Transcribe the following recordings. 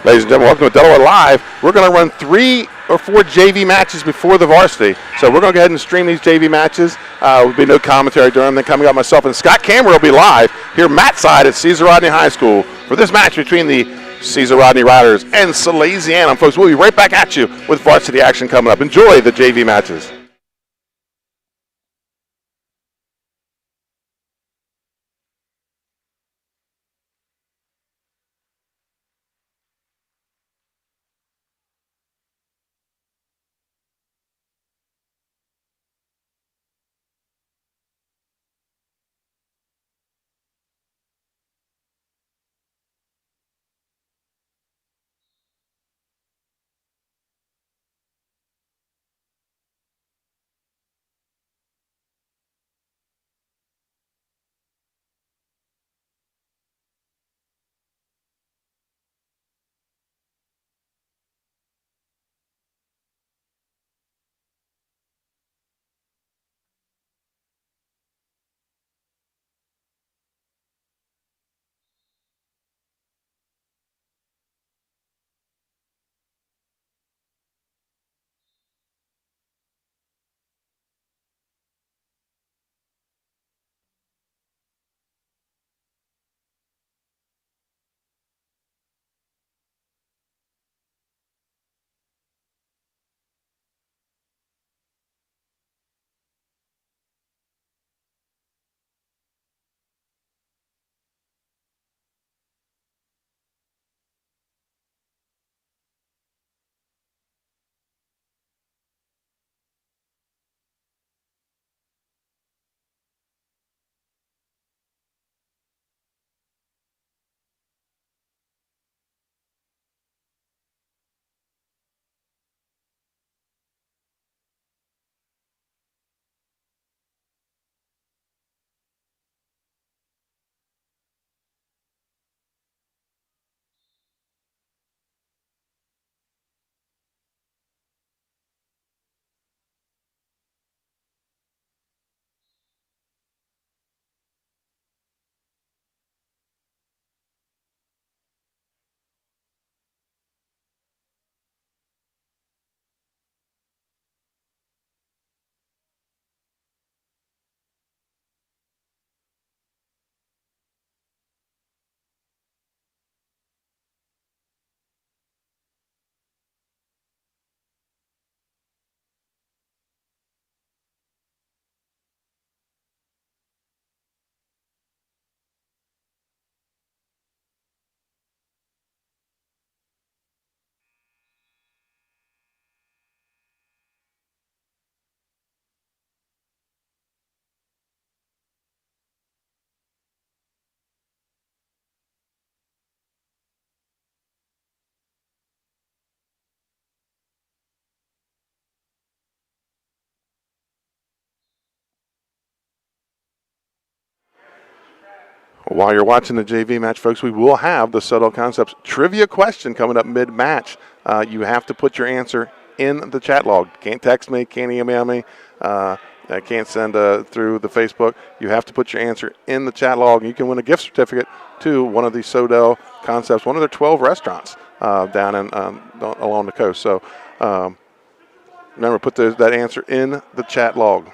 Ladies and gentlemen, welcome to Delaware Live. We're going to run 3 or 4 JV matches before the varsity. So we're going to go ahead and stream these JV matches. There'll be no commentary during them. Then coming up, myself and Scott Cameron will be live here Matt side at Caesar Rodney High School for this match between the Caesar Rodney Riders and Salesianum. Folks, we'll be right back at you with varsity action coming up. Enjoy the JV matches. While you're watching the JV match, folks, we will have the Subtle Concepts trivia question coming up mid-match. You have to put your answer in the chat log. Can't text me, can't email me, can't send through the Facebook. You have to put your answer in the chat log. You can win a gift certificate to one of these Sodell Concepts, one of their 12 restaurants down in, along the coast. So remember, put that answer in the chat log.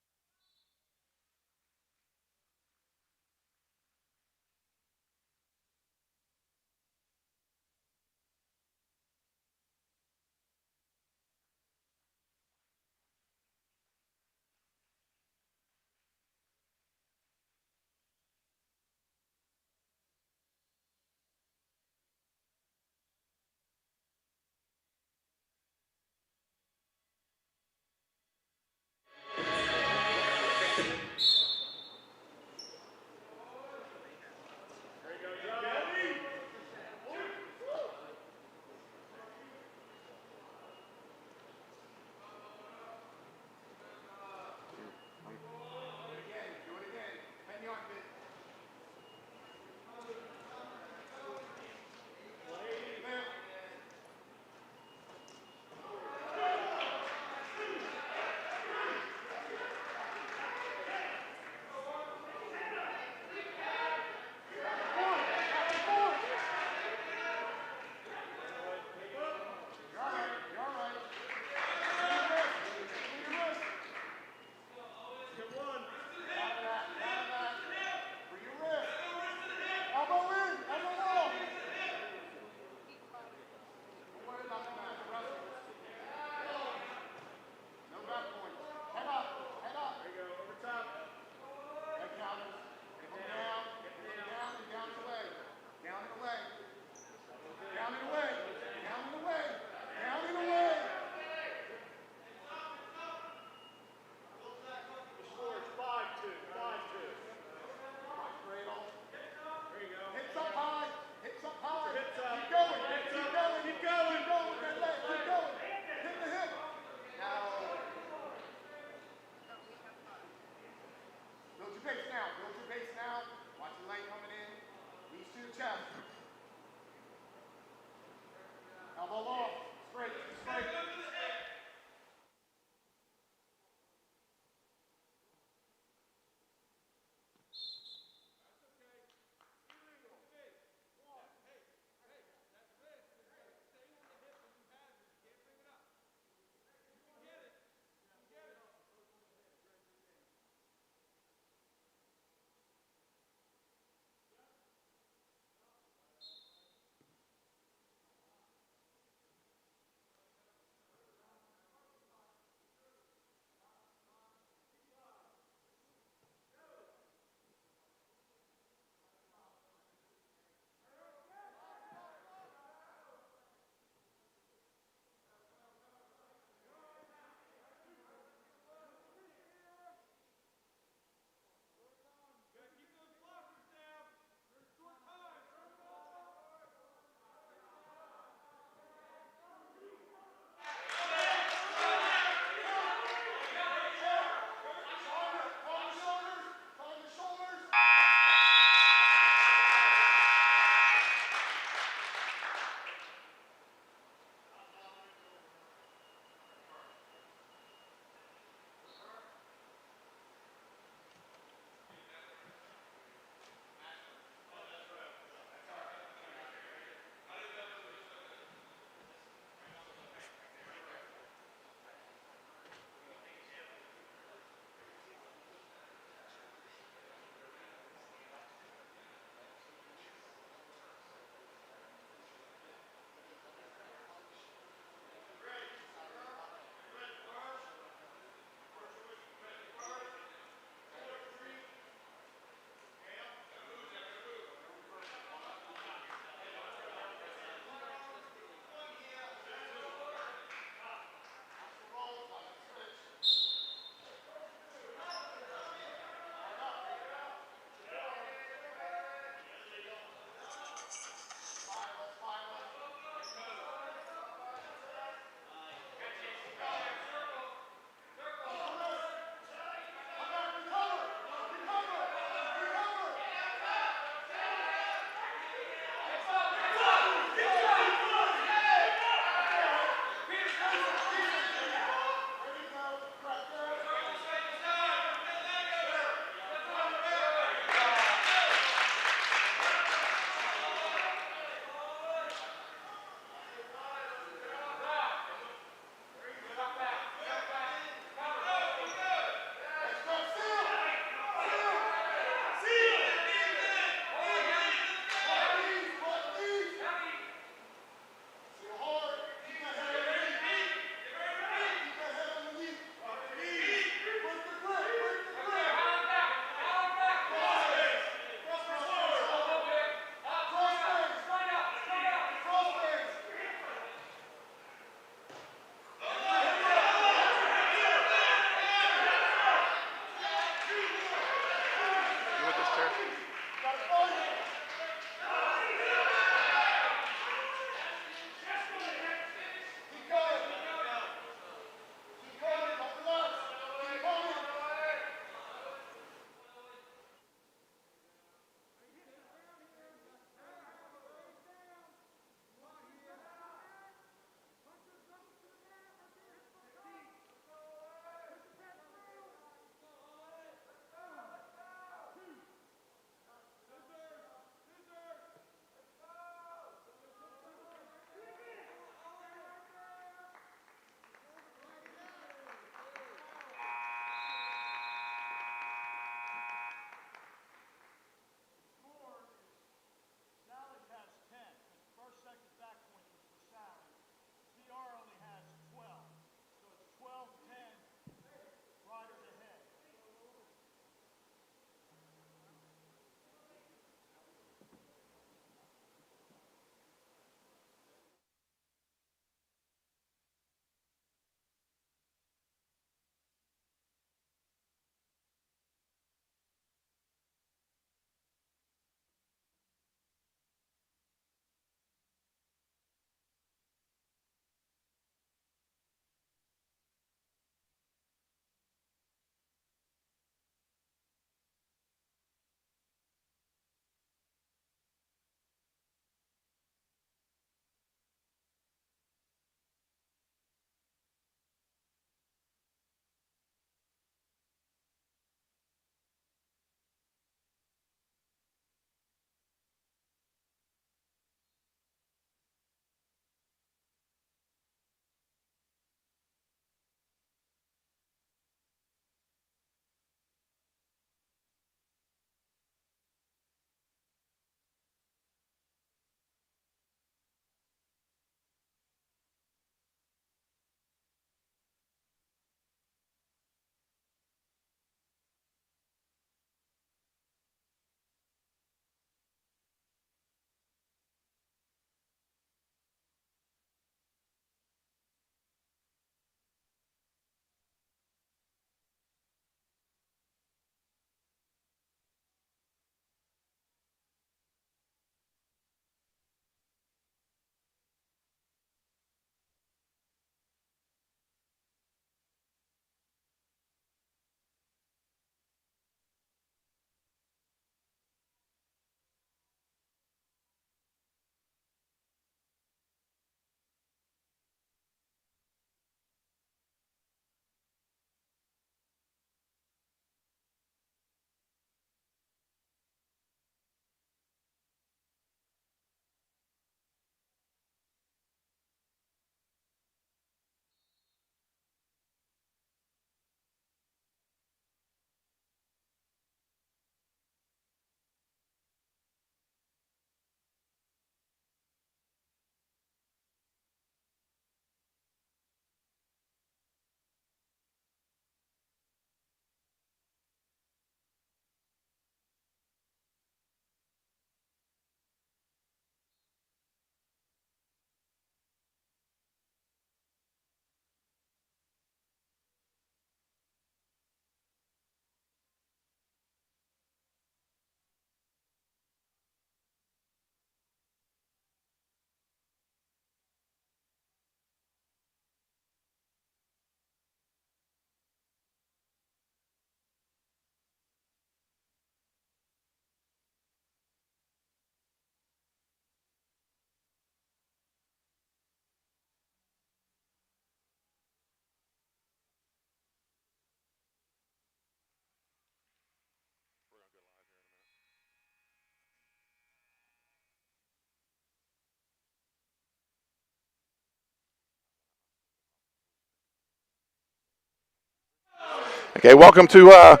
Okay, welcome to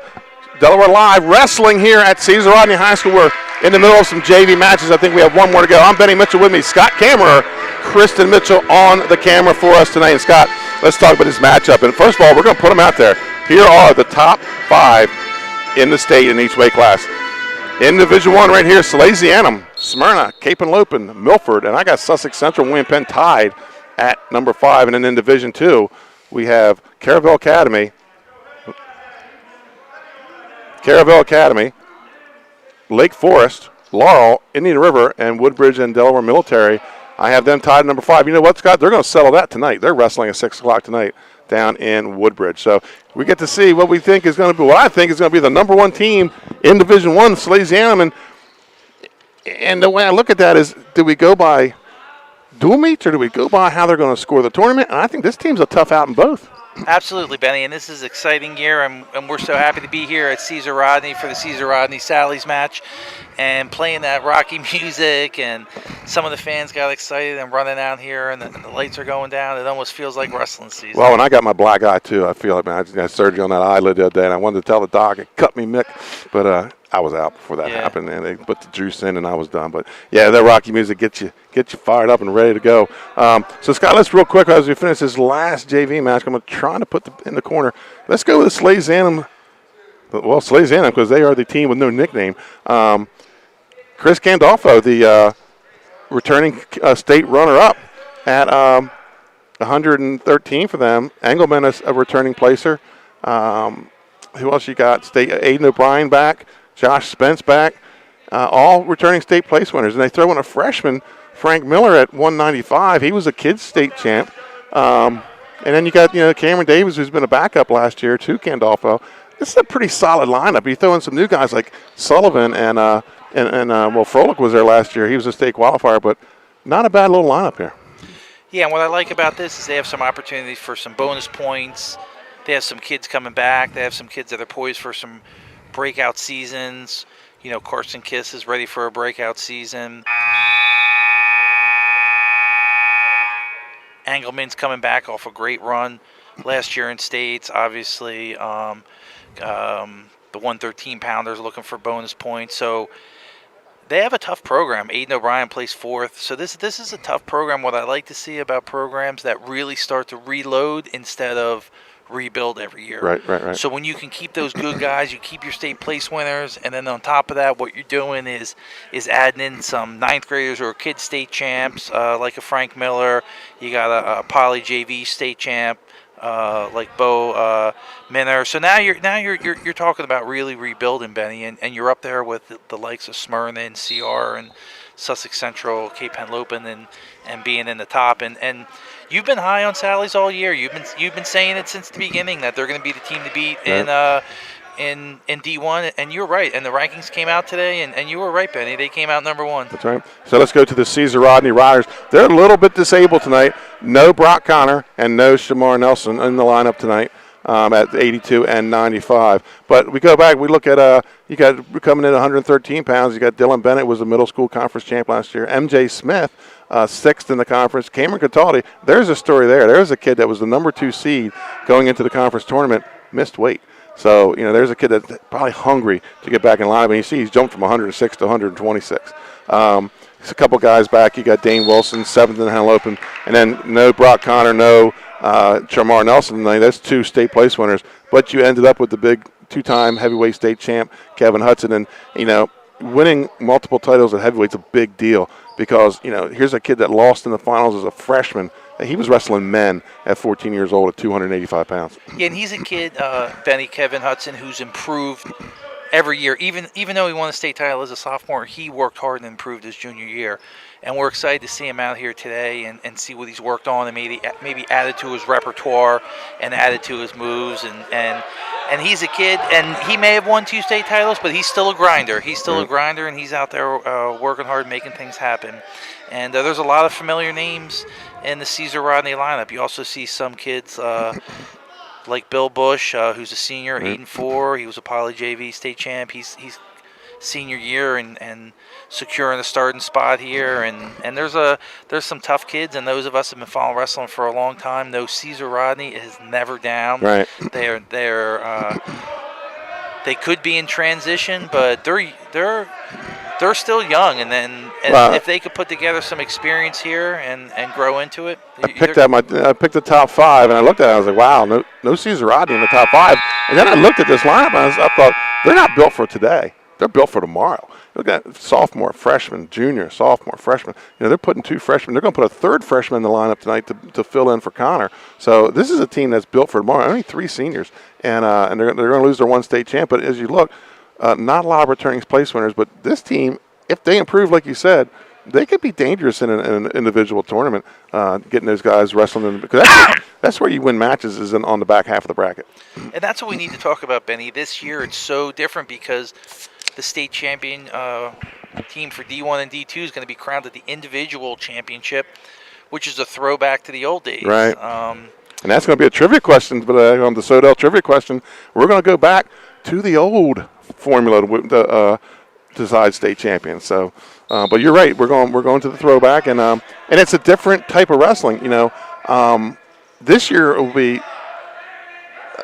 Delaware Live Wrestling here at Caesar Rodney High School. We're in the middle of some JV matches. I think we have one more to go. I'm Benny Mitchell, with me Scott Kammerer, Kristen Mitchell on the camera for us tonight. And Scott, let's talk about this matchup. And first of all, we're going to put them out there. Here are the top 5 in the state in each weight class. In Division I right here, Salesianum, Smyrna, Cape and Lopin, Milford, and I got Sussex Central, William Penn tied at number 5. And then in Division II, we have Caravelle Academy, Lake Forest, Laurel, Indian River, and Woodbridge and Delaware Military. I have them tied at number 5. You know what, Scott? They're going to settle that tonight. They're wrestling at 6 o'clock tonight down in Woodbridge. So we get to see what we think is going to be, what I think is going to be the number 1 team in Division I, Salesianum. And the way I look at that is, do we go by dual meets or do we go by how they're going to score the tournament? And I think this team's a tough out in both. Absolutely, Benny, and this is an exciting year, and we're so happy to be here at Caesar Rodney for the Caesar Rodney Sally's match and playing that Rocky music, and some of the fans got excited and running out here, and the lights are going down. It almost feels like wrestling season. Well, and I got my black eye, too. I feel like, man, I just got surgery on that eyelid the other day, and I wanted to tell the doc, it cut me, Mick, but I was out before that happened, and they put the juice in, and I was done. But, yeah, that Rocky music gets you fired up and ready to go. So, Scott, let's real quick, as we finish this last JV match, I'm trying to put in the corner. Let's go with the Salesianum. Well, Salesianum, because they are the team with no nickname. Chris Gandolfo, the returning state runner-up at 113 for them. Engelman is a returning placer. Who else you got? Aiden O'Brien back. Josh Spence back. All returning state place winners. And they throw in a freshman, Frank Miller, at 195. He was a kids state champ. And then you got, Cameron Davis, who's been a backup last year to Gandolfo. This is a pretty solid lineup. You throw in some new guys like Sullivan and Froelich was there last year. He was a state qualifier, but not a bad little lineup here. Yeah, and what I like about this is they have some opportunities for some bonus points. They have some kids coming back. They have some kids that are poised for some breakout seasons. Carson Kiss is ready for a breakout season. Engelman's coming back off a great run last year in states. Obviously, the 113-pounders looking for bonus points. So they have a tough program. Aiden O'Brien plays 4th. So this is a tough program. What I like to see about programs that really start to reload instead of rebuild every year. Right. So when you can keep those good guys, you keep your state place winners, and then on top of that, what you're doing is adding in some 9th graders or kid state champs, like a Frank Miller. You got a poly JV state champ, like Bo Minner. So now you're talking about really rebuilding, Benny, and you're up there with the likes of Smyrna and CR and Sussex Central, Cape Henlopen, and being in the top. And you've been high on Sally's all year. You've been saying it since the beginning that they're going to be the team to beat in D1, and you're right. And the rankings came out today, and you were right, Benny. They came out number 1. That's right. So let's go to the Caesar Rodney Riders. They're a little bit disabled tonight. No Brock Connor and no Shamar Nelson in the lineup tonight at 82 and 95. But we go back. We look at you got coming in 113 pounds. You got Dylan Bennett, was a middle school conference champ last year. MJ Smith, 6th in the conference. Cameron Cataldi, there's a story there. There's a kid that was the number 2 seed going into the conference tournament, missed weight. So, there's a kid that's probably hungry to get back in line. And you see he's jumped from 106 to 126. There's a couple guys back. You got Dane Wilson, 7th in Henlopen. And then no Brock Connor, no Shamar Nelson. That's 2 state place winners. But you ended up with the big 2-time heavyweight state champ, Kevin Hudson. And, winning multiple titles at heavyweight's a big deal because, here's a kid that lost in the finals as a freshman. He was wrestling men at 14 years old at 285 pounds. Yeah, and he's a kid, Kevin Hudson, who's improved every year. Even though he won a state title as a sophomore, he worked hard and improved his junior year. And we're excited to see him out here today and see what he's worked on and maybe added to his repertoire and added to his moves. And he's a kid, and he may have won 2 state titles, but he's still a grinder. He's still a grinder, and he's out there working hard, making things happen. And there's a lot of familiar names in the Caesar Rodney lineup. You also see some kids like Bill Bush, who's a senior, 8-4. He was a poly JV state champ. He's senior year and securing a starting spot here. And there's some tough kids, and those of us have been following wrestling for a long time know Caesar Rodney is never down. Right. They could be in transition, but they're still young, and if they could put together some experience here and grow into it. I picked the top 5, and I looked at it. I was like, wow, no Caesar Rodney in the top 5. And then I looked at this lineup, and I thought they're not built for today. They're built for tomorrow. Look at sophomore, freshman, junior, sophomore, freshman. They're putting 2 freshmen. They're going to put a 3rd freshman in the lineup tonight to fill in for Connor. So this is a team that's built for tomorrow. Only 3 seniors, and they're going to lose their 1 state champ. But as you look, not a lot of returning place winners. But this team, if they improve, like you said, they could be dangerous in an individual tournament, getting those guys wrestling. Because that's where you win matches, is on the back half of the bracket. And that's what we need to talk about, Benny. This year it's so different because the state champion team for D1 and D2 is going to be crowned at the individual championship, which is a throwback to the old days. Right. And that's going to be a trivia question, but on the Sodell trivia question, we're going to go back to the old formula to decide state champions. So, but you're right. We're going to the throwback, and it's a different type of wrestling. This year it will be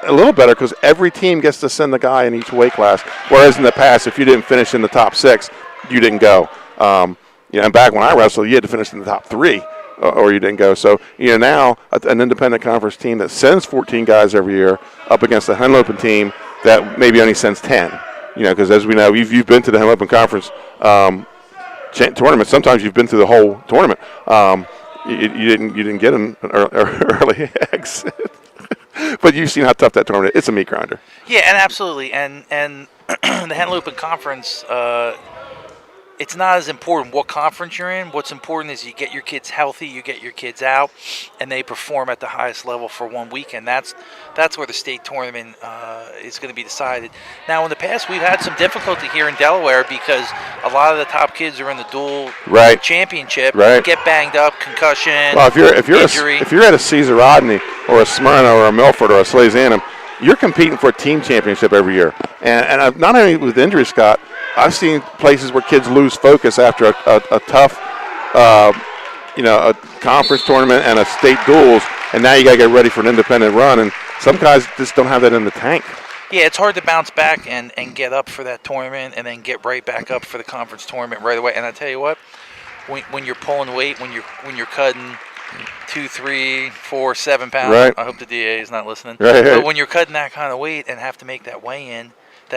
a little better because every team gets to send a guy in each weight class. Whereas in the past, if you didn't finish in the top 6, you didn't go. And back when I wrestled, you had to finish in the top 3, or you didn't go. So now an independent conference team that sends 14 guys every year up against a Henlopen team that maybe only sends 10. Because as we know, you've been to the Henlopen Conference tournament. Sometimes you've been through the whole tournament. You didn't get an early exit. But you've seen how tough that tournament is. It's a meat grinder. Yeah, and absolutely. And the Henlopen Conference, it's not as important what conference you're in. What's important is you get your kids healthy, you get your kids out, and they perform at the highest level for one weekend. That's where the state tournament is going to be decided. Now, in the past, we've had some difficulty here in Delaware because a lot of the top kids are in the dual championship, get banged up, concussion, well, injury. If you're at a Caesar Rodney or a Smyrna or a Milford or a Salesianum, you're competing for a team championship every year. And I've, not only with injury, Scott, I've seen places where kids lose focus after a tough, a conference tournament and a state duels, and now you got to get ready for an independent run. And some guys just don't have that in the tank. Yeah, it's hard to bounce back and get up for that tournament and then get right back up for the conference tournament right away. And I tell you what, when you're pulling weight, when you're cutting 2, 3, 4, 7 pounds. Right. I hope the DA is not listening. Right. But when you're cutting that kind of weight and have to make that weigh-in,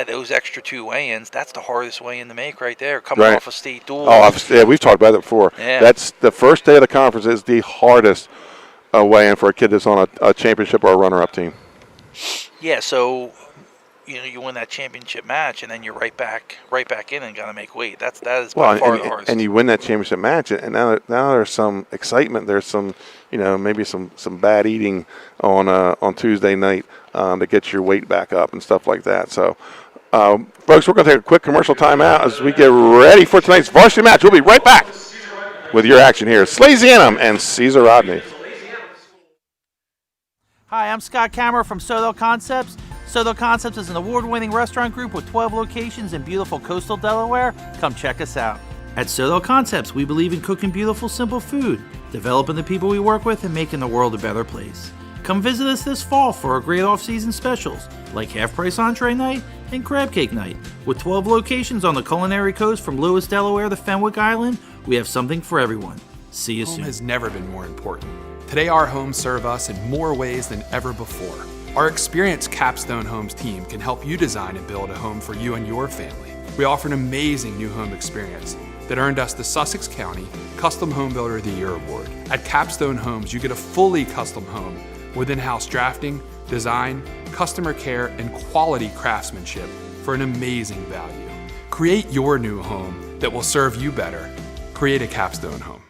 those extra 2 weigh-ins, that's the hardest weigh-in to make right there, coming off a state duel. Oh, we've talked about that before. Yeah. That's the first day of the conference is the hardest weigh-in for a kid that's on a championship or a runner-up team. Yeah, so you win that championship match, and then you're right back in and got to make weight. That is by far the hardest. And you win that championship match, and now there's some excitement. There's some, maybe some bad eating on Tuesday night to get your weight back up and stuff like that. So, folks, we're going to take a quick commercial timeout as we get ready for tonight's varsity match. We'll be right back with your action here. Salesianum and Caesar Rodney. Hi, I'm Scott Kammerer from Sodell Concepts. Sodell Concepts is an award-winning restaurant group with 12 locations in beautiful coastal Delaware. Come check us out. At Sodell Concepts, we believe in cooking beautiful, simple food, developing the people we work with, and making the world a better place. Come visit us this fall for our great off-season specials, like half-price entree night and crab cake night. With 12 locations on the culinary coast from Lewis, Delaware to Fenwick Island, we have something for everyone. See you soon. Home has never been more important. Today, our homes serve us in more ways than ever before. Our experienced Capstone Homes team can help you design and build a home for you and your family. We offer an amazing new home experience that earned us the Sussex County Custom Home Builder of the Year Award. At Capstone Homes, you get a fully custom home with in-house drafting, design, customer care, and quality craftsmanship for an amazing value. Create your new home that will serve you better. Create a Capstone Home.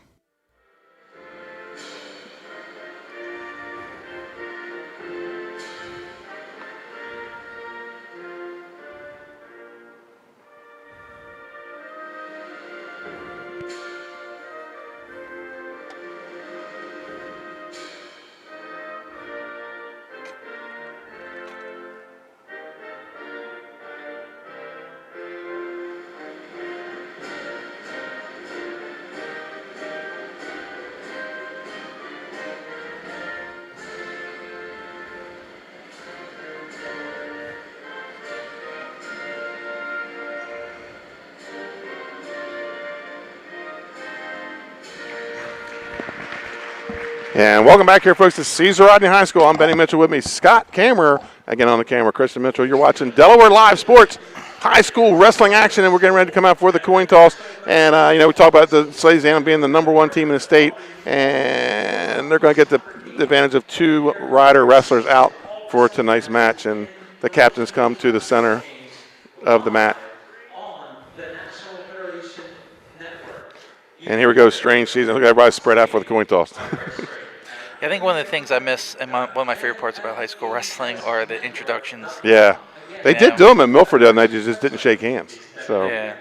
And welcome back here, folks, to Caesar Rodney High School. I'm Benny Mitchell, with me, Scott Kammerer. Again on the camera, Kristen Mitchell. You're watching Delaware Live Sports high school wrestling action, and we're getting ready to come out for the coin toss. And, we talk about the Salesianum being the #1 team in the state, and they're going to get the advantage of 2 rider wrestlers out for tonight's match. And the captains come to the center of the mat. And here we go, strange season. Look at everybody spread out for the coin toss. I think one of the things I miss, and one of my favorite parts about high school wrestling, are the introductions. Yeah. They did do them in Milford the other night, just didn't shake hands. So. Yeah.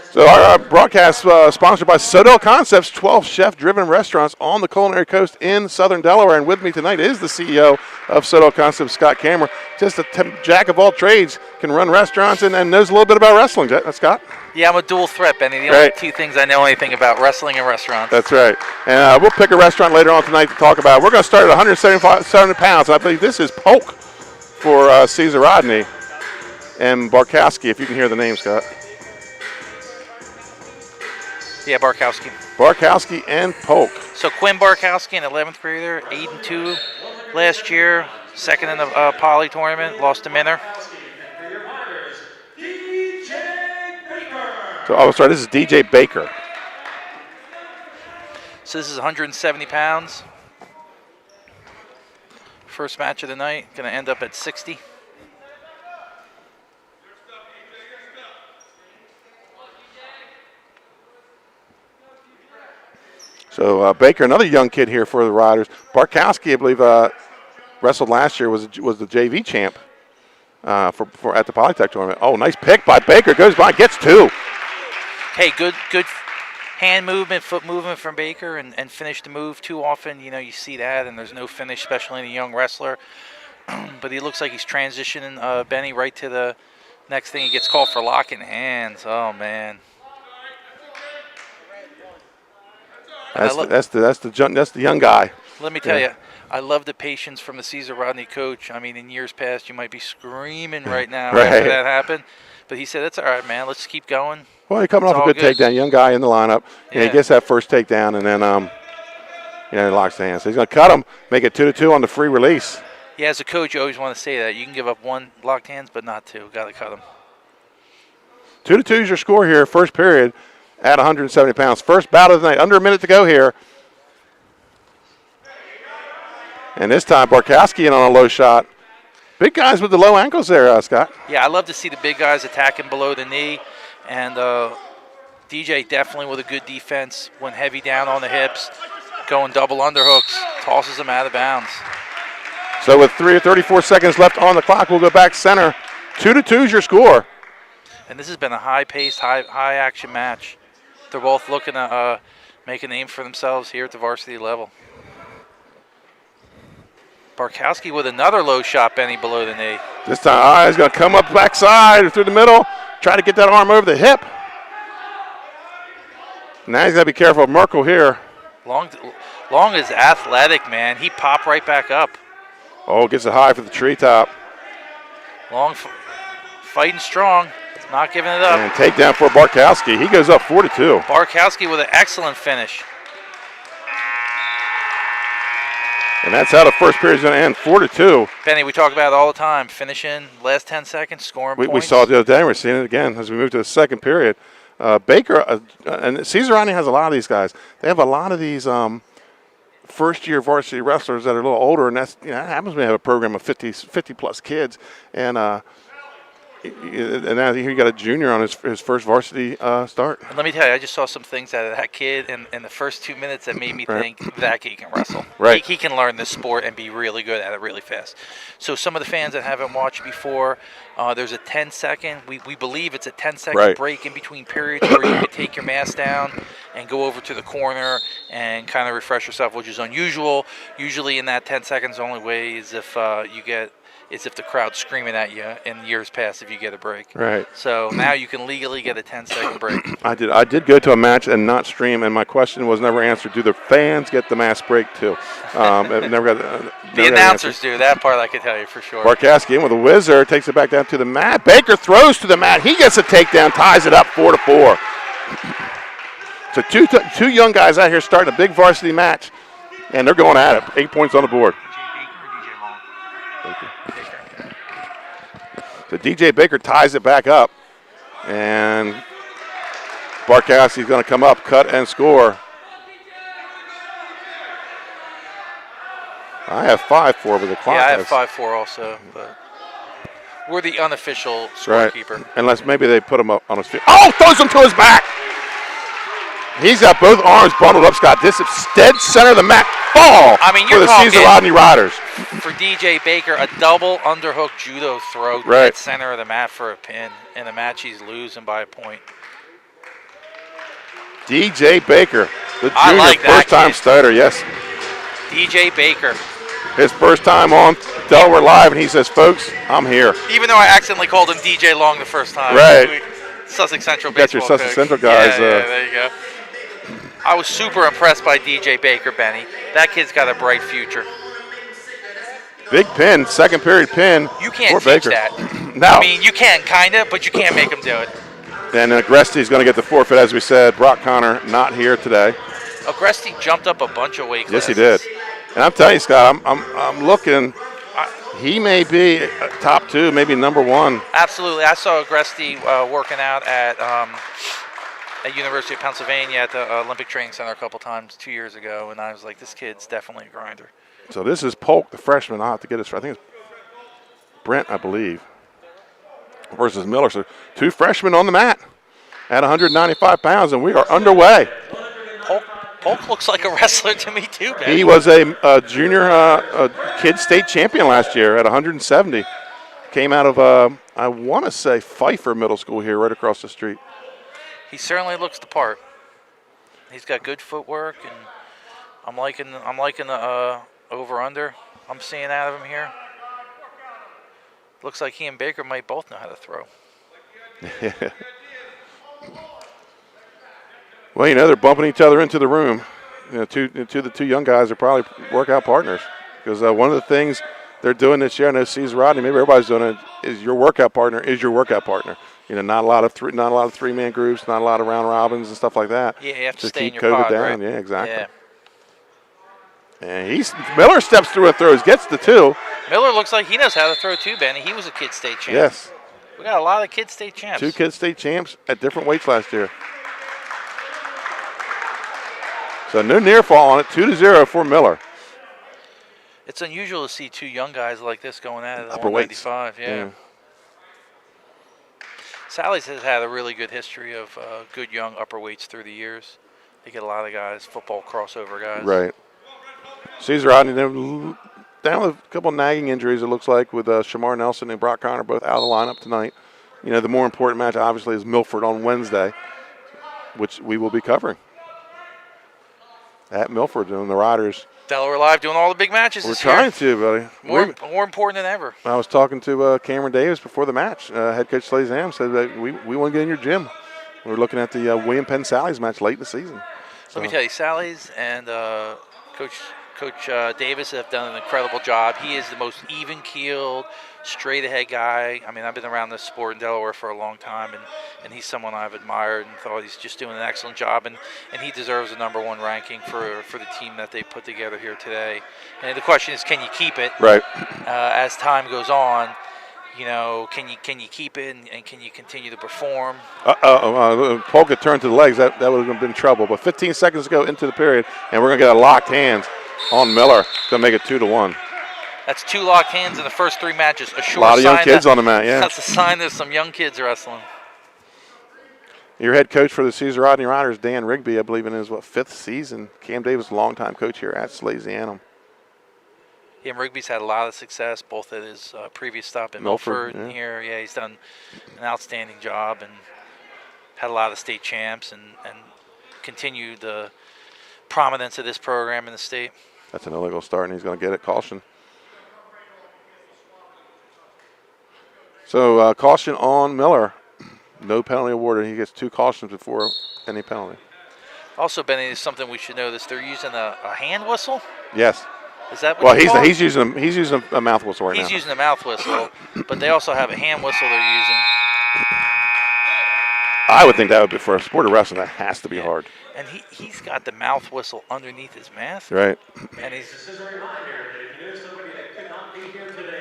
So our broadcast sponsored by Sodell Concepts, 12 chef-driven restaurants on the culinary coast in southern Delaware. And with me tonight is the CEO of Sodell Concepts, Scott Kammerer. Just a jack of all trades, can run restaurants and knows a little bit about wrestling. Scott? Yeah, I'm a dual threat, Benny. The only 2 things I know anything about, wrestling and restaurants. That's right. And we'll pick a restaurant later on tonight to talk about. We're going to start at 170 pounds. I believe this is Polk for Caesar Rodney and Barkowski, if you can hear the name, Scott. Yeah, Barkowski. Barkowski and Polk. So Quinn Barkowski, an 11th grader, 8-2 last year, second in the poly tournament, lost to Minner. So, sorry, this is DJ Baker. So this is 170 pounds. First match of the night, going to end up at 60. So Baker, another young kid here for the Riders. Barkowski, I believe, wrestled last year, was the JV champ for at the Polytech tournament. Oh, nice pick by Baker. Goes by, gets 2. Hey, good hand movement, foot movement from Baker, and finish the move. Too often, you see that, and there's no finish, especially in a young wrestler. But he looks like he's transitioning Benny right to the next thing. He gets called for locking hands. Oh man. That's the young guy. Let me tell you, I love the patience from the Caesar Rodney coach. I mean, in years past, you might be screaming right now after that happened. But he said, "That's all right, man. Let's keep going." Well, he's coming off a good takedown. Young guy in the lineup. Yeah. He gets that first takedown, and then he locks the hands. So he's going to cut him, make it 2-2 on the free release. Yeah, as a coach, you always want to say that. You can give up 1 locked hands, but not 2. Got to cut them. 2-2 is your score here, first period. At 170 pounds. First bout of the night. Under a minute to go here. And this time, Barkowski in on a low shot. Big guys with the low ankles there, Scott. Yeah, I love to see the big guys attacking below the knee. And DJ definitely with a good defense. Went heavy down on the hips. Going double underhooks. Tosses him out of bounds. So with 34 seconds left on the clock, we'll go back center. 2-2 is your score. And this has been a high-paced, high-action match. They're both looking to make a name for themselves here at the varsity level. Barkowski with another low shot, Benny, below the knee. This time, he's going to come up backside through the middle, try to get that arm over the hip. Now he's got to be careful of Merkel here. Long is athletic, man. He popped right back up. Oh, gets it high for the treetop. Long fighting strong. Not giving it up. And takedown for Barkowski. He goes up 4-2. Barkowski with an excellent finish. And that's how the first period is going to end, 4-2. Benny, we talk about it all the time. Finishing last 10 seconds, scoring points. We saw it the other day. We're seeing it again as we move to the second period. Baker and Caesar Rodney has a lot of these guys. They have a lot of these first-year varsity wrestlers that are a little older, and that happens when they have a program of 50-plus kids. And now you got a junior on his first varsity start. And let me tell you, I just saw some things out of that kid in the first 2 minutes that made me think that kid can wrestle. Right. He can learn this sport and be really good at it really fast. So some of the fans that haven't watched before, there's a 10-second, we believe it's a 10-second break in between periods where you can take your mask down and go over to the corner and kind of refresh yourself, which is unusual. Usually in that 10 seconds, the only way is if if the crowd's screaming at you in years past if you get a break. Right. So now you can legally get a 10-second break. I did go to a match and not stream, and my question was never answered. Do the fans get the mask break too? Never got the announcers do. That part I can tell you for sure. Barkowski in with a whizzer, takes it back down to the mat. Baker throws to the mat. He gets a takedown, ties it up 4-4. So two young guys out here starting a big varsity match And they're going at it. 8 points on the board. So DJ Baker ties it back up. And Barkowski's going to come up, cut, and score. I have 5-4 with the clock. Yeah, I have 5-4 also, but we're the unofficial scorekeeper. Right. Unless maybe they put him up on his feet. Oh, throws him to his back. He's got both arms bundled up, Scott. This is dead center of the mat. Ball for the Cesar Rodney Riders. For DJ Baker, a double underhook judo throw dead center of the mat for a pin. In a match, he's losing by a point. DJ Baker, the junior first-time starter, yes. DJ Baker. His first time on Delaware Live, and he says, folks, I'm here. Even though I accidentally called him DJ Long the first time. Right. Sussex Central baseball coach. Got your Sussex Central guys. Yeah, there you go. I was super impressed by DJ Baker, Benny. That kid's got a bright future. Big pin, second period pin. You can't teach Baker. that. No. I mean, you can kind of, but you can't make him do it. And Agresti's going to get the forfeit, as we said. Brock Connor not here today. Agresti jumped up a bunch of weight classes. Yes, he did. And I'm telling you, Scott, I'm looking. He may be top 2, maybe number 1. Absolutely. I saw Agresti working out at University of Pennsylvania at the Olympic Training Center a couple times 2 years ago, and I was like, this kid's definitely a grinder. So this is Polk, the freshman. I'll have to get his. I think it's Brent, I believe, versus Miller. So 2 freshmen on the mat at 195 pounds, and we are underway. Polk looks like a wrestler to me too, man. He was a junior kid state champion last year at 170. Came out of, I want to say, Pfeiffer Middle School here right across the street. He certainly looks the part. He's got good footwork, and I'm liking the over-under I'm seeing out of him here. Looks like he and Baker might both know how to throw. Well, they're bumping each other into the room. The two young guys are probably workout partners, because one of the things they're doing this year, I know Cesar Rodney, maybe everybody's doing it, is your workout partner is your workout partner. Not a lot of three-man groups, not a lot of round robins and stuff like that. Yeah, you have to stay keep in your COVID pod, down. right? Yeah, exactly. Yeah. And Miller steps through and throws, gets the 2. Miller looks like he knows how to throw too, Benny. He was a kid state champ. Yes. We got a lot of kid state champs. 2 kid state champs at different weights last year. So no near fall on it, 2-0 for Miller. It's unusual to see 2 young guys like this going at it at Upper 195. Yeah. Sally's has had a really good history of good young upper weights through the years. They get a lot of guys, football crossover guys. Right. Cesar Rodney down with a couple nagging injuries, it looks like, with Shamar Nelson and Brock Connor both out of the lineup tonight. The more important match, obviously, is Milford on Wednesday, which we will be covering at Milford, and the Riders. Delaware Live doing all the big matches this year. We're trying to, buddy. More important than ever. I was talking to Cameron Davis before the match. Head coach Salesianum said that we want to get in your gym. We're looking at the William Penn Sally's match late in the season. So. Let me tell you, Sally's and Coach Davis have done an incredible job. He is the most even-keeled, straight-ahead guy. I mean, I've been around this sport in Delaware for a long time, and he's someone I've admired and thought he's just doing an excellent job, and he deserves a #1 ranking for the team that they put together here today. And the question is, can you keep it? Right. As time goes on, can you keep it and can you continue to perform? Polka turned to the legs. That would have been trouble. But 15 seconds to go into the period, and we're going to get a locked hands on Miller to make it 2-1. That's 2 locked hands in the first 3 matches. A lot of young kids on the mat, yeah. That's a sign there's some young kids wrestling. Your head coach for the Cesar Rodney Riders, Dan Rigby, I believe in his 5th season. Cam Davis, longtime coach here at Salesianum. Yeah, Rigby's had a lot of success, both at his previous stop in Milford and here. Yeah, he's done an outstanding job and had a lot of state champs and continued the prominence of this program in the state. That's an illegal start, and he's going to get it. Caution. So caution on Miller. No penalty awarded. He gets 2 cautions before any penalty. Also, Benny, is something we should know this. They're using a hand whistle. Yes. Is that what he's using a mouth whistle right now. He's using a mouth whistle, but they also have a hand whistle they're using. I would think that would be, for a sport of wrestling, that has to be hard. And he's got the mouth whistle underneath his mask. Right. And he's.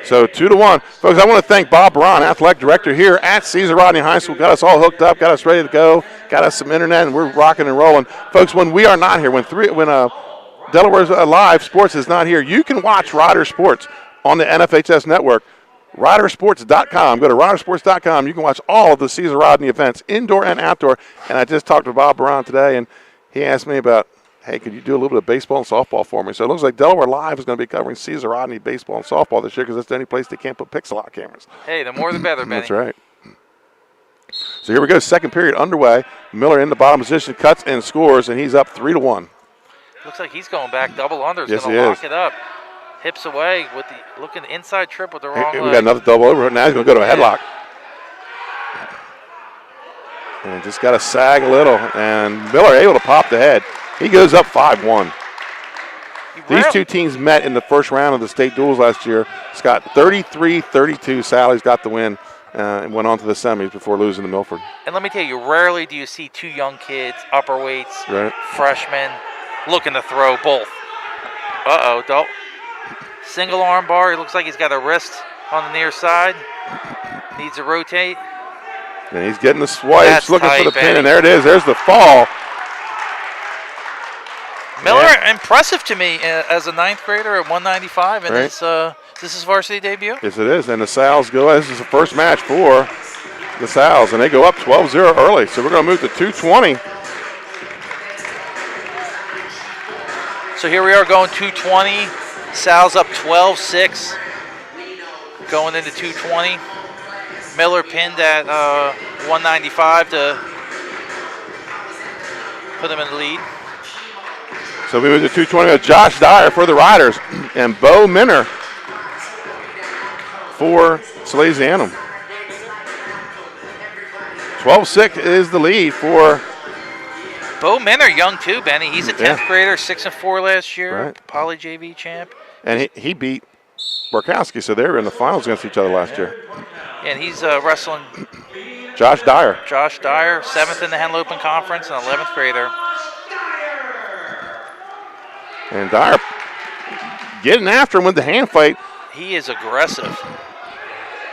So 2-1. Folks, I want to thank Bob Braun, athletic director here at Caesar Rodney High School. Got us all hooked up, got us ready to go, got us some internet, and we're rocking and rolling. Folks, when we are not here, when Delaware's Live Sports is not here, you can watch Rider Sports on the NFHS network. Ridersports.com. Go to ridersports.com. You can watch all of the Caesar Rodney events, indoor and outdoor. And I just talked to Bob Braun today, and he asked me about, hey, could you do a little bit of baseball and softball for me? So it looks like Delaware Live is going to be covering Caesar Rodney baseball and softball this year because that's the only place they can't put pixel out cameras. Hey, the more the better, Benny. That's right. So here we go. Second period underway. Miller in the bottom position, cuts and scores, and he's up 3-1. Looks like he's going back. Double under. Yes, going to lock it up. Hips away with the looking inside trip with the wrong leg. We got another double over. Now he's going to go to a headlock. And just got to sag a little. And Miller able to pop the head. He goes up 5-1. These two teams met in the first round of the state duels last year. Scott 33-32. Sally's got the win and went on to the semis before losing to Milford. And let me tell you, rarely do you see two young kids, upper weights, right, freshmen, looking to throw both. Don't. Single arm bar. He looks like he's got a wrist on the near side. Needs to rotate. And he's getting the swipes, looking for the Benny. pin, and there it is. There's the fall. Miller, impressive to me as a ninth grader at 195, and right. This is varsity debut. Yes, it is. And the Sal's go. This is the first match for the Sal's, and they go up 12-0 early. So we're going to move to 220. So here we are going 220. Sal's up 12-6. Going into 220. Miller pinned at 195 to put him in the lead. So we move to 220 with Josh Dyer for the Riders and Bo Minner for Salesianum. 12-6 is the lead for Bo Minner, young too, Benny. He's a 10th grader, 6-4 last year, right. Poly JV champ. And he beat Borkowski, so they were in the finals against each other last year. And he's wrestling Josh Dyer. Josh Dyer, 7th in the Henlopen Conference, an 11th grader. And Dyer getting after him with the hand fight. He is aggressive.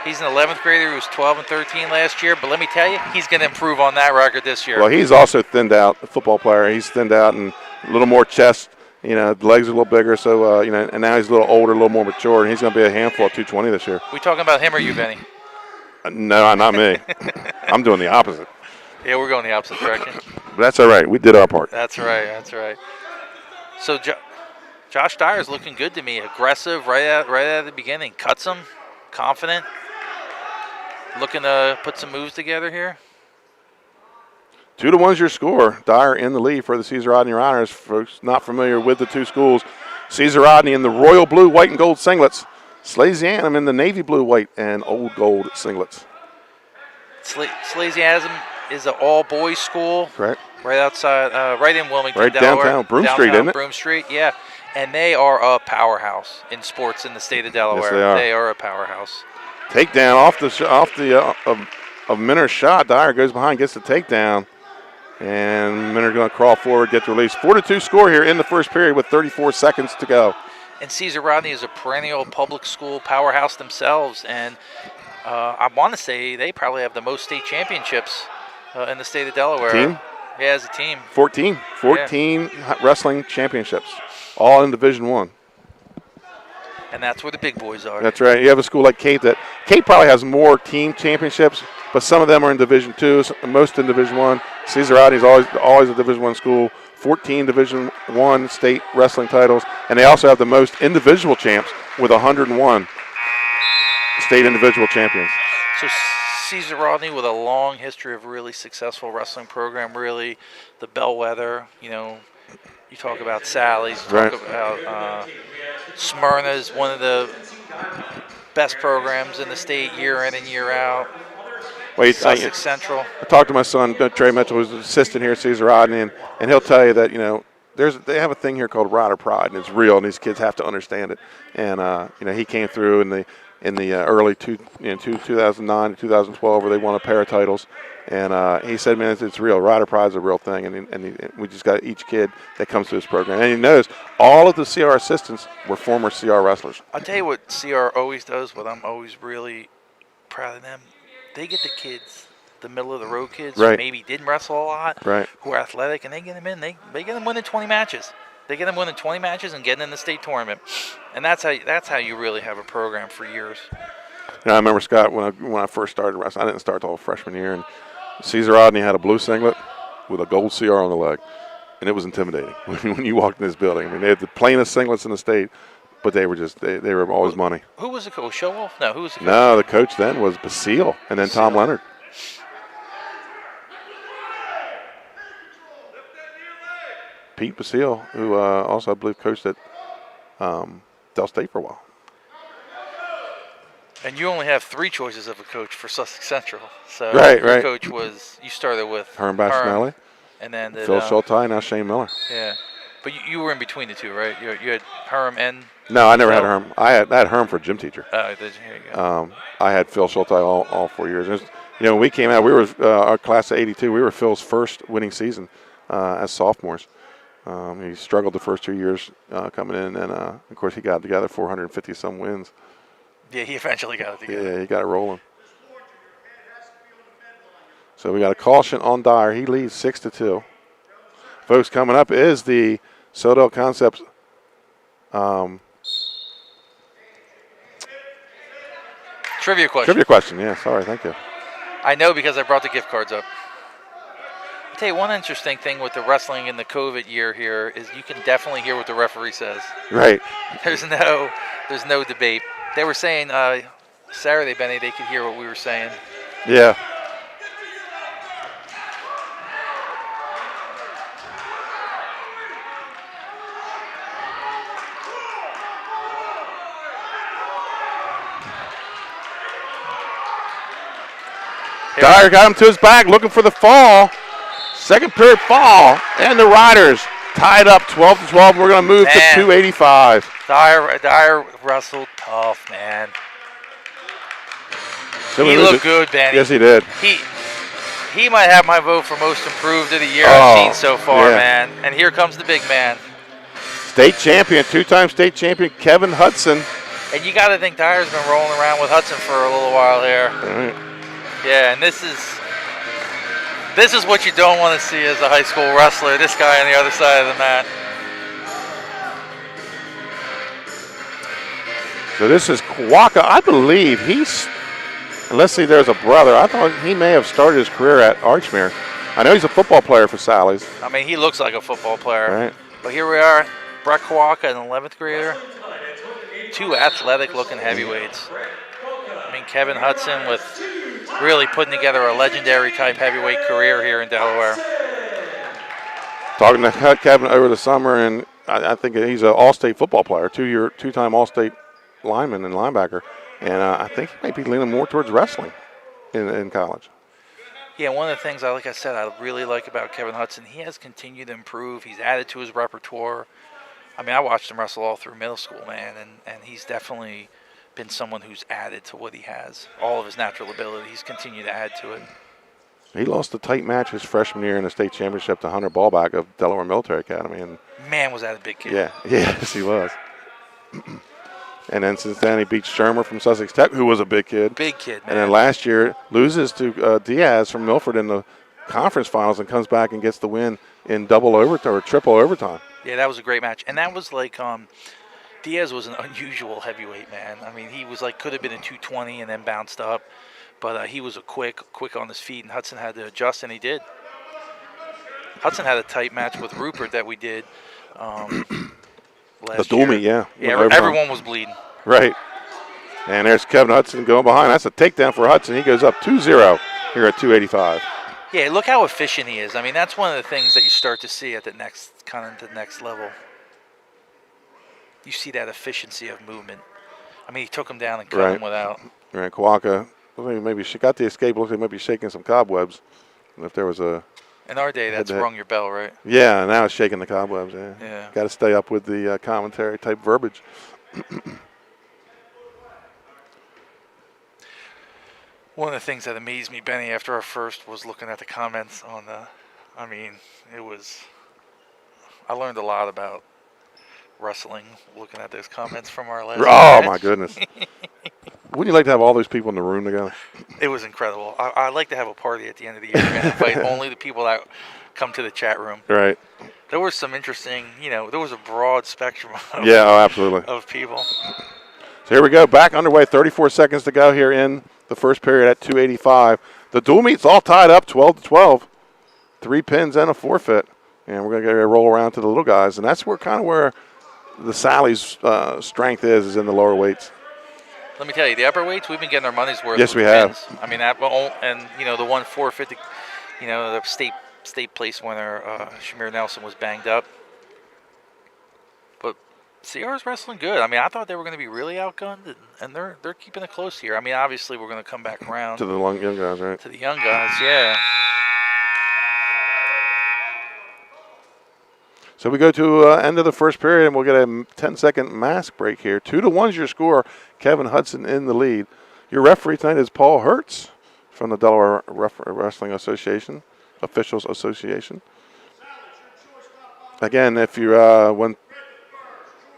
He's an 11th grader who was 12-13 last year, but let me tell you, he's going to improve on that record this year. Well, he's also thinned out, a football player. He's thinned out and a little more chest. You know, the legs are a little bigger, so, and now he's a little older, a little more mature, and he's going to be a handful at 220 this year. We talking about him or you, Benny? No, not me. I'm doing the opposite. Yeah, we're going the opposite direction. But that's all right. We did our part. That's right. So Josh Dyer's looking good to me. Aggressive right at the beginning. Cuts him. Confident. Looking to put some moves together here. 2-1's your score. Dyer in the lead for the Caesar Rodney Riders. Folks not familiar with the two schools. Caesar Rodney in the royal blue, white, and gold singlets. Salesianum in the navy blue, white, and old gold singlets. Salesianum is an all-boys school. Correct. Right outside, right in Wilmington, right Delaware. Downtown Broome Street, isn't it? Broome Street, yeah. And they are a powerhouse in sports in the state of Delaware. Yes, they are a powerhouse. Takedown of Minner's shot. Dyer goes behind, gets the takedown. And Minner's going to crawl forward, get the release. 4-2 score here in the first period with 34 seconds to go. And Caesar Rodney is a perennial public school powerhouse themselves. And I want to say they probably have the most state championships in the state of Delaware. Team? Yeah, as a team. 14 wrestling championships, all in Division I. And that's where the big boys are. That's right. You have a school like Cape Cape probably has more team championships, but some of them are in Division II, most in Division I. Caesar Rodney is always a Division I school. 14 Division I state wrestling titles, and they also have the most individual champs with 101 state individual champions. So Caesar Rodney with a long history of really successful wrestling program, really the bellwether. You talk about Sally's, you talk about Smyrna's, one of the best programs in the state year in and year out. Well, Sussex Central. I talked to my son, Trey Mitchell, who's an assistant here at Caesar Rodney, and he'll tell you that, they have a thing here called rider pride, and it's real, and these kids have to understand it. And, he came through, and in the early 2009 to 2012, where they won a pair of titles. And he said, man, it's real. Rider Pride's a real thing. And we just got each kid that comes to this program. And you notice all of the CR assistants were former CR wrestlers. I'll tell you what CR always does, what I'm always really proud of them. They get the kids, the middle-of-the-road kids who maybe didn't wrestle a lot, who are athletic, and they get them in. They get them winning 20 matches. They get them winning 20 matches and getting in the state tournament. And that's how you really have a program for years. I remember, Scott, when I first started wrestling, I didn't start till freshman year, and Caesar Rodney had a blue singlet with a gold CR on the leg, and it was intimidating when you walked in this building. I mean, they had the plainest singlets in the state, but they were they were always money. Who was the coach? Showwolf? No, who was the coach? No, the coach then was Basile, and then Tom Leonard. Pete Basile, who also, I believe, coached at Del State for a while. And you only have 3 choices of a coach for Sussex Central. So your coach was, you started with Herm Bacinelli, and then Phil Schulte, now Shane Miller. Yeah. But you were in between the two, right? You had Herm and... No, I never had Herm. I had Herm for a gym teacher. Oh, did you? Here you go. I had Phil Schulte all 4 years. Was, when we came out, we were our class of '82. We were Phil's first winning season as sophomores. He struggled the first 2 years coming in, and of course he got together 450-some wins. Yeah, he eventually got it together. Yeah, he got it rolling. So we got a caution on Dyer. He leads 6-2. Folks, coming up is the Sodell Concepts trivia question. Trivia question, yeah. Sorry, thank you. I know because I brought the gift cards up. I'll tell you one interesting thing with the wrestling in the COVID year here is you can definitely hear what the referee says. Right. There's no debate. They were saying Saturday, Benny, they could hear what we were saying. Yeah. Dyer got him to his back, looking for the fall. Second period fall, and the Riders tied up 12-12. We're going to move to 285. Dyer wrestled tough, man. He looked good, Benny. Yes, he did. He might have my vote for most improved of the year I've seen so far, man. And here comes the big man. State champion, 2-time state champion, Kevin Hudson. And you got to think Dyer's been rolling around with Hudson for a little while here. All right. Yeah, and this is what you don't want to see as a high school wrestler, this guy on the other side of the mat. So this is Kwaka. I believe let's see, there's a brother. I thought he may have started his career at Archmere. I know he's a football player for Sally's. I mean, he looks like a football player. Right. But here we are, Brett Kwaka, an 11th grader. 2 athletic-looking heavyweights. I mean, Kevin Hudson with really putting together a legendary-type heavyweight career here in Delaware. Talking to Kevin over the summer, and I think he's an all-state football player, 2-time all-state lineman and linebacker. And I think he might be leaning more towards wrestling in college. Yeah, one of the things, like I said, I really like about Kevin Hudson, he has continued to improve. He's added to his repertoire. I mean, I watched him wrestle all through middle school, man, and he's definitely been someone who's added to what he has. All of his natural ability, he's continued to add to it. He lost a tight match his freshman year in the state championship to Hunter Ballback of Delaware Military Academy. And man, was that a big kid. Yeah, yes, he was. And then since then, he beat Shermer from Sussex Tech, who was a big kid. Big kid, man. And then last year, loses to Diaz from Milford in the conference finals and comes back and gets the win in double overtime or triple overtime. Yeah, that was a great match. And that was like Diaz was an unusual heavyweight, man. I mean, he was could have been a 220 and then bounced up. But he was a quick on his feet, and Hudson had to adjust, and he did. Hudson had a tight match with Rupert that we did last year. Yeah, everyone was bleeding. Right. And there's Kevin Hudson going behind. That's a takedown for Hudson. He goes up 2-0 here at 285. Yeah, look how efficient he is. I mean, that's one of the things that you start to see at the next level. You see that efficiency of movement. I mean, he took him down and cut him without. Right, Kawaka. Maybe she got the escape. Looks like maybe shaking some cobwebs. And if there was a. In our day, that's rung your bell, right? Yeah, now it's shaking the cobwebs. Yeah. Got to stay up with the commentary type verbiage. One of the things that amazed me, Benny, after our first was looking at the comments on the. I mean, it was. I learned a lot about wrestling looking at those comments from our last. Oh match. my goodness! Wouldn't you like to have all those people in the room together? It was incredible. I'd like to have a party at the end of the year and invite only the people that come to the chat room. Right. There was some interesting, there was a broad spectrum of, Yeah, oh, absolutely. of people. So here we go, back underway, 34 seconds to go here in the first period at 285. The dual meet's all tied up, 12-12. 3 pins and a forfeit. And we're going to roll around to the little guys. And that's where the Sally's strength is in the lower weights. Let me tell you, the upper weights, we've been getting our money's worth. Yes, we pins. have. I mean, the one forfeit, the state place winner, Shamir Nelson, was banged up. But Sierra's wrestling good. I mean, I thought they were going to be really outgunned, and they're keeping it close here. I mean, obviously, we're going to come back around. To the young guys, right? To the young guys, yeah. So we go to end of the first period, and we'll get a 10-second mask break here. 2-1's your score. Kevin Hudson in the lead. Your referee tonight is Paul Hertz from the Delaware Wrestling Association, Officials Association. Again, if you when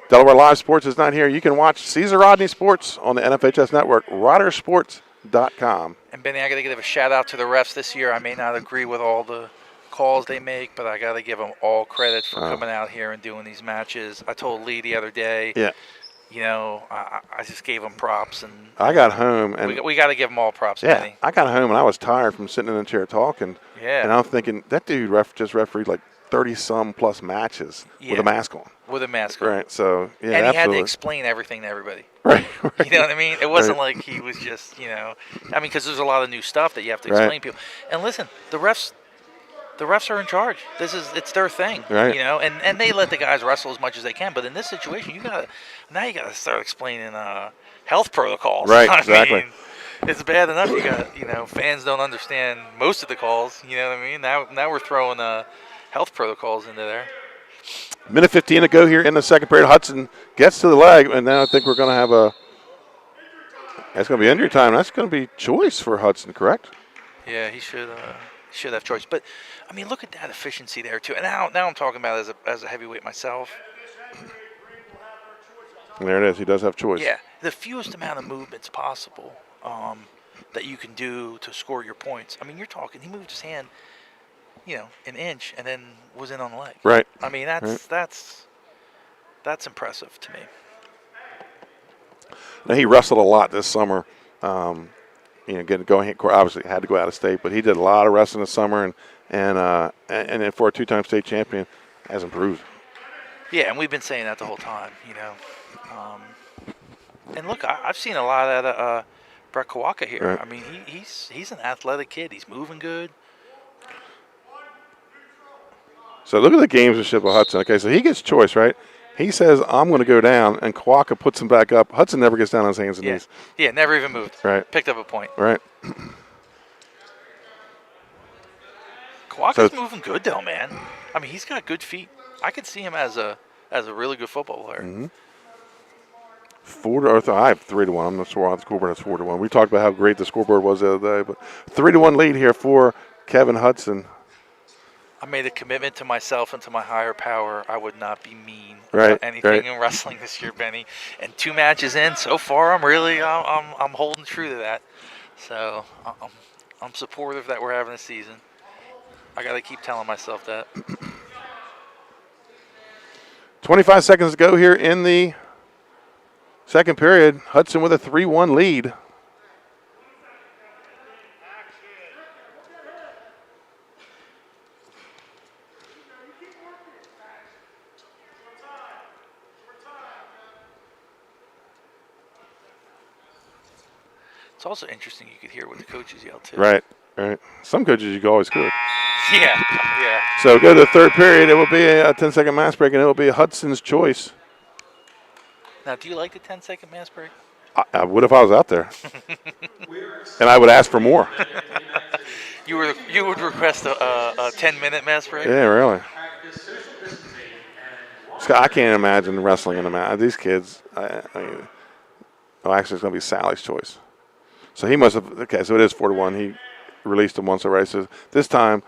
Delaware Live Sports is not here, you can watch Caesar Rodney Sports on the NFHS Network, RodderSports.com. And Benny, I got to give a shout out to the refs this year. I may not agree with all the calls they make, but I got to give them all credit for coming out here and doing these matches. I told Lee the other day, I just gave them props, and I got home and we got to give them all props. Yeah, Benny. I got home and I was tired from sitting in the chair talking. Yeah, and I'm thinking that dude just refereed like 30-some plus matches with a mask on. With a mask on, right? So yeah, and absolutely. he had to explain everything to everybody. Right. You know what I mean? It wasn't like he was just, because there's a lot of new stuff that you have to explain to people. And listen, the refs are in charge. It's their thing, right. and they let the guys wrestle as much as they can. But in this situation, you gotta start explaining health protocols. Right, I exactly. mean, it's bad enough you got fans don't understand most of the calls. You know what I mean? Now we're throwing health protocols into there. Minute 15 to go here in the second period. Hudson gets to the leg, and now I think we're going to have that's going to be injury time. That's going to be choice for Hudson, correct? Yeah, he should have choice. But I mean, look at that efficiency there too. And now I'm talking about as a heavyweight myself. And there it is. He does have choice. Yeah, the fewest amount of movements possible that you can do to score your points. I mean, you're talking. He moved his hand, an inch, and then was in on the leg. Right. I mean, that's impressive to me. Now, he wrestled a lot this summer. Obviously had to go out of state, but he did a lot of wrestling this summer, and for a two-time state champion, has improved. Yeah, and we've been saying that the whole time, And look, I've seen a lot out of Brett Kawaka here. Right. I mean, he's an athletic kid. He's moving good. So look at the gamesmanship of Hudson. Okay, so he gets choice, right? He says, I'm going to go down, and Kawaka puts him back up. Hudson never gets down on his hands and knees. Yeah, never even moved. Right. Picked up a point. Right. Kawaka's moving good, though, man. I mean, he's got good feet. I could see him as a really good football player. Mm-hmm. I have 3-1. I'm not sure how the scoreboard has 4-1. We talked about how great the scoreboard was the other day, but 3-1 lead here for Kevin Hudson. I made a commitment to myself and to my higher power. I would not be mean about anything in wrestling this year, Benny. And 2 matches in so far, I'm holding true to that. So I'm supportive that we're having a season. I got to keep telling myself that. 25 seconds to go here in the second period. Hudson with a 3-1 lead. It's also interesting you could hear what the coaches yell too. Right. Some coaches you always could. Yeah. So go to the third period. It will be a 10-second mass break, and it will be Hudson's choice. Now, do you like the 10-second mass break? I would if I was out there. And I would ask for more. You would request a 10-minute mass break? Yeah, really. Scott, I can't imagine wrestling in a match. These kids, actually, it's going to be Sally's choice. So he must have. Okay, so it is 4-1. He released him once already. So this time,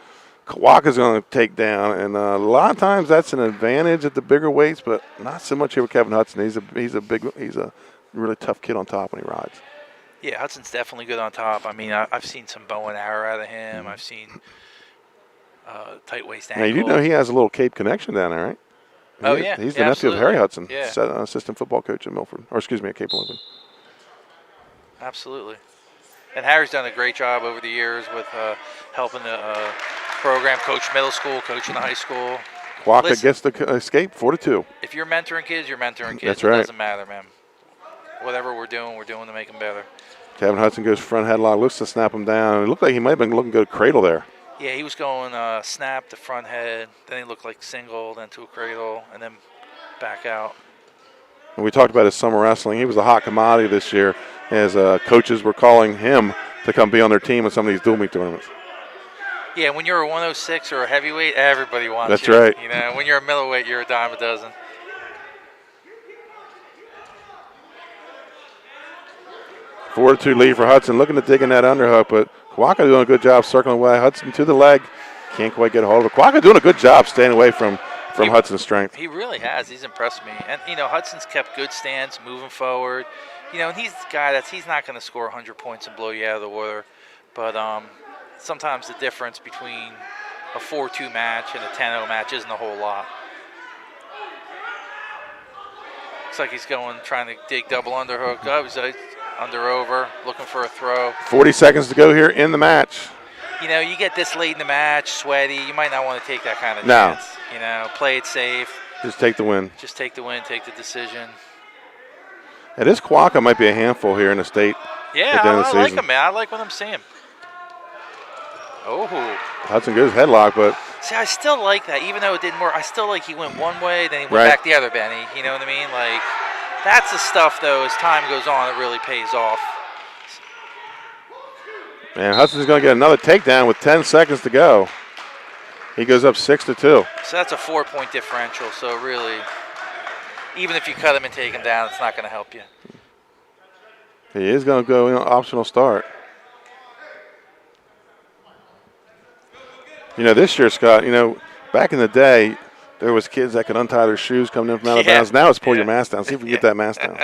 Kawaka's going to take down, and a lot of times that's an advantage at the bigger weights, but not so much here with Kevin Hudson. He's a really tough kid on top when he rides. Yeah, Hudson's definitely good on top. I mean, I've seen some bow and arrow out of him. I've seen tight waist ankle. Now, you do know he has a little Cape connection down there, right? He's the nephew of Harry Hudson, assistant football coach at Milford, or excuse me, at Cape Lincoln. Absolutely. And Harry's done a great job over the years with helping the program, coach middle school, coach in the high school. Kawaka gets the escape 4-2. If you're mentoring kids, you're mentoring kids. That's right. It doesn't matter, man. Whatever we're doing to make them better. Kevin Hudson goes front headlock, looks to snap him down. It looked like he might have been looking good cradle there. Yeah, he was going snap to front head. Then he looked like single, then to a cradle, and then back out. And we talked about his summer wrestling. He was a hot commodity this year as coaches were calling him to come be on their team in some of these dual meet tournaments. Yeah, when you're a 106 or a heavyweight, everybody wants That's you. right. You know, when you're a middleweight, you're a dime a dozen. Four to 2 lead for Hudson, looking to dig in that underhook, but Kawaka doing a good job circling away. Hudson to the leg, can't quite get a hold of it. Kawaka doing a good job staying away from Hudson's strength. He really has. He's impressed me. And, Hudson's kept good stance, moving forward. And he's the guy he's not going to score 100 points and blow you out of the water. But sometimes the difference between a 4-2 match and a 10-0 match isn't a whole lot. Looks like he's trying to dig double underhook. Oh, he's under over, looking for a throw. 40 seconds to go here in the match. You get this late in the match, sweaty. You might not want to take that kind of chance. Play it safe. Just take the win. Just take the win, take the decision. Yeah, this Kawaka might be a handful here in the state. Yeah, I like him, man. I like what I'm seeing. Oh. Hudson goes headlock, but. See, I still like that. Even though it didn't work, I still like he went one way, then he went back the other, Benny. You know what I mean? Like, that's the stuff, though, as time goes on, it really pays off. And Hudson's going to get another takedown with 10 seconds to go. He goes up 6-2. So that's a 4-point differential. So really, even if you cut him and take him down, it's not going to help you. He is going to go optional start. This year, Scott, back in the day, there was kids that could untie their shoes coming in from out of bounds. Now it's pull your mask down. See if we can get that mask down.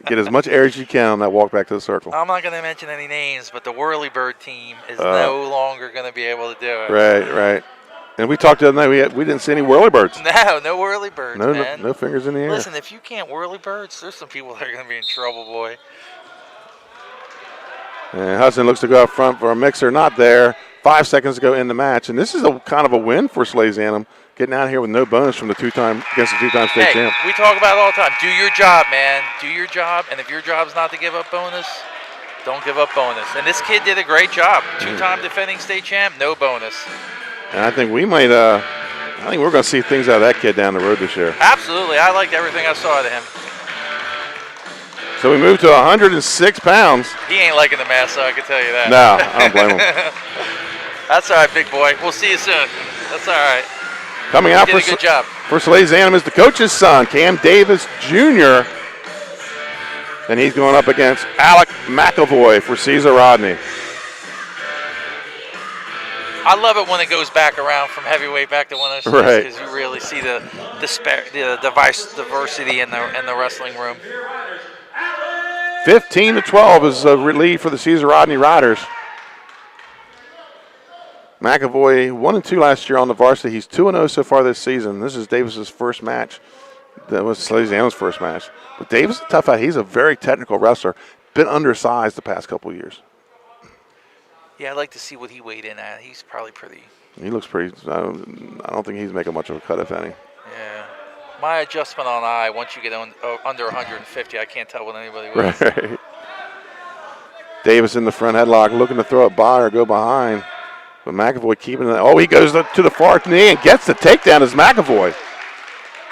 Get as much air as you can on that walk back to the circle. I'm not going to mention any names, but the Whirlybird team is no longer going to be able to do it. Right. And we talked the other night, we didn't see any Whirlybirds. No Whirlybirds, man. No fingers in the air. Listen, if you can't Whirlybirds, there's some people that are going to be in trouble, boy. And Hudson looks to go up front for a mixer. Not there. 5 seconds to go in the match. And this is a kind of a win for Salesianum, getting out of here with no bonus from against the two-time state champ. We talk about it all the time. Do your job, man. Do your job. And if your job is not to give up bonus, don't give up bonus. And this kid did a great job. Two-time defending state champ, no bonus. And I think we might, I think we're going to see things out of that kid down the road this year. Absolutely. I liked everything I saw out of him. So we move to 106 pounds. He ain't liking the mask, so I can tell you that. No, I don't blame him. That's all right, big boy. We'll see you soon. That's all right. Coming out for a good job. For Salesianum is the coach's son, Cam Davis Jr. And he's going up against Alec McAvoy for Caesar Rodney. I love it when it goes back around from heavyweight back to 106 because you really see the diversity in the wrestling room. 15-12 is a lead for the Caesar Rodney Riders. McAvoy 1-2 last year on the varsity. He's 2-0 so far this season. This is Davis's first match. That was Salesianum's first match. But Davis is a tough out. He's a very technical wrestler. Been undersized the past couple of years. Yeah, I'd like to see what he weighed in at. He's probably pretty. He looks pretty. I don't think he's making much of a cut, if any. Yeah. My adjustment on eye, once you get under 150, I can't tell what anybody weighs. Right. Davis in the front headlock, looking to throw it by or go behind. But McAvoy keeping it. Oh, he goes to the far knee and gets the takedown as McAvoy.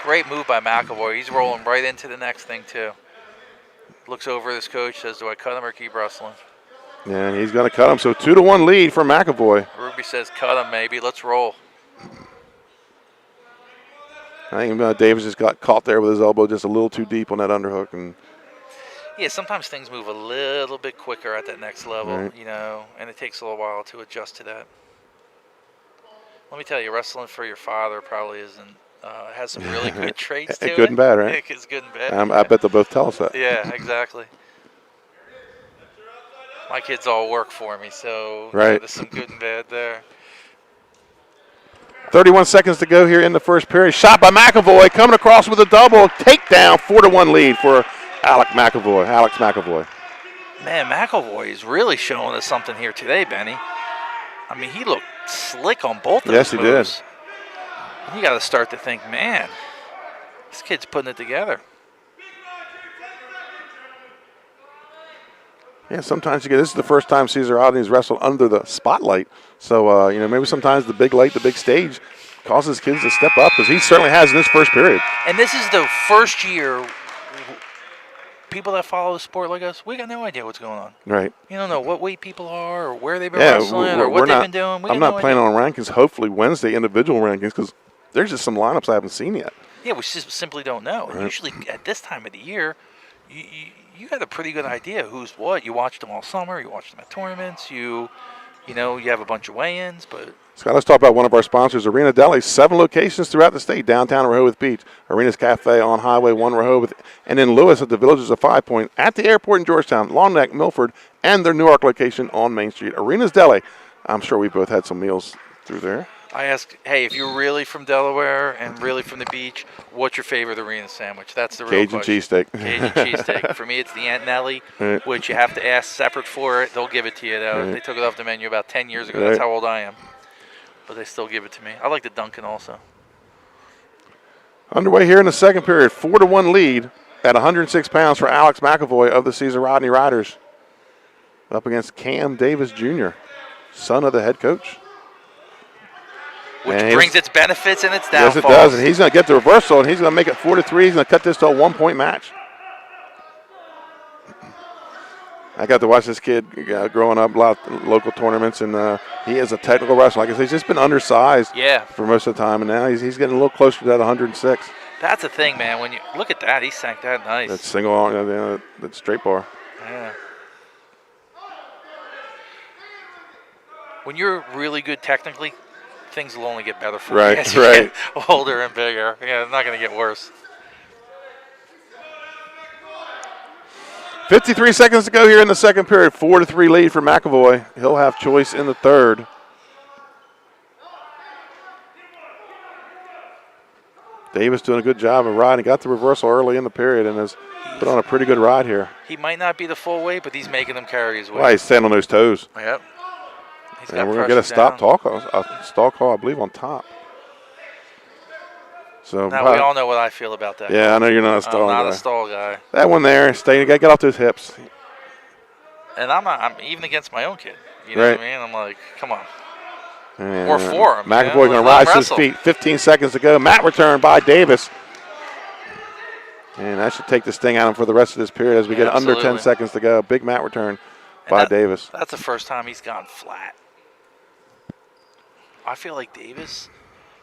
Great move by McAvoy. He's rolling right into the next thing, too. Looks over at his coach, says, do I cut him or keep wrestling? Yeah, and he's going to cut him. So 2-1 lead for McAvoy. Ruby says, cut him, maybe. Let's roll. I think Davis just got caught there with his elbow just a little too deep on that underhook. And Yeah, sometimes things move a little bit quicker at that next level, Right. you know, and it takes a little while to adjust to that. Let me tell you, wrestling for your father probably isn't has some really good traits to it. Good and bad, right? It's good and bad. I bet they'll both tell us that. Yeah, exactly. My kids all work for me, so Right. there's some good and bad there. 31 seconds to go here in the first period. Shot by McAvoy, coming across with a double takedown. 4-1 lead for Alex McAvoy. Man, McAvoy is really showing us something here today, Benny. I mean, he looked slick on both of Yes, his he did. moves. You got to start to think, man, this kid's putting it together. Yeah, sometimes this is the first time Cesar Rodney's wrestled under the spotlight. So, maybe sometimes the big light, the big stage causes kids to step up, because he certainly has in this first period. And this is the first year people that follow the sport like us, we got no idea what's going on. Right. You don't know what weight people are or where they've been wrestling or what they've been doing. I'm not planning on rankings, hopefully Wednesday, individual rankings, because there's just some lineups I haven't seen yet. Yeah, we just simply don't know. And usually at this time of the year, you got a pretty good idea who's what. You watched them all summer. You watched them at tournaments. You have a bunch of weigh-ins. But Scott, let's talk about one of our sponsors, Arena Deli. 7 locations throughout the state, downtown Rehoboth Beach, Arena's Cafe on Highway 1 Rehoboth, and in Lewis at the Villages of 5 Point, at the airport in Georgetown, Long Neck, Milford, and their Newark location on Main Street. Arena's Deli. I'm sure we both had some meals through there. I asked, hey, if you're really from Delaware and really from the beach, what's your favorite arena sandwich? That's the real Cajun question. cheesesteak. Cajun cheesesteak. For me, it's the Aunt Nelly, which you have to ask separate for it. They'll give it to you, though. They took it off the menu about 10 years ago. That's how old I am. But they still give it to me. I like the Dunkin' also. Underway here in the second period, 4-1 lead at 106 pounds for Alex McAvoy of the Cesar Rodney Riders, up against Cam Davis Jr., son of the head coach. Which brings its benefits and its Yes, downfalls. it does, and he's going to get the reversal, and he's going to make it 4-3. He's going to cut this to a 1-point match. I got to watch this kid growing up, a lot of local tournaments, and he is a technical wrestler. Like I said, he's just been undersized for most of the time, and now he's getting a little closer to that 106. That's the thing, man. When you look at that, he sank that nice. That single arm, that straight bar. Yeah. When you're really good technically, things will only get better for you as you get older and bigger. Yeah, it's not going to get worse. 53 seconds to go here in the second period. 4-3 lead for McAvoy. He'll have choice in the third. Davis doing a good job of riding. Got the reversal early in the period and has put on a pretty good ride here. He might not be the full weight, but he's making them carry his weight. Well, he's standing on those toes. Yep. And we're going to get a stall call, I believe, on top. So now, we all know what I feel about that. Yeah, I know you're not a stall guy. I'm not a stall guy. That one there, you got to get off those hips. And I'm even against my own kid. You know what I mean? I'm like, come on. And we're for him. McAvoy going to rise to his feet. 15 seconds to go. Mat return by Davis. And that should take the sting out of him for the rest of this period as we get under 10 seconds to go. Big mat return by Davis. That's the first time he's gone flat. I feel like Davis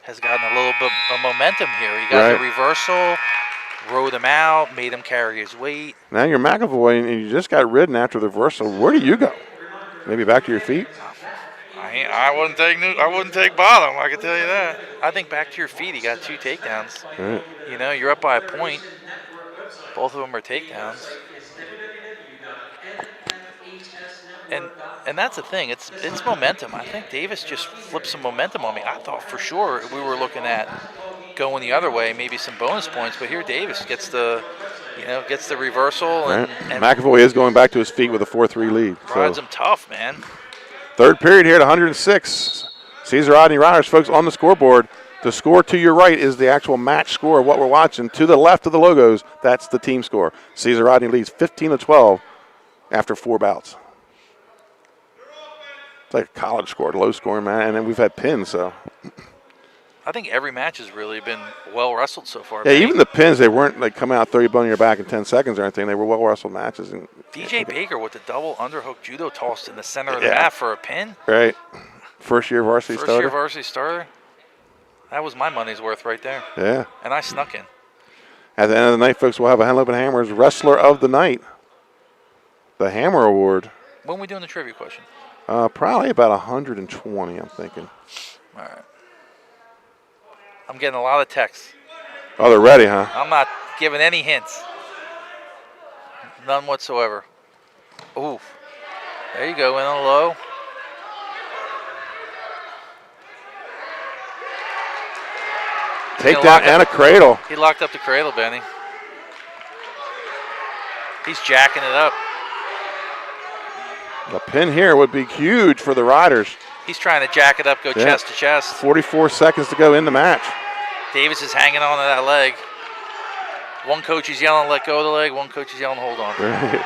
has gotten a little bit of momentum here. He got the reversal, rode him out, made him carry his weight. Now you're McAvoy, and you just got ridden after the reversal. Where do you go? Maybe back to your feet? I wouldn't take bottom, I can tell you that. I think back to your feet, he got 2 takedowns. Right. You know, you're up by a point. Both of them are takedowns. And that's the thing. It's momentum. I think Davis just flipped some momentum on me. I thought for sure we were looking at going the other way, maybe some bonus points. But here Davis gets the reversal. And McAvoy is going back to his feet with a 4-3 lead. Rides him tough, man. Third period here at 106. Cesar Rodney Riders, folks, on the scoreboard. The score to your right is the actual match score of what we're watching. To the left of the logos, that's the team score. Cesar Rodney leads 15-12 after 4 bouts. It's like a college score, low scoring, man. And then we've had pins, so. I think every match has really been well wrestled so far. Yeah, even the pins, they weren't like coming out 30 bone in your back in 10 seconds or anything. They were well wrestled matches. And DJ Baker with the double underhook judo toss in the center of the mat for a pin. Right. First year varsity starter. First year varsity starter. That was my money's worth right there. Yeah. And I snuck in. At the end of the night, folks, we'll have a Henlopen Hammers Wrestler of the Night. The Hammer Award. When are we doing the trivia question? Probably about 120, I'm thinking. All right. I'm getting a lot of texts. Oh, they're ready, huh? I'm not giving any hints. None whatsoever. Ooh. There you go, in on low. Takedown and a cradle. He locked up the cradle, Benny. He's jacking it up. The pin here would be huge for the Riders. He's trying to jack it up, go chest to chest. 44 seconds to go in the match. Davis is hanging on to that leg. One coach is yelling, let go of the leg. One coach is yelling, hold on. Right.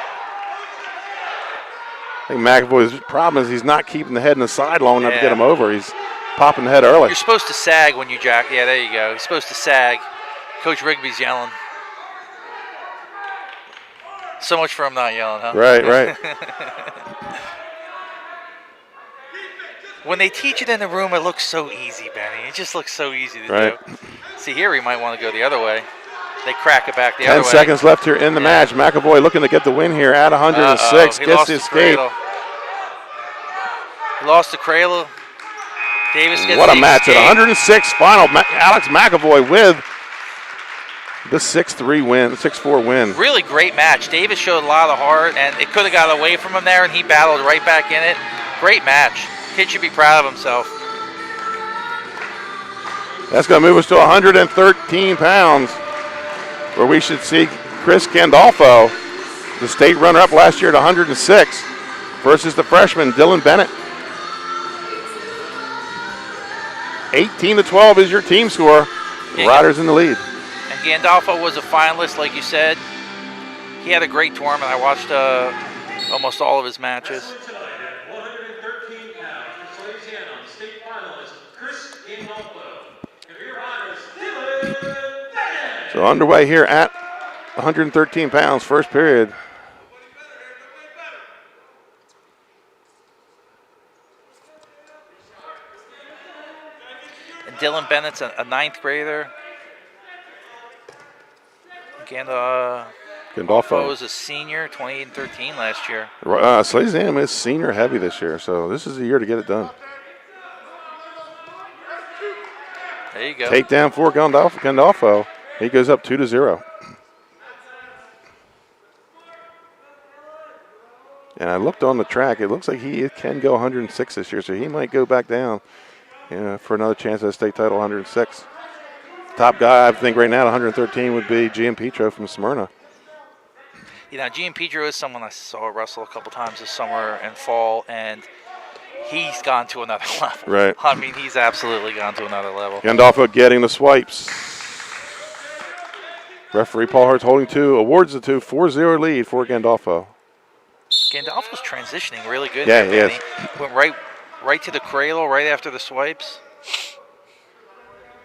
I think McAvoy's problem is he's not keeping the head in the side long enough to get him over. He's popping the head early. You're supposed to sag when you jack. Yeah, there you go. You're supposed to sag. Coach Rigby's yelling. So much for him not yelling, huh? Right. When they teach it in the room, it looks so easy, Benny. It just looks so easy to do. See, here he might want to go the other way. They crack it back the other way. 10 seconds left here in the match. McAvoy looking to get the win here at 106. Gets the escape. He lost the cradle. Davis gets what a the match escape. at 106 final. Alex McAvoy with the 6-3 win, 6-4 win. Really great match. Davis showed a lot of heart, and it could have got away from him there, and he battled right back in it. Great match. Kid should be proud of himself. That's going to move us to 113 pounds, where we should see Chris Gandolfo, the state runner-up last year at 106, versus the freshman Dylan Bennett. 18-12 is your team score. The Riders in the lead. And Gandolfo was a finalist, like you said. He had a great tournament. I watched almost all of his matches. Salesianum state finalist Chris Gandolfo. Your Riders, Dylan Bennett. So underway here at 113 pounds, first period. And Dylan Bennett's a ninth grader. Gandolfo was a senior, 28 and 13 last year. Salesianum is senior heavy this year, so this is the year to get it done. There you go. Takedown for Gandolfo. He goes up 2-0. And I looked on the track. It looks like he can go 106 this year, so he might go back down for another chance at a state title, 106. Top guy, I think, right now at 113 would be Gian Petro from Smyrna. You know, Gian Petro is someone I saw wrestle a couple times this summer and fall, and he's gone to another level. Right. I mean, he's absolutely gone to another level. Gandolfo getting the swipes. Referee Paul Hart's holding two, awards the 4-0 lead for Gandolfo. Gandolfo's transitioning really good. Yeah, there, he is. Went right to the cradle right after the swipes.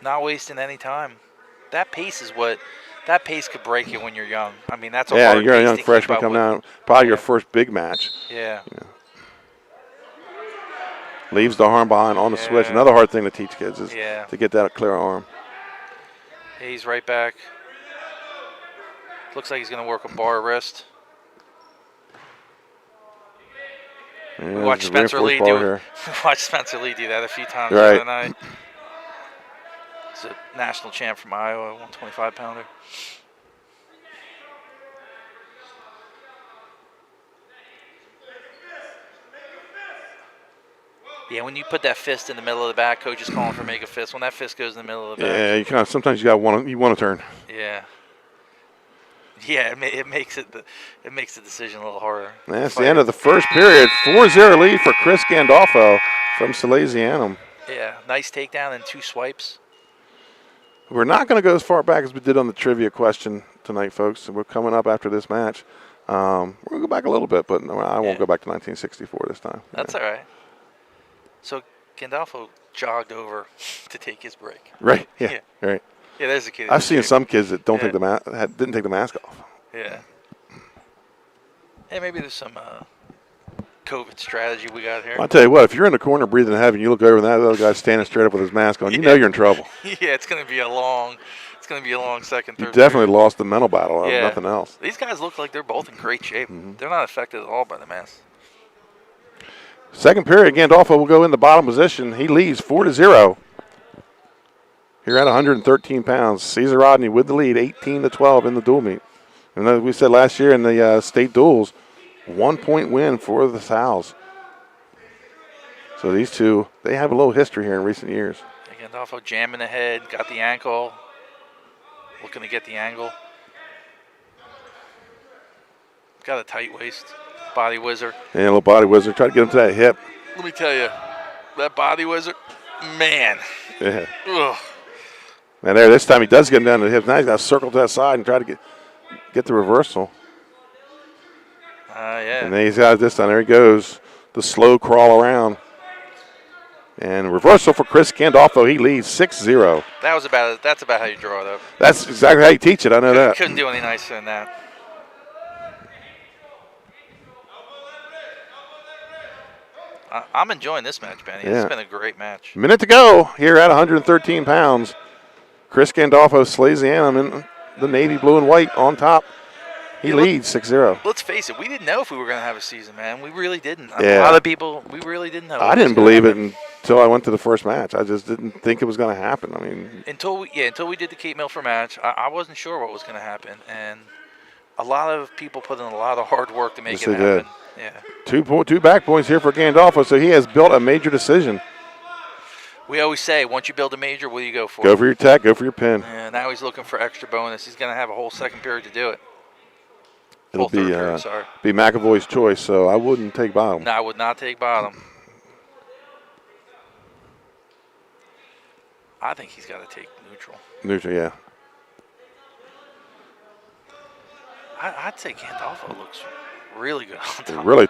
Not wasting any time. That pace could break you when you're young. I mean, that's a hard you're a pace young to keep freshman up coming with. out. Probably your first big match. Yeah. Leaves the arm behind on the switch. Another hard thing to teach kids is to get that clear arm. He's right back. Looks like he's going to work a bar wrist. Yeah, We watched Spencer Lee do that a few times the other night. He's a national champ from Iowa, 125-pounder. Yeah, when you put that fist in the middle of the back, coach is calling for make a fist. When that fist goes in the middle of the back. Yeah, you sometimes you want to turn. Yeah. Yeah, it makes the decision a little harder. That's the end of the first period. 4-0 lead for Chris Gandolfo from Salesianum. Yeah, nice takedown and two swipes. We're not going to go as far back as we did on the trivia question tonight, folks. We're coming up after this match. We're going to go back a little bit, but no, I won't go back to 1964 this time. That's all right. So Gandolfo jogged over to take his break. Right, yeah. Right. Yeah, there's a kid. I've seen some kids that didn't take the mask off. Yeah. Hey, maybe there's some COVID strategy we got here. I'll tell you what, if you're in the corner breathing heavy and you look over and that other guy's standing straight up with his mask on, you know you're in trouble. Yeah, it's gonna be a long It's going to be a long second, You third. definitely lost the mental battle. Yeah. Nothing else. These guys look like they're both in great shape. They're not affected at all by the mess. Second period, Gandolfo will go in the bottom position. He leads 4-0. Here at 113 pounds. Caesar Rodney with the lead, 18-12 in the dual meet. And as we said last year in the state duels, 1 point win for the Sows. So these two, they have a little history here in recent years. Gandolfo jamming ahead, got the ankle, looking to get the angle. Got a tight waist, body whizzer. And a little body whizzer. Try to get him to that hip. Let me tell you, that body whizzer, man. Yeah. Ugh. And there, this time he does get him down to the hips. Now he's got to circle to that side and try to get the reversal. Yeah. And then he's got it this time. There he goes. The slow crawl around. And reversal for Chris Gandolfo. He leads 6-0. That's about how you draw it up. That's exactly how you teach it. I know that. Couldn't do any nicer than that. I'm enjoying this match, Benny. Yeah. It's been a great match. Minute to go here at 113 pounds. Chris Gandolfo, Salesianum in the navy blue and white on top. He leads 6-0. Let's face it, we didn't know if we were going to have a season, man. We really didn't. Yeah. A lot of people, we really didn't know. I didn't believe it until I went to the first match. I just didn't think it was going to happen. I mean, until we did the Cape Milford match, I wasn't sure what was going to happen, and a lot of people put in a lot of hard work to make it happen. Did. Yeah. Two back points here for Gandolfo, so he has built a major decision. We always say, once you build a major, what do you go for? Go for your tech, go for your pin. Yeah, now he's looking for extra bonus. He's going to have a whole second period to do it. It'll Third period, sorry. be McAvoy's choice, so I wouldn't take bottom. No, I would not take bottom. I think he's got to take neutral. Neutral, yeah. I'd say Gandolfo looks really good on top. Really,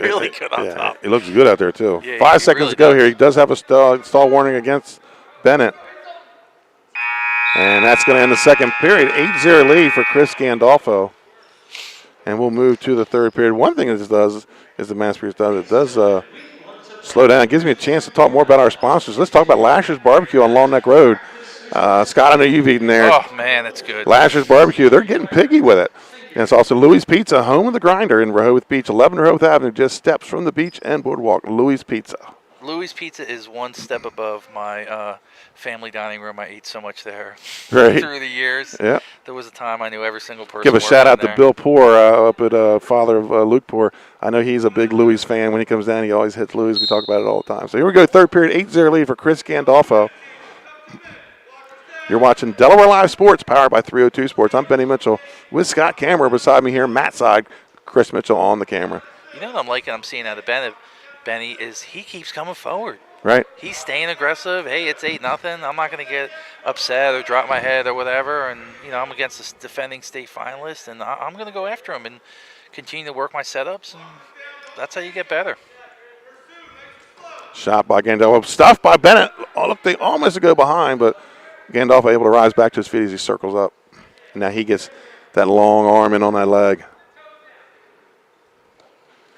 really good on top. He looks good out there, too. Yeah, 5 seconds really to go does. here. He does have a stall warning against Bennett. And that's going to end the second period. 8-0 lead for Chris Gandolfo. And we'll move to the third period. One thing this does is the Mass does. It does slow down. It gives me a chance to talk more about our sponsors. Let's talk about Lasher's Barbecue on Long Neck Road. Scott, I know you've eaten there. Oh, man, that's good. Lasher's Barbecue, they're getting piggy with it. And it's also Louis Pizza, home of the grinder in Rehoboth Beach, 11 Rehoboth Avenue, just steps from the beach and boardwalk. Louis Pizza. Louis Pizza is one step above my family dining room. I ate so much there Right. through the years. Yeah. There was a time I knew every single person. Give a shout out there. to Bill Poor up at father of Luke Poor. I know he's a big Louis fan. When he comes down, he always hits Louis. We talk about it all the time. So here we go, third period, 8-0 lead for Chris Gandolfo. You're watching Delaware Live Sports, powered by 302 Sports. I'm Benny Mitchell with Scott Camera beside me here, Matt side, Chris Mitchell on the camera. You know what I'm liking? I'm seeing out of Benny is he keeps coming forward. Right. He's staying aggressive. Hey, it's 8-0. I'm not going to get upset or drop my head or whatever. And, I'm against this defending state finalist, and I'm going to go after him and continue to work my setups, and that's how you get better. Shot by Gandolfo. Stuffed by Bennett. They almost go behind, but Gandolfo able to rise back to his feet as he circles up. Now he gets that long arm in on that leg.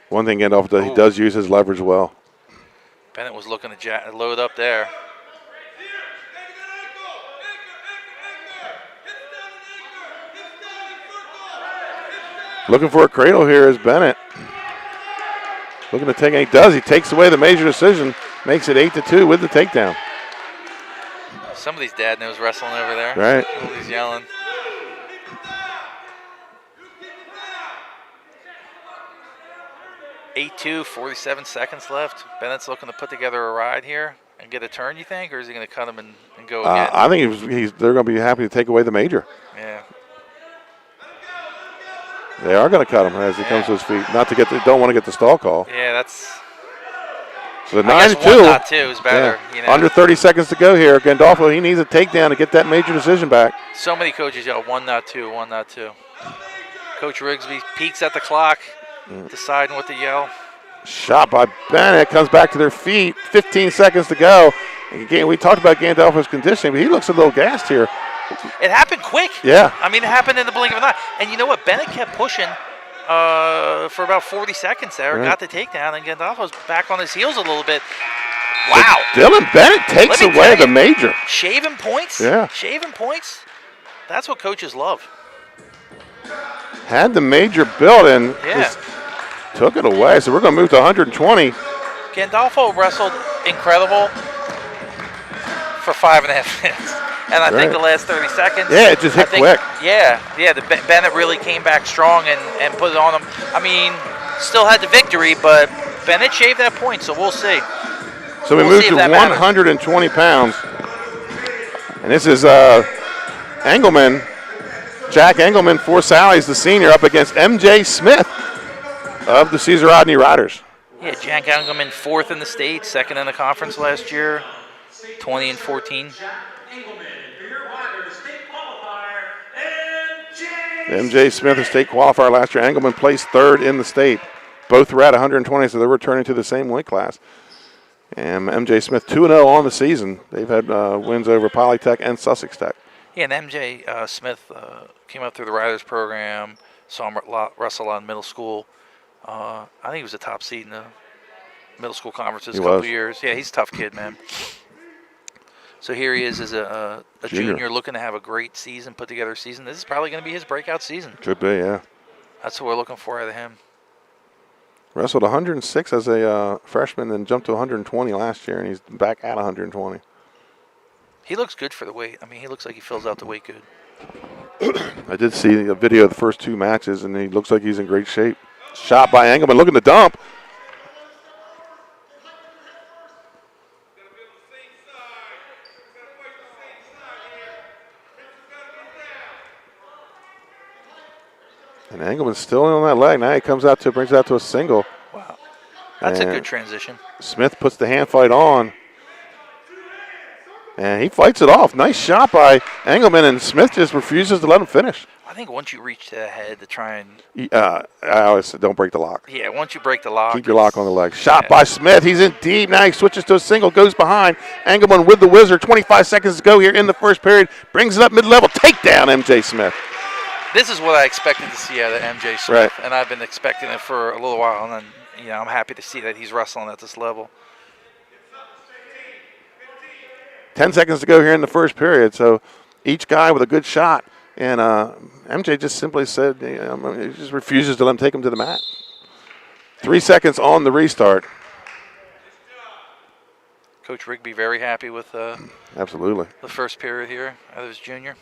One thing Gandolfo does, he does use his leverage well. Bennett was looking to load up there. Looking for a cradle here is Bennett. Looking to take, and he does. He takes away the major decision, makes it 8-2 with the takedown. Somebody's dad knows wrestling over there. Right. He's yelling. (8-2), 47 seconds left. Bennett's looking to put together a ride here and get a turn, you think, or is he going to cut him and go again? I think they're going to be happy to take away the major. Yeah. They are going to cut him as he comes to his feet. Don't want to get the stall call. Yeah, that's. So the I guess 9-2. 1-2 is better. Yeah. Under 30 seconds to go here. Gandolfo, he needs a takedown to get that major decision back. So many coaches yell 1-2, 1-2. Coach Rigsby peeks at the clock, deciding what to yell. Shot by Bennett, comes back to their feet. 15 seconds to go. Again, we talked about Gandolfo's conditioning, but he looks a little gassed here. It happened quick. Yeah. I mean, it happened in the blink of an eye. And you know what? Bennett kept pushing for about 40 seconds there. Right. Got the takedown, and Gandolfo's back on his heels a little bit. Wow. But Dylan Bennett takes Let me away tell the you, major. Shaving points. Yeah. Shaving points. That's what coaches love. Had the major build and Yeah. just took it away. So we're going to move to 120. Gandolfo wrestled incredible for 5.5 minutes. And I think Right. the last 30 seconds. Yeah, it just hit quick. Yeah. Bennett really came back strong and put it on him. I mean, still had the victory, but Bennett shaved that point, so we'll see. So we We'll moved see to if that matters. 120 pounds. And this is Engelman, Jack Engelman for Sally's, the senior, up against MJ Smith of the Caesar Rodney Riders. Yeah, Jack Engelman, 4th in the state, 2nd in the conference last year, 20-14. Jack Engelman, for your Riders state qualifier, MJ MJ Smith, a state qualifier last year. Engelman placed 3rd in the state. Both were at 120, so they're returning to the same weight class. And MJ Smith 2-0 on the season. They've had wins over Polytech and Sussex Tech. Yeah, and MJ Smith came up through the Riders program, saw him wrestle on middle school. I think he was a top seed in the middle school conferences a couple of years. Yeah, he's a tough kid, man. So here he is as a junior looking to have a great season, put together a season. This is probably going to be his breakout season. Could be, yeah. That's what we're looking for out of him. Wrestled 106 as a freshman, then jumped to 120 last year, and he's back at 120. He looks good for the weight. I mean, he looks like he fills out the weight good. I did see a video of the first 2 matches, and he looks like he's in great shape. Shot by Engelman, looking to dump. And Engelman's still in on that leg. Now he comes out to brings it out to a single. Wow. That's a And good transition. Smith puts the hand fight on. And he fights it off. Nice shot by Engelman, and Smith just refuses to let him finish. I think once you reach to the head to try and... I always say don't break the lock. Yeah, once you break the lock... Keep your lock on the leg. Shot Yeah. by Smith. He's in deep. Now he switches to a single, goes behind. Engelman with the wizard. 25 seconds to go here in the first period. Brings it up mid-level. Takedown, MJ Smith. This is what I expected to see out of MJ Smith, Right. and I've been expecting it for a little while, and then, I'm happy to see that he's wrestling at this level. 10 seconds to go here in the first period. So each guy with a good shot. And MJ just simply said, he just refuses to let him take him to the mat. 3 seconds on the restart. Coach Rigby very happy with Absolutely. the first period here out of his junior.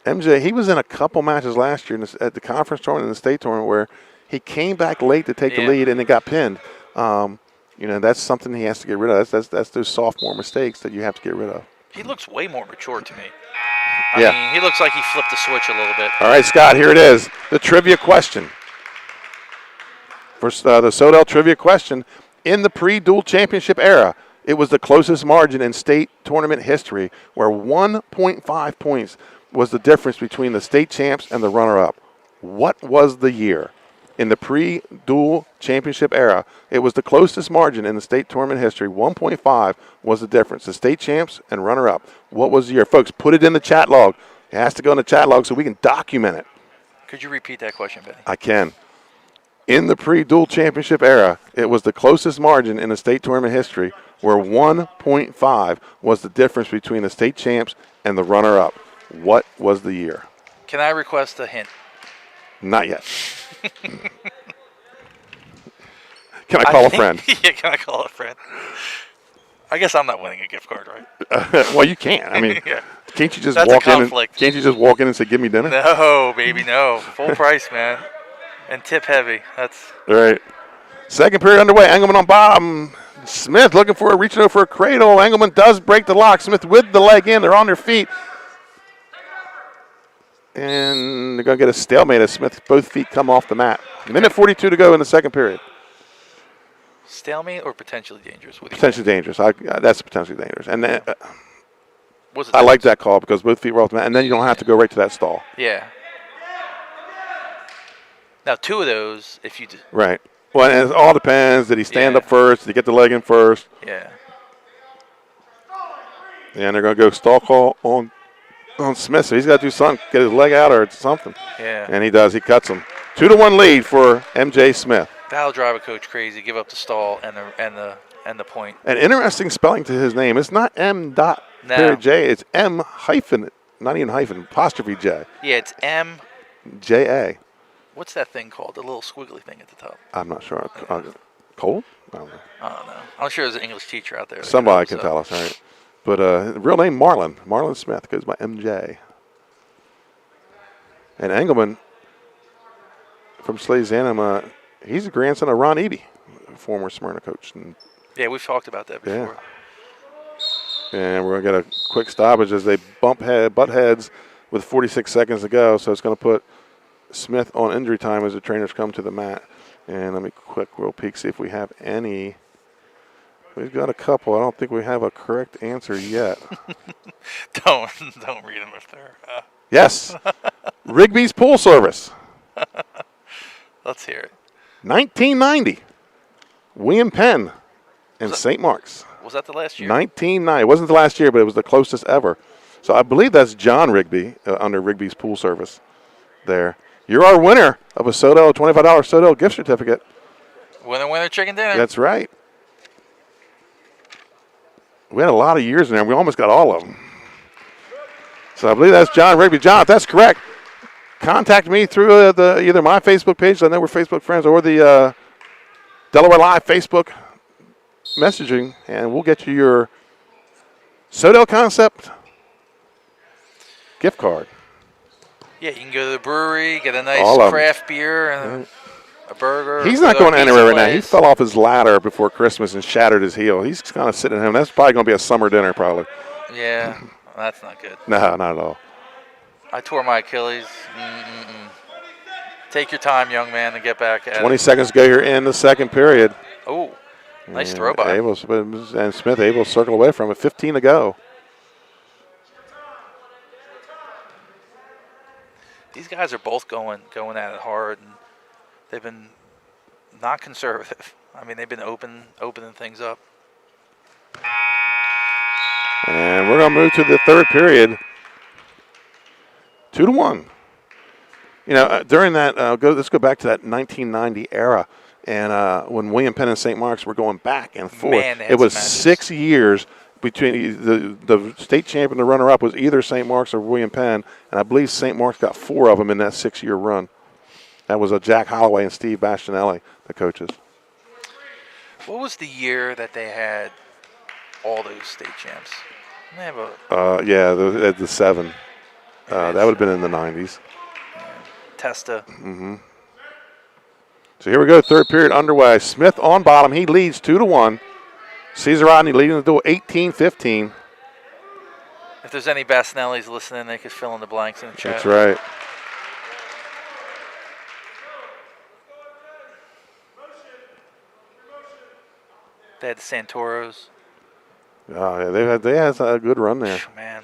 MJ, he was in a couple matches last year at the conference tournament and the state tournament where he came back late to take the lead and it got pinned. That's something he has to get rid of. That's those sophomore mistakes that you have to get rid of. He looks way more mature to me. Yeah. I mean, he looks like he flipped the switch a little bit. All right, Scott, here it is. The trivia question. For the Sodell trivia question, in the pre-dual championship era, it was the closest margin in state tournament history where 1.5 points was the difference between the state champs and the runner-up. What was the year? In the pre-dual championship era, it was the closest margin in the state tournament history. 1.5 was the difference. The state champs and runner-up. What was the year? Folks, put it in the chat log. It has to go in the chat log so we can document it. Could you repeat that question, Benny? I can. In the pre-dual championship era, it was the closest margin in the state tournament history where 1.5 was the difference between the state champs and the runner-up. What was the year? Can I request a hint? Not yet. Can I call a friend? Yeah, can I call a friend? I guess I'm not winning a gift card, right? Well, you can't. I mean, Yeah. can't you just That's a walk in? conflict. Can't you just walk in and say, "Give me dinner"? No, baby, no. Full price, man. And tip heavy. That's All right. Second period underway. Engelman on bottom. Smith reaching over for a cradle. Engelman does break the lock. Smith with the leg in. They're on their feet. And they're going to get a stalemate as Smith, both feet come off the mat. Minute 42 to go in the second period. stalemate or potentially dangerous. What do you Potentially dangerous. That's potentially dangerous. And then, think? What's the I like difference? that call because both feet were off the mat. And then you don't have to go right to that stall. Yeah. Now, 2 of those, if you... Right. Well, and it all depends. Did he stand Yeah. up first? Did he get the leg in first? Yeah. And they're going to go stall call on Smith. So he's got to do something, get his leg out or something. Yeah. And he does. He cuts him. 2-1 lead for MJ Smith. That'll drive a coach crazy. Give up the stall and the point. An interesting spelling to his name. It's not M. No. J. It's M hyphen not even hyphen, apostrophe J. Yeah, it's M. J-A. What's that thing called? The little squiggly thing at the top. I'm not sure. Cold? I don't know. I don't know. I'm sure there's an English teacher out there. that Somebody can can help us tell us, right? But real name Marlon. Marlon Smith goes by MJ. And Engelman from Salesianum, he's the grandson of Ron Eby, former Smyrna coach. And, Yeah, we've talked about that before. and we're going to get a quick stoppage as they butt heads with 46 seconds to go. So it's going to put Smith on injury time as the trainers come to the mat. And let me real peek, see if we have any. We've got a couple. I don't think we have a correct answer yet. Don't read them if they're. Yes. Rigby's Pool Service. Let's hear it. 1990. William Penn in St. Mark's. Was that the last year? 1990. It wasn't the last year, but it was the closest ever. So I believe that's John Rigby under Rigby's Pool Service there. You're our winner of a $25 Sodell gift certificate. Winner, chicken dinner. That's right. We had a lot of years in there. We almost got all of them. So I believe that's John Rigby. John, if that's correct, contact me through either my Facebook page, I know we're Facebook friends, or the Delaware Live Facebook messaging, and we'll get you your Sodell Concept gift card. Yeah, you can go to the brewery, get a nice craft beer and a burger. He's not going anywhere right now. He fell off his ladder before Christmas and shattered his heel. He's kind of sitting at home. That's probably going to be a summer dinner, probably. Yeah, that's not good. No, not at all. I tore my Achilles. Take your time, young man, to get back at 20 it. seconds to go here in the second period. Oh, nice And throw by. And Smith able to circle away from it. 15 to go. These guys are both going at it hard, and they've been not conservative. I mean, they've been opening things up. And we're going to move to the third period. 2-1. You know, during that, let's go back to that 1990 era, and when William Penn and St. Mark's were going back and forth. Man, they had it was some matches. 6 years between the state champion, the runner-up was either St. Mark's or William Penn, and I believe St. Mark's got 4 of them in that 6-year run. That was Jack Holloway and Steve Bastianelli, the coaches. What was the year that they had all those state champs? They have the 7. That would have been in the 90s. Testa. So here we go, third period underway. Smith on bottom. He leads 2-1. Caesar Rodney leading the duel 18-15. If there's any Bastianellis listening, they could fill in the blanks in the chat. That's right. They had the Santoros. Oh, yeah, they had a good run there. Man.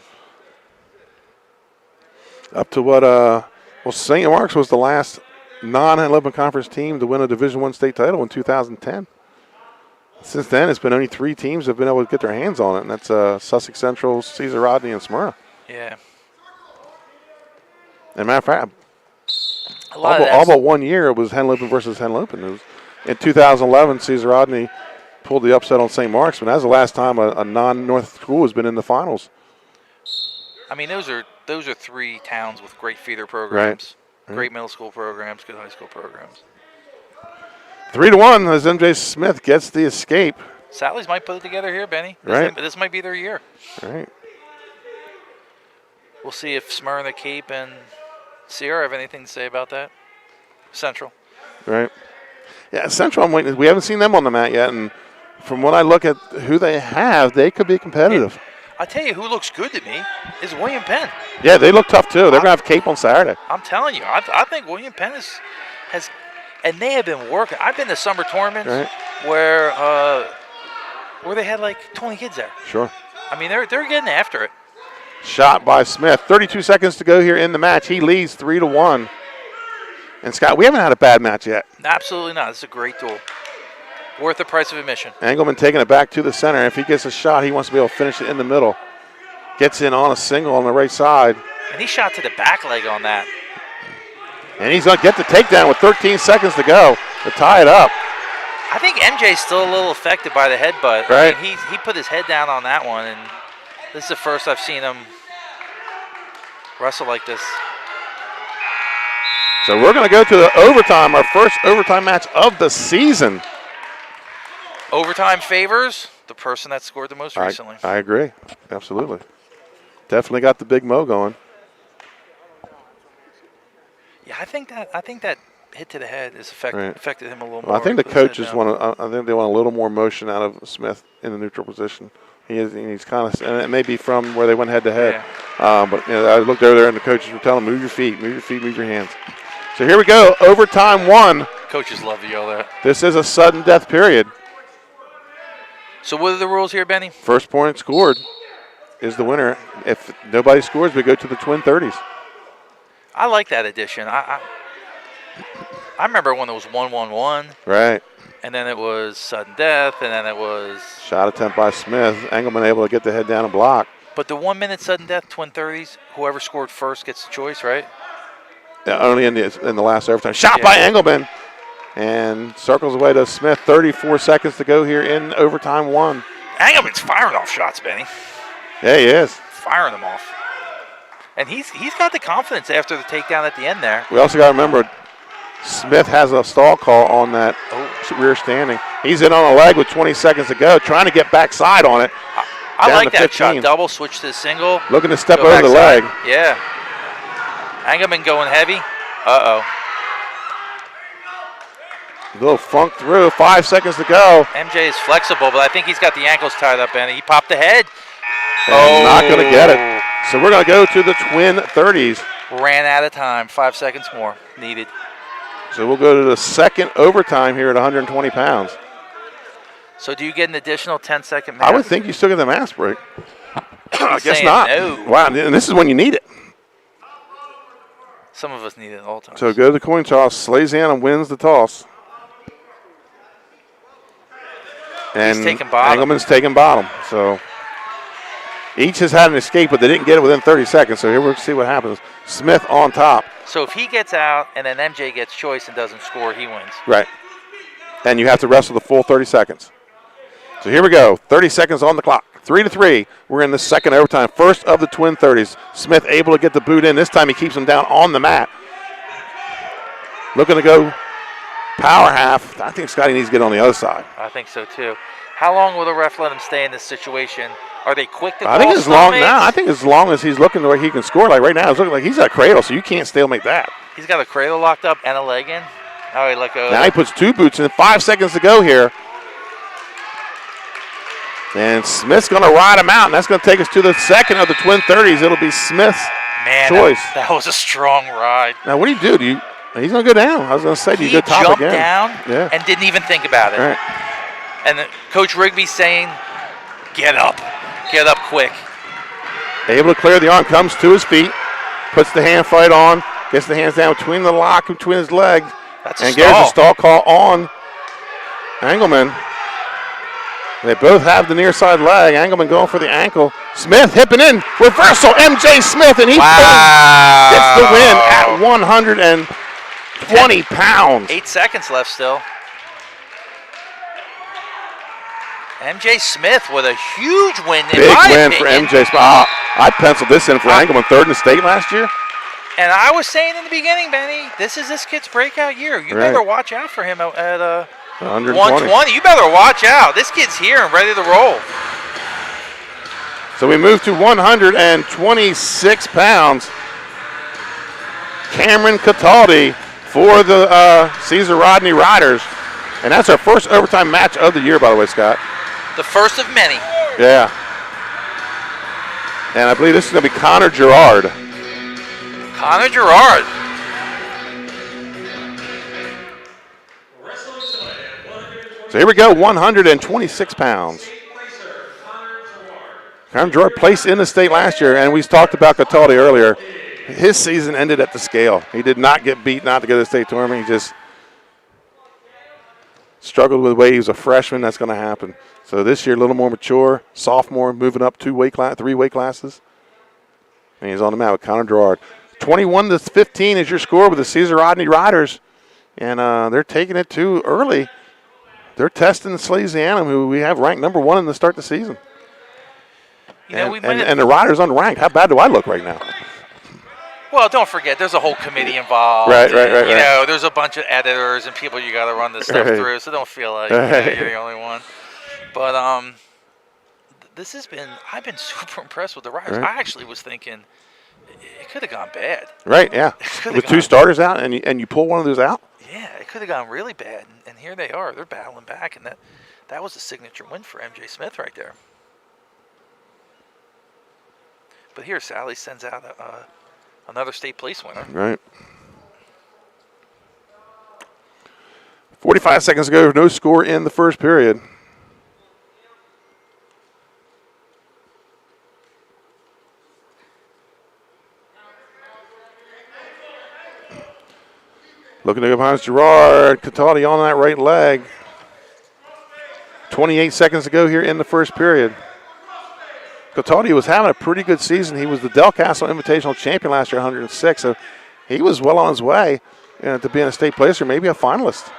Up to what, St. Mark's was the last non-Hennepin Conference team to win a Division I state title in 2010. Since then, it's been only 3 teams that have been able to get their hands on it, and that's Sussex Central, Caesar Rodney, and Smyrna. Yeah. And matter of fact, all but 1 year it was Henlopen versus Henlopen. It was in 2011, Caesar Rodney pulled the upset on St. Mark's, but that's the last time a non-North school has been in the finals. I mean, those are 3 towns with great feeder programs, Right. great middle school programs, good high school programs. 3-1 as MJ Smith gets the escape. Sally's might put it together here, Benny. Right. This might be their year. All right. We'll see if Smyrna, Cape, and Sierra have anything to say about that. Central. Right. Yeah, Central, I'm waiting. We haven't seen them on the mat yet, and from what I look at who they have, they could be competitive. I tell you, who looks good to me is William Penn. Yeah, they look tough too. They're going to have Cape on Saturday. I'm telling you, I think William Penn has, and they have been working. I've been to summer tournaments where they had like 20 kids there. Sure. I mean, they're getting after it. Shot by Smith. 32 seconds to go here in the match. He leads 3-1. And Scott, we haven't had a bad match yet. Absolutely not. This is a great duel. Worth the price of admission. Engelman taking it back to the center. If he gets a shot, he wants to be able to finish it in the middle. Gets in on a single on the right side. And he shot to the back leg on that. And he's going to get the takedown with 13 seconds to go to tie it up. I think MJ's still a little affected by the headbutt. Right. I mean, he put his head down on that one, and this is the first I've seen him Wrestle like this. So we're going to go to the overtime, our first overtime match of the season. Overtime favors the person that scored the most recently. I agree. Absolutely. Definitely got the big Mo going. Yeah, I think that hit to the head has affected him a little more. I think the coaches want to. I think they want a little more motion out of Smith in the neutral position. He's kind of, and it may be from where they went head to head. But I looked over there, and the coaches were telling him, "Move your feet, move your hands." So here we go, overtime 1. Coaches love to yell that. This is a sudden death period. So what are the rules here, Benny? First point scored is the winner. If nobody scores, we go to the twin 30s. I like that addition. I remember when it was 1-1-1. Right. And then it was sudden death, and then it was shot attempt by Smith. Engelman able to get the head down and block. But the 1 minute sudden death, twin 30s, whoever scored first gets the choice, right? Yeah, only in the last overtime. Shot by Engelman. And circles away to Smith. 34 seconds to go here in overtime 1. Engelman's firing off shots, Benny. Yeah, he is. Firing them off. And he's got the confidence after the takedown at the end there. We also got to remember, Smith has a stall call on that rear standing. He's in on a leg with 20 seconds to go, trying to get backside on it. I like that shot. Double, switch to the single. Looking to step over the leg. Yeah. Engelman going heavy. Uh-oh. A little funk through. 5 seconds to go. MJ is flexible, but I think he's got the ankles tied up, Benny. He popped the head. And not going to get it. So we're going to go to the twin 30s. Ran out of time. 5 seconds more needed. So we'll go to the second overtime here at 120 pounds. So do you get an additional 10-second mask? I would think you still get the mask break. I guess saying not. No. Wow, and this is when you need it. Some of us need it all times. So go to the coin toss. Salesianum wins the toss. And he's taking bottom. Engelman's taking bottom. So each has had an escape, but they didn't get it within 30 seconds. So here we'll see what happens. Smith on top. So if he gets out and then MJ gets choice and doesn't score, he wins. Right. And you have to wrestle the full 30 seconds. So here we go. 30 seconds on the clock. 3-3. We're in the second overtime. First of the twin 30s. Smith able to get the boot in. This time he keeps him down on the mat. Looking to go power half. I think Scotty needs to get on the other side. I think so too. How long will the ref let him stay in this situation? Are they quick to call? I think as long now. I think as long as he's looking the way he can score. Like right now, it's looking like he's at a cradle, so you can't stalemate that. He's got a cradle locked up and a leg in. Oh, he let go. Now he puts 2 boots in. 5 seconds to go here. And Smith's going to ride him out, and that's going to take us to the second of the twin 30s. It'll be Smith's choice. That was a strong ride. Now, what do you do? He's going to go down. I was going to say, do you go top again? He jumped down and didn't even think about it. All right. And Coach Rigby's saying, get up quick. Able to clear the arm, comes to his feet, puts the hand fight on, gets the hands down between the lock, between his legs, and gets a stall call on Engelman. They both have the near side leg. Engelman going for the ankle. Smith hipping in. Reversal. MJ Smith, and he gets the win at 120 pounds. 8 seconds left still. MJ Smith with a huge win. Big win for MJ Smith. I penciled this in for Engelman, third in the state last year. And I was saying in the beginning, Benny, this is this kid's breakout year. You better watch out for him at 120. You better watch out. This kid's here and ready to roll. So we move to 126 pounds. Cameron Cataldi for the Caesar Rodney Riders. And that's our first overtime match of the year, by the way, Scott. The first of many. Yeah. And I believe this is going to be Connor Gerard. Connor Gerard. So here we go, 126 pounds. Connor Gerard placed in the state last year, and we talked about Cataldi earlier. His season ended at the scale. He did not get beat not to go to the state tournament. He just struggled with the way he was a freshman. That's going to happen. So this year, a little more mature, sophomore, moving up 3 weight classes. And he's on the mat with Connor Gerard. 21-15 is your score with the Caesar Rodney Riders. And they're taking it too early. They're testing the Salesianum, who we have ranked number 1 in the start of the season. And the Riders unranked. How bad do I look right now? Well, don't forget, there's a whole committee involved. Right. You know, there's a bunch of editors and people you got to run this stuff through, so don't feel like you're the only one. But I've been super impressed with the Riders. Right. I actually was thinking it could have gone bad. Right, yeah. With 2 starters out and you pull one of those out? Yeah, it could have gone really bad. And here they are. They're battling back, and that was a signature win for MJ Smith right there. But here, Sally sends out another state place winner. Right. 45 seconds to go. No score in the first period. Looking to go behind Gerard. Cataldi on that right leg. 28 seconds to go here in the first period. Cataldi was having a pretty good season. He was the Del Castle Invitational Champion last year, 106. So he was well on his way to being a state placer, maybe a finalist.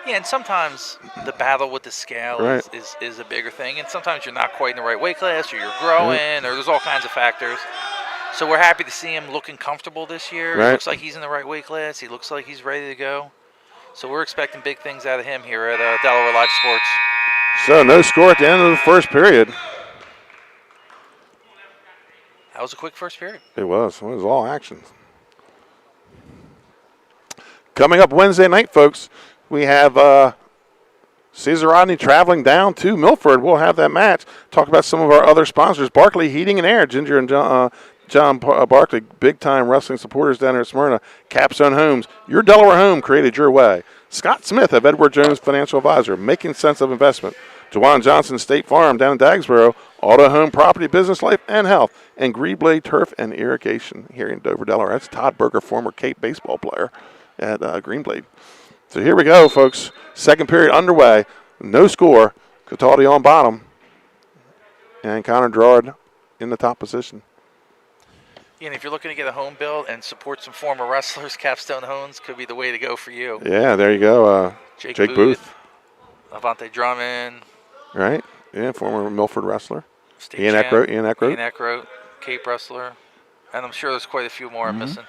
Yeah, and sometimes the battle with the scale is a bigger thing. And sometimes you're not quite in the right weight class, or you're growing, or there's all kinds of factors. So we're happy to see him looking comfortable this year. Right. He looks like he's in the right weight class. He looks like he's ready to go. So we're expecting big things out of him here at Delaware Live Sports. So no score at the end of the first period. That was a quick first period. It was all action. Coming up Wednesday night, folks, we have Cesar Rodney traveling down to Milford. We'll have that match. Talk about some of our other sponsors. Barkley Heating and Air, Ginger and John Barkley, big-time wrestling supporters down there at Smyrna. Capstone Homes, your Delaware home created your way. Scott Smith of Edward Jones Financial Advisor, making sense of investment. Jawan Johnson State Farm down in Dagsboro, Auto, Home, Property, Business, Life, and Health, and Greenblade Turf and Irrigation here in Dover, Delaware. That's Todd Berger, former Cape baseball player at Greenblade. So here we go, folks. Second period underway. No score. Cataldi on bottom. And Connor Gerard in the top position. Yeah, and if you're looking to get a home build and support some former wrestlers, Capstone Homes could be the way to go for you. Yeah, there you go. Jake Booth. Avante Drummond. Right. Yeah, former Milford wrestler. Ian Eckroat. Cape wrestler. And I'm sure there's quite a few more I'm missing.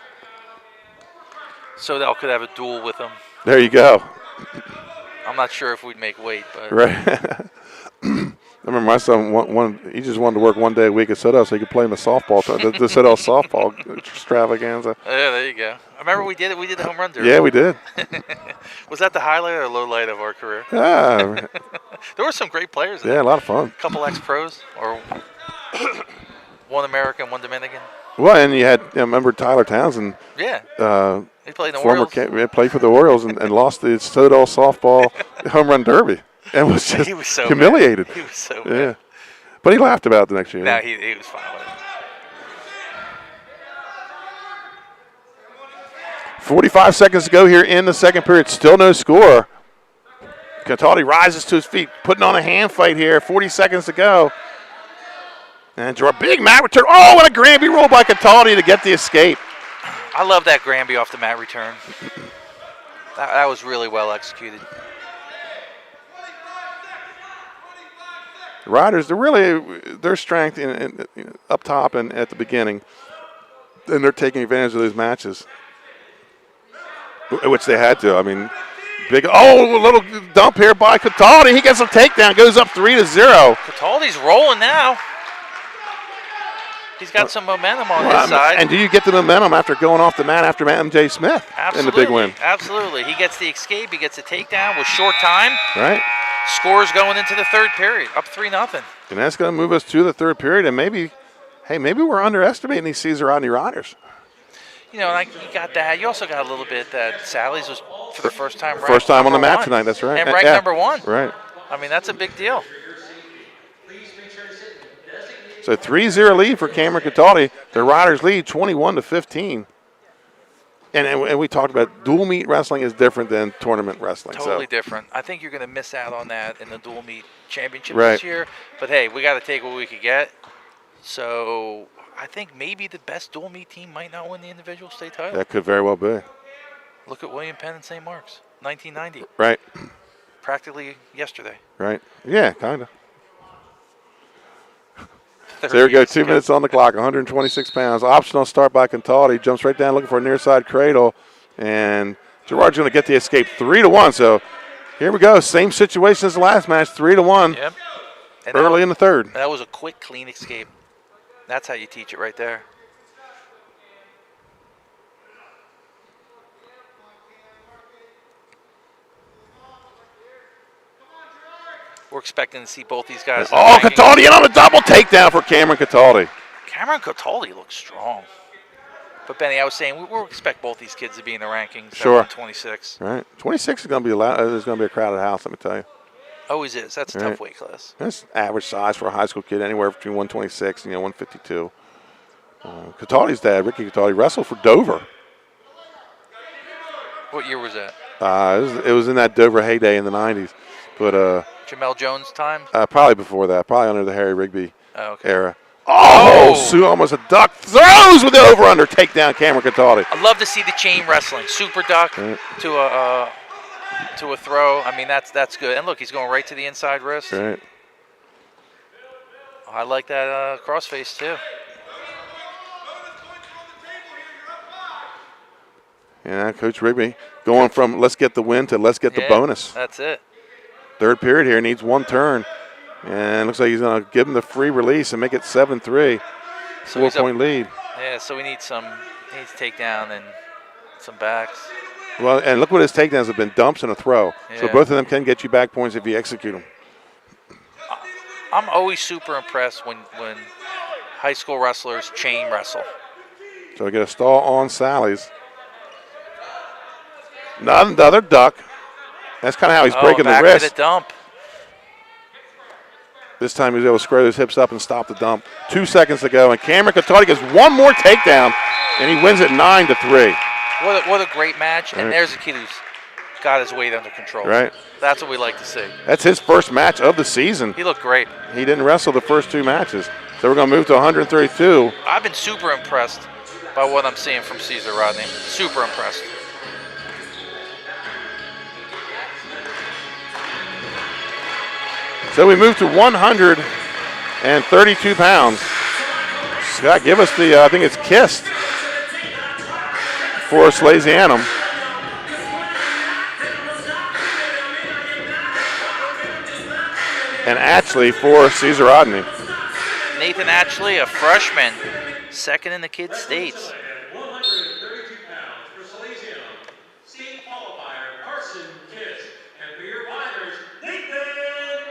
Sodell could have a duel with them. There you go. I'm not sure if we'd make weight, but right. I remember my son, he just wanted to work 1 day a week at Sodell so he could play him a softball, the Sodell softball extravaganza. Yeah, there you go. I remember we did it. We did the home run derby. Yeah, we did. Was that the highlight or low light of our career? Yeah. There were some great players. Yeah, a lot of fun. A couple ex-pros, or one American, one Dominican. Well, and you had, remember Tyler Townsend. Yeah. He played in the Orioles. Played for the Orioles and lost the Sodell softball home run derby. And was just humiliated. He was so mad. Yeah. But he laughed about it the next year. No, he was fine with it. 45 seconds to go here in the second period. Still no score. Cataldi rises to his feet, putting on a hand fight here. 40 seconds to go. And Gerard, big mat return. Oh, what a Granby roll by Cataldi to get the escape. I love that Granby off the mat return. That was really well executed. The Riders, their strength in up top and at the beginning, and they're taking advantage of those matches, which they had to. I mean, a little dump here by Cataldi. He gets a takedown, goes up 3-0. Cataldi's rolling now. He's got some momentum on his side. And do you get the momentum after going off the mat after MJ Smith in the big win? Absolutely. He gets the escape. He gets a takedown with short time. Right. Scores going into the third period, up 3-0. And that's going to move us to the third period. And maybe we're underestimating these Cesar Rodney Riders. You know, like you got that. You also got a little bit that Sally's was for the first time. First time on the mat tonight. That's right. And ranked number one. Right. I mean, that's a big deal. So 3-0 lead for Cameron Cataldi. The Riders lead 21-15. And we talked about dual meet wrestling is different than tournament wrestling. Totally different. I think you're going to miss out on that in the dual meet championship right. this year. But hey, we got to take what we could get. So I think maybe the best dual meet team might not win the individual state title. That could very well be. Look at William Penn and St. Mark's, 1990. Right. Practically yesterday. Right. Yeah, kind of. So here we go, 2 Good. minutes on the clock, 126 pounds. Optional start by Contaldi. Jumps right down looking for a near side cradle. And Gerard's going to get the escape 3-1. So here we go. Same situation as the last match, 3-1 Yep. And early in the third. That was a quick, clean escape. That's how you teach it right there. We're expecting to see both these guys. Oh, Cataldi in on a double takedown for Cameron Cataldi. Cameron Cataldi looks strong. But, Benny, I was saying we expect both these kids to be in the rankings. Sure. 26. All right. 26 is going to be there's going to be a crowded house, let me tell you. Always is. That's a tough weight class. That's average size for a high school kid, anywhere between 126 and 152. Cataldi's dad, Ricky Cataldi, wrestled for Dover. What year was that? It was in that Dover heyday in the 90s. But Jamel Jones' time? probably before that, probably under the Harry Rigby era. Oh! Sue almost a duck. Throws with the over-under. Takedown Cameron Cataldi. I love to see the chain wrestling. Super duck to a throw. I mean, that's good. And look, he's going right to the inside wrist. Right. I like that crossface too. Yeah, Coach Rigby going from let's get the win to let's get the bonus. That's it. Third period here, needs one turn. And looks like he's going to give him the free release and make it 7-3. So 4-point lead. Yeah, so we need takedown and some backs. Well, and look what his takedowns have been, dumps and a throw. Yeah. So both of them can get you back points if you execute them. I'm always super impressed when high school wrestlers chain wrestle. So we get a stall on Sally's. Another duck. That's kind of how he's breaking the back wrist. to the dump. This time he was able to square his hips up and stop the dump. 2 seconds to go, and Cameron Cataldi gets one more takedown, and he wins it 9-3. What a great match, and there's a kid who's got his weight under control. Right. That's what we like to see. That's his first match of the season. He looked great. He didn't wrestle the first two matches. So we're going to move to 132. I've been super impressed by what I'm seeing from Caesar, Rodney. Super impressed. So we move to 132 pounds. Scott, give us the, I think it's Kissed for Salesianum. And Atchley for Caesar Rodney. Nathan Atchley, a freshman, second in the kids' states. 132 pounds for Salesianum. State qualifier, Carson Kiss. And for your riders, Nathan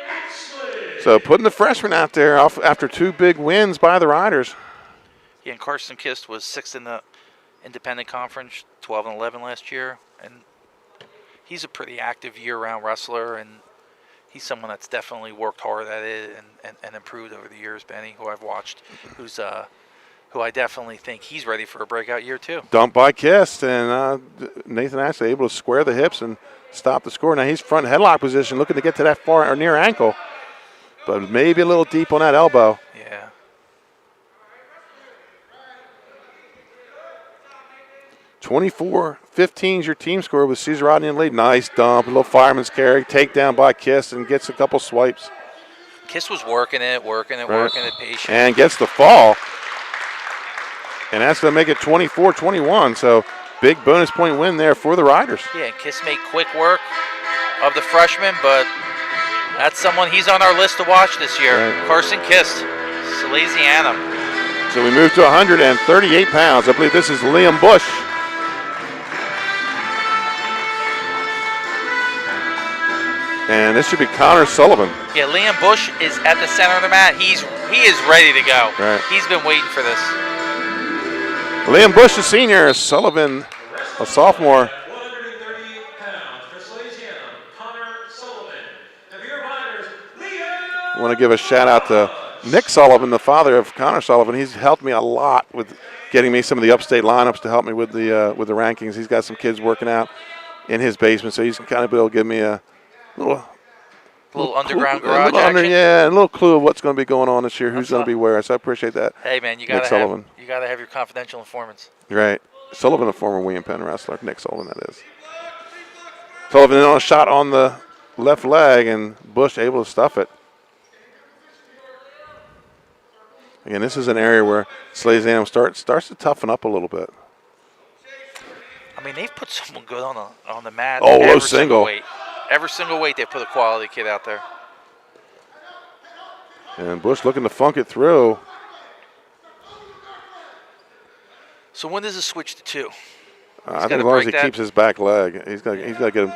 Atchley. So putting the freshman out there after two big wins by the Riders. Yeah, and Carson Kist was sixth in the independent conference, 12-11 last year. And he's a pretty active year-round wrestler, and he's someone that's definitely worked hard at it and improved over the years, Benny, who I've watched, who I definitely think he's ready for a breakout year too. Dumped by Kist, and Nathan actually able to square the hips and stop the score. Now he's front headlock position, looking to get to that far or near ankle, but maybe a little deep on that elbow. Yeah. (24-15) is your team score with Caesar Rodney in the lead. Nice dump, a little fireman's carry, takedown by Kist, and gets a couple swipes. Kist was working it patient. And gets the fall. And that's going to make it 24-21. So big bonus point win there for the Riders. Yeah, and Kist made quick work of the freshman, but that's someone he's on our list to watch this year. Right. Carson Kist, Salesianum. So we move to 138 pounds. I believe this is Liam Bush. And this should be Connor Sullivan. Yeah, Liam Bush is at the center of the mat. He is ready to go. Right. He's been waiting for this. Liam Bush, a senior. Sullivan, a sophomore. 138 pounds for Salesianum, Connor Sullivan. And for your riders, Liam. I want to give a shout out to Nick Sullivan, the father of Connor Sullivan. He's helped me a lot with getting me some of the upstate lineups to help me with the rankings. He's got some kids working out in his basement, so he's kind of be able to give me a little underground clue, garage action. a little clue of what's going to be going on this year, who's going to be where. So I appreciate that. Hey man, you Nick gotta Sullivan. have your confidential informants. Right. Sullivan, a former William Penn wrestler. Nick Sullivan, that is. Sullivan in on a shot on the left leg, and Bush able to stuff it. Again, this is an area where Salesianum starts to toughen up a little bit. I mean, they've put someone good on the mat. Oh, low every single. weight. Every single weight, they put a quality kid out there. And Bush looking to funk it through. So when does it switch to 2? I think as long as he keeps his back leg, he's got to get him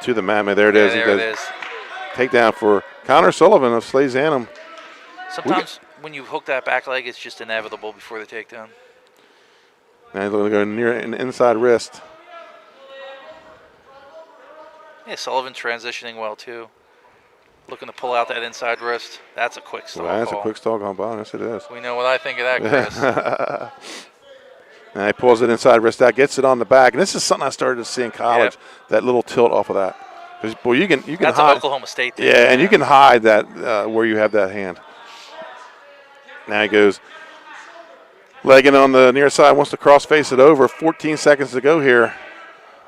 to the mat. There it is. There it is. Takedown for Connor Sullivan of Salesianum. Sometimes when you hook that back leg, it's just inevitable before the takedown. And he's going to go near an inside wrist. Yeah, Sullivan transitioning well too. Looking to pull out that inside wrist. That's a quick stall. Well, that's a quick stall gone by. Yes, it is. We know what I think of that, Chris. And he pulls it inside wrist out, gets it on the back. And this is something I started to see in college, that little tilt off of that. Because, boy, you can That's hide. an Oklahoma State thing. Yeah, and you can hide that where you have that hand. Now he goes legging on the near side, wants to cross face it over. 14 seconds to go here.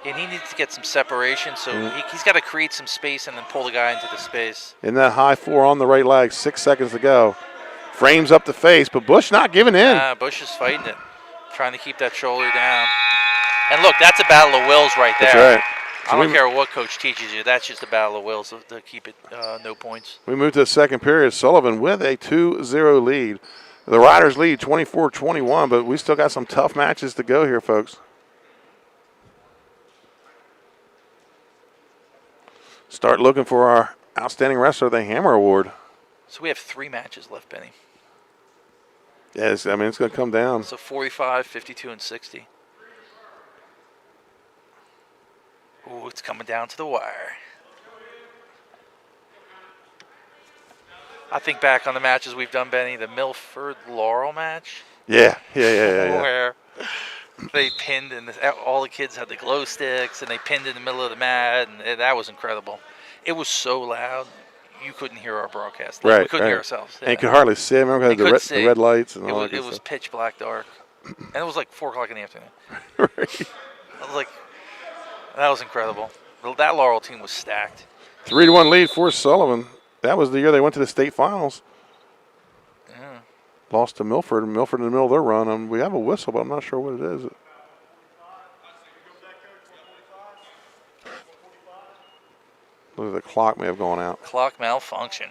And he needs to get some separation, so he's got to create some space and then pull the guy into the space. In that high 4 on the right leg, 6 seconds to go. Frames up the face, but Bush not giving in. Bush is fighting it, trying to keep that shoulder down. And look, that's a battle of wills right there. That's right. I don't care what coach teaches you. That's just a battle of wills to keep it no points. We move to the second period. Sullivan with a 2-0 lead. The Riders lead 24-21, but we still got some tough matches to go here, folks. Start looking for our Outstanding Wrestler of the Hammer Award. So we have 3 matches left, Benny. Yes, I mean, it's going to come down. So 45, 52, and 60. Ooh, it's coming down to the wire. I think back on the matches we've done, Benny, the Milford-Laurel match. Yeah. Where they pinned, and all the kids had the glow sticks, and they pinned in the middle of the mat, and that was incredible. It was so loud, you couldn't hear our broadcast. We couldn't hear ourselves. And you could hardly see. I remember the red lights and all that. It was pitch black dark, and it was like 4 o'clock in the afternoon. Right. I was like, that was incredible. That Laurel team was stacked. 3-1 lead for Sullivan. That was the year they went to the state finals. Yeah. Lost to Milford. Milford in the middle of their run. We have a whistle, but I'm not sure what it is. Look, the clock may have gone out. Clock malfunction.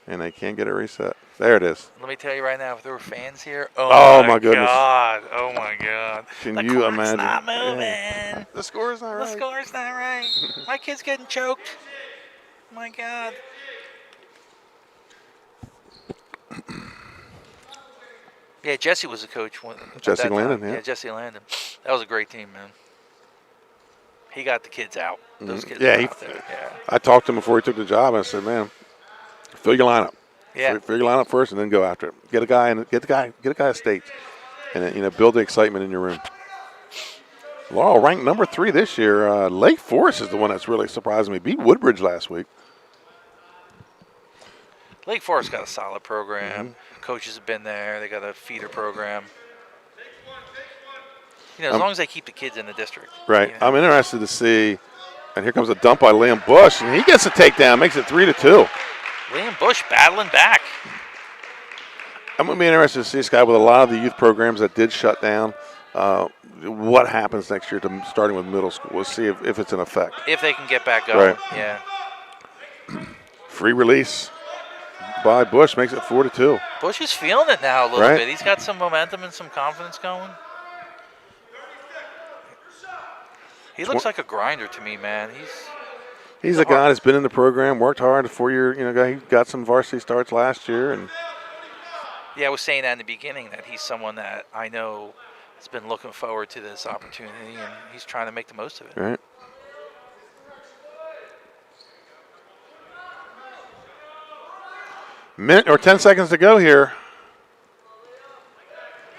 And they can't get it reset. There it is. Let me tell you right now, if there were fans here, oh my goodness. God. Oh my God. Can the you clock's imagine? not moving. Yeah. The score's not right. The score's not right. My kid's getting choked. My God. Yeah, Jesse was the coach. Jesse Landon, yeah. Jesse Landon. That was a great team, man. He got the kids out. Those kids were out there. Yeah. I talked to him before he took the job. I said, man, fill your lineup. Yeah. Fill your lineup first and then go after it. Get a guy a state. And build the excitement in your room. Laurel ranked number 3 this year. Lake Forest is the one that's really surprised me. Beat Woodbridge last week. Lake Forest got a solid program. Coaches have been there. They got a feeder program. As long as they keep the kids in the district. Right. I'm interested to see. And here comes a dump by Liam Bush, and he gets a takedown, makes it 3-2. Liam Bush battling back. I'm going to be interested to see this guy with a lot of the youth programs that did shut down. What happens next year to starting with middle school? We'll see if it's an effect. If they can get back going, right. Yeah. Free release by Bush makes it 4-2. Bush is feeling it now a little bit. He's got some momentum and some confidence going. He looks like a grinder to me, man. He's a guy that's been in the program, worked hard, a 4-year guy. He got some varsity starts last year, and yeah, I was saying that in the beginning that he's someone that I know has been looking forward to this opportunity, and he's trying to make the most of it. Right. Minute or 10 seconds to go here.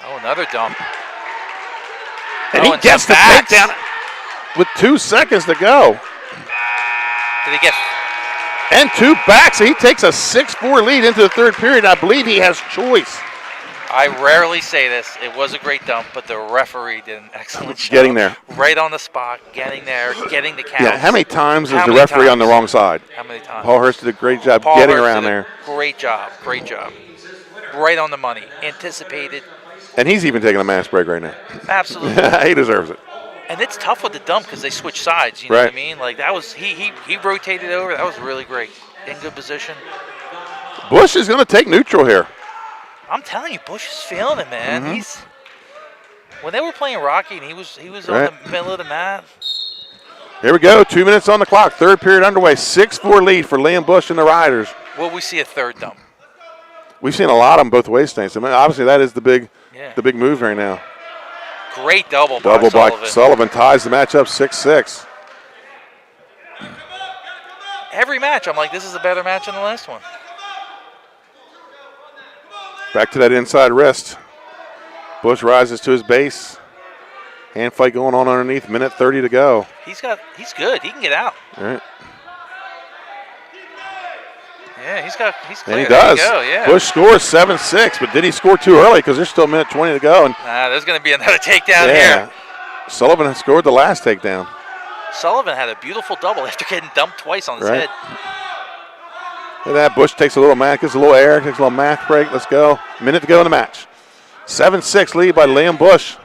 Oh, another dump. And he gets the takedown with 2 seconds to go. Did he get? And 2 backs. So he takes a 6-4 lead into the third period. I believe he has choice. I rarely say this. It was a great dump, but the referee did an excellent job. Getting there. Right on the spot, getting there, getting the count. Yeah, how many times is the referee on the wrong side? How many times? Paul Hurst did a great job Paul getting Hurst around did a there. Great job. Right on the money. Anticipated. And he's even taking a mass break right now. Absolutely. He deserves it. And it's tough with the dump because they switch sides. You know what I mean? Like that was he rotated over. That was really great. In good position. Bush is going to take neutral here. I'm telling you, Bush is feeling it, man. Mm-hmm. When they were playing Rocky and he was on the middle of the mat. Here we go. 2 minutes on the clock. Third period underway. 6-4 lead for Liam Bush and the Riders. Will we see a third dump? We've seen a lot of them both ways things. I mean, obviously that is the big move right now. Great double by Sullivan. Sullivan ties the match up 6-6. Every match, I'm like, this is a better match than the last one. Back to that inside wrist. Bush rises to his base. Hand fight going on underneath. Minute 30 to go. He's good. He can get out. All right. Yeah, he's clear. And he does. There you go, yeah. Bush scores 7-6, but did he score too early? Because there's still a minute 20 to go. And there's going to be another takedown here. Sullivan scored the last takedown. Sullivan had a beautiful double after getting dumped twice on his head. Look at that. Bush takes a little mat, gets a little air, takes a little math break. Let's go. Minute to go in the match. 7-6 lead by Liam Bush.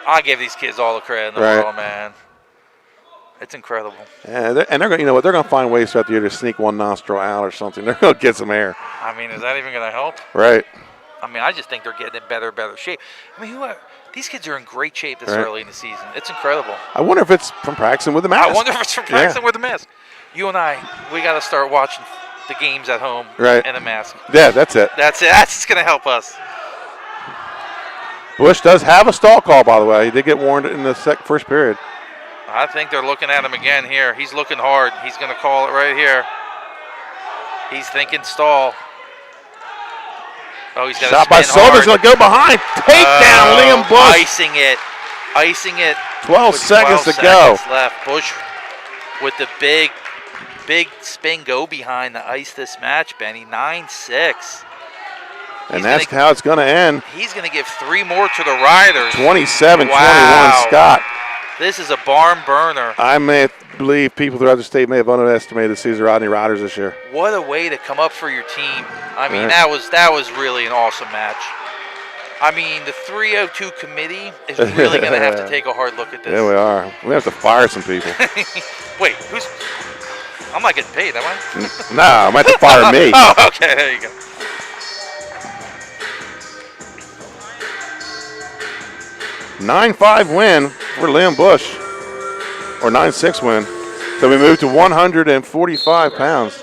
I give these kids all the credit in the world, man. It's incredible. Yeah, they're going. You know what? They're going to find ways throughout the year to sneak one nostril out or something. They're going to get some air. I mean, is that even going to help? Right. I mean, I just think they're getting in better shape. I mean, these kids are in great shape this early in the season. It's incredible. I wonder if it's from practicing with the mask. I wonder if it's from practicing with the mask. You and I, we got to start watching the games at home in a mask. Yeah, that's it. That's it. That's just going to help us. Bush does have a stall call, by the way. He did get warned in the first period. I think they're looking at him again here. He's looking hard. He's going to call it right here. He's thinking stall. Oh, he's got shot by Sullivan's going to go behind. Takedown, Liam Bush. Icing it. 12 seconds to go. Left. Bush with the big spin go behind to ice this match, Benny. 9-6. And that's how it's going to end. He's going to give 3 more to the Riders. 27-21 Scott. This is a barn burner. I believe people throughout the state may have underestimated the Caesar Rodney Riders this year. What a way to come up for your team. I mean, that was really an awesome match. I mean, the 302 committee is really going to have to take a hard look at this. Yeah, we are. We have to fire some people. Wait, I'm not getting paid, am I? No, I might have to fire me. Oh, okay, there you go. A 9-5 win for Liam Bush, or 9-6 win. So we move to 145 pounds.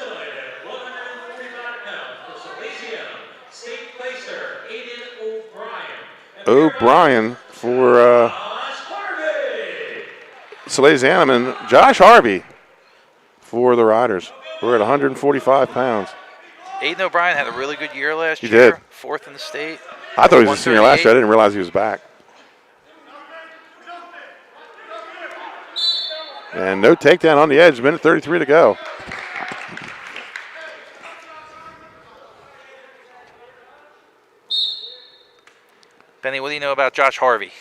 O'Brien for Salesianum and Josh Harvey for the Riders. We're at 145 pounds. Aiden O'Brien had a really good year last year. He did. 4th in the state. I thought he was a senior last year. I didn't realize he was back. And no takedown on the edge. Minute 33 to go. Benny, what do you know about Josh Harvey?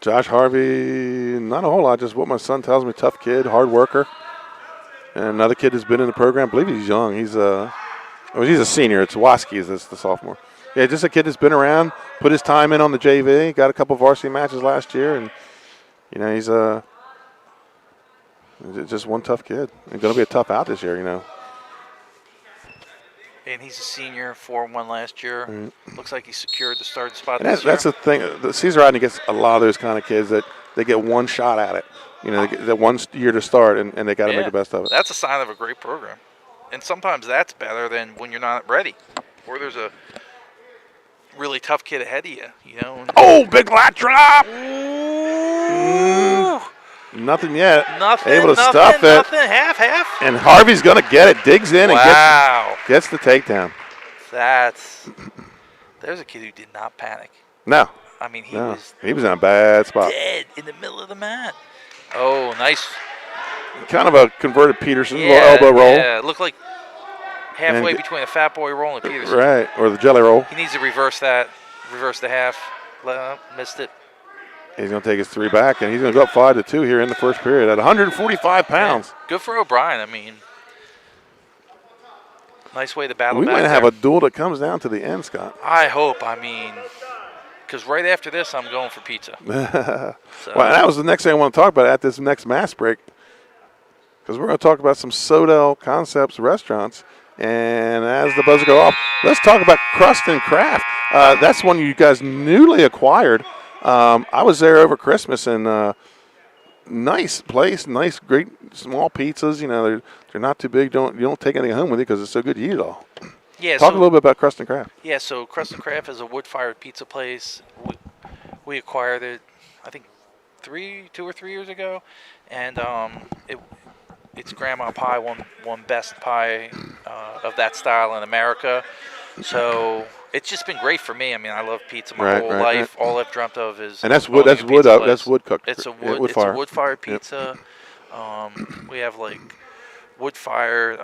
Josh Harvey, not a whole lot. Just what my son tells me. Tough kid, hard worker. And another kid has been in the program. I believe he's young. He's a senior. It's Waski is the sophomore. Yeah, just a kid that's been around, put his time in on the JV, got a couple varsity matches last year, and he's just one tough kid. He's going to be a tough out this year, And he's a senior, 4-1 last year. Mm-hmm. Looks like he secured the starting spot and this year. That's the thing. The Caesar Rodney gets a lot of those kind of kids that they get one shot at it. They get that 1 year to start, and they got to make the best of it. That's a sign of a great program. And sometimes that's better than when you're not ready, or there's a really tough kid ahead of you. Oh, big lat drop! Ooh. Nothing yet. Nothing. Able to stuff it. Nothing. Half. And Harvey's going to get it. Digs in and gets the takedown. There's a kid who did not panic. No. I mean, he was in a bad spot. Dead in the middle of the mat. Oh, nice. Kind of a converted Peterson, little elbow roll. Yeah, it looked like halfway And- between a Fat Boy roll and a Peterson. Right, or the jelly roll. He needs to reverse that. Reverse the half. Missed it. He's going to take his 3 back, and he's going to go up 5-2 here in the first period at 145 pounds. Yeah. Good for O'Brien. I mean, nice way to battle We back might have there. a duel that comes down to the end, Scott. I hope. I mean, because right after this, I'm going for pizza. So, Well, that was the next thing I want to talk about at this next mass break, because we're going to talk about some Sodell Concepts restaurants. And as the buzzer go off, let's talk about Crust and Craft. That's one you guys newly acquired. I was there over Christmas, and nice place, nice, great small pizzas. You know, they're not too big. You don't take anything home with you because it's so good to eat it all. yeah, Talk so, a little bit about Crust and Craft. Yeah, so Crust and Craft is a wood-fired pizza place. We acquired it, I think, 2 or 3 years ago, and it's Grandma Pie won best pie of that style in America. So it's just been great for me. I mean, I love pizza my whole life. All I've dreamt of is And that's owning wood. That's a wood. pizza place. That's wood cooked. It's a Yeah, wood. wood It's fire. a wood-fired Yep. pizza. We have like wood-fired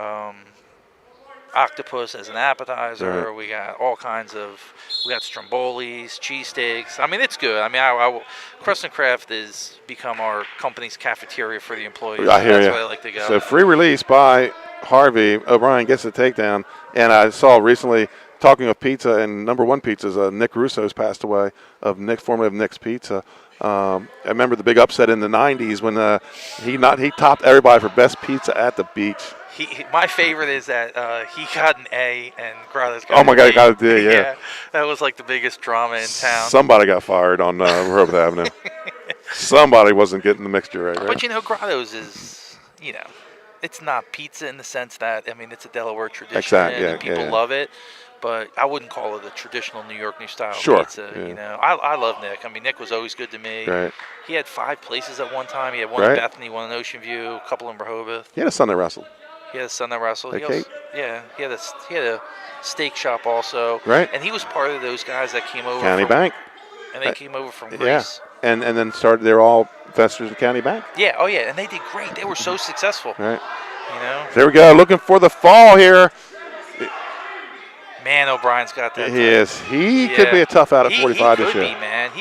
octopus as an appetizer. Right. We got all kinds of. We got strombolis, cheesesteaks. I mean, it's good. I mean, Crust and Craft has become our company's cafeteria for the employees. I hear That's you. where I like to go. So free release by Harvey. O'Brien gets the takedown. And I saw recently, talking of pizza and number one pizzas, Nick Russo's passed away, formerly of Nick's Pizza. I remember the big upset in the 90s when he topped everybody for best pizza at the beach. My favorite is that he got an A and Grotto's got Oh my an God, D. he got a D, yeah. That was like the biggest drama in town. Somebody got fired on Rehoboth Avenue. Somebody wasn't getting the mixture right? But you know, Grotto's is, you know, it's not pizza in the sense that, I mean, it's a Delaware tradition Exactly, yeah, and people yeah. love it. But I wouldn't call it a traditional New York New Style Sure, pizza. yeah. You know, I love Nick. I mean, Nick was always good to me. Right. He had 5 places at one time. He had one Right. in Bethany, one in Ocean View, a couple in Rehoboth. He had a son that wrestled. He had a son that wrestled. Hey, He also, Kate? yeah, he had a steak shop also. Right. And he was part of those guys that came over County from, Bank. and they came over from Yeah. Greece. And then started, they're all investors in County Bank. Yeah. Oh yeah, and they did great. They were so successful. Right. You know, There we go. Looking for the fall here. man, O'Brien's got that. He is. He could be a tough out at 45 he this could year. be, man.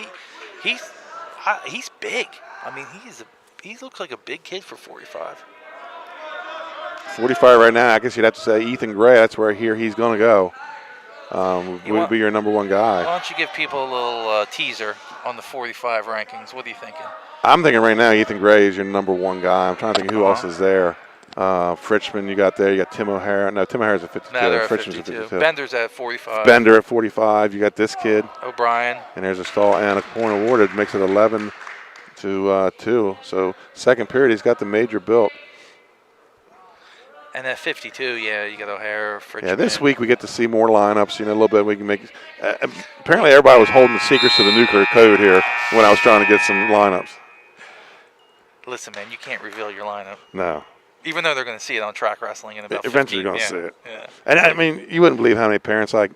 He's big. I mean, he looks like a big kid for 45. 45 right now. I guess you'd have to say Ethan Gray. That's where I hear he's going to go. Would be your number one guy. Why don't you give people a little teaser on the 45 rankings? What are you thinking? I'm thinking right now Ethan Gray is your number one guy. I'm trying to think who else is there. Fritchman, you got there. You got Tim O'Hara. No, Tim O'Hara's at 52. No, they're at Fritchman's 52. Bender's at 45. Bender at 45. You got this kid. O'Brien. And there's a stall and a point awarded. Makes it 11 to 2. So second period, he's got the major built. And at 52, yeah, you got O'Hara, Fritchman. Yeah, this week we get to see more lineups. You know, a little bit we can make. Apparently, everybody was holding the secrets to the nuclear code here when I was trying to get some lineups. Listen, man, you can't reveal your lineup. No. Even though they're going to see it on track wrestling in about Eventually 15. you're gonna Yeah, see it. Yeah. And I mean, you wouldn't believe how many parents I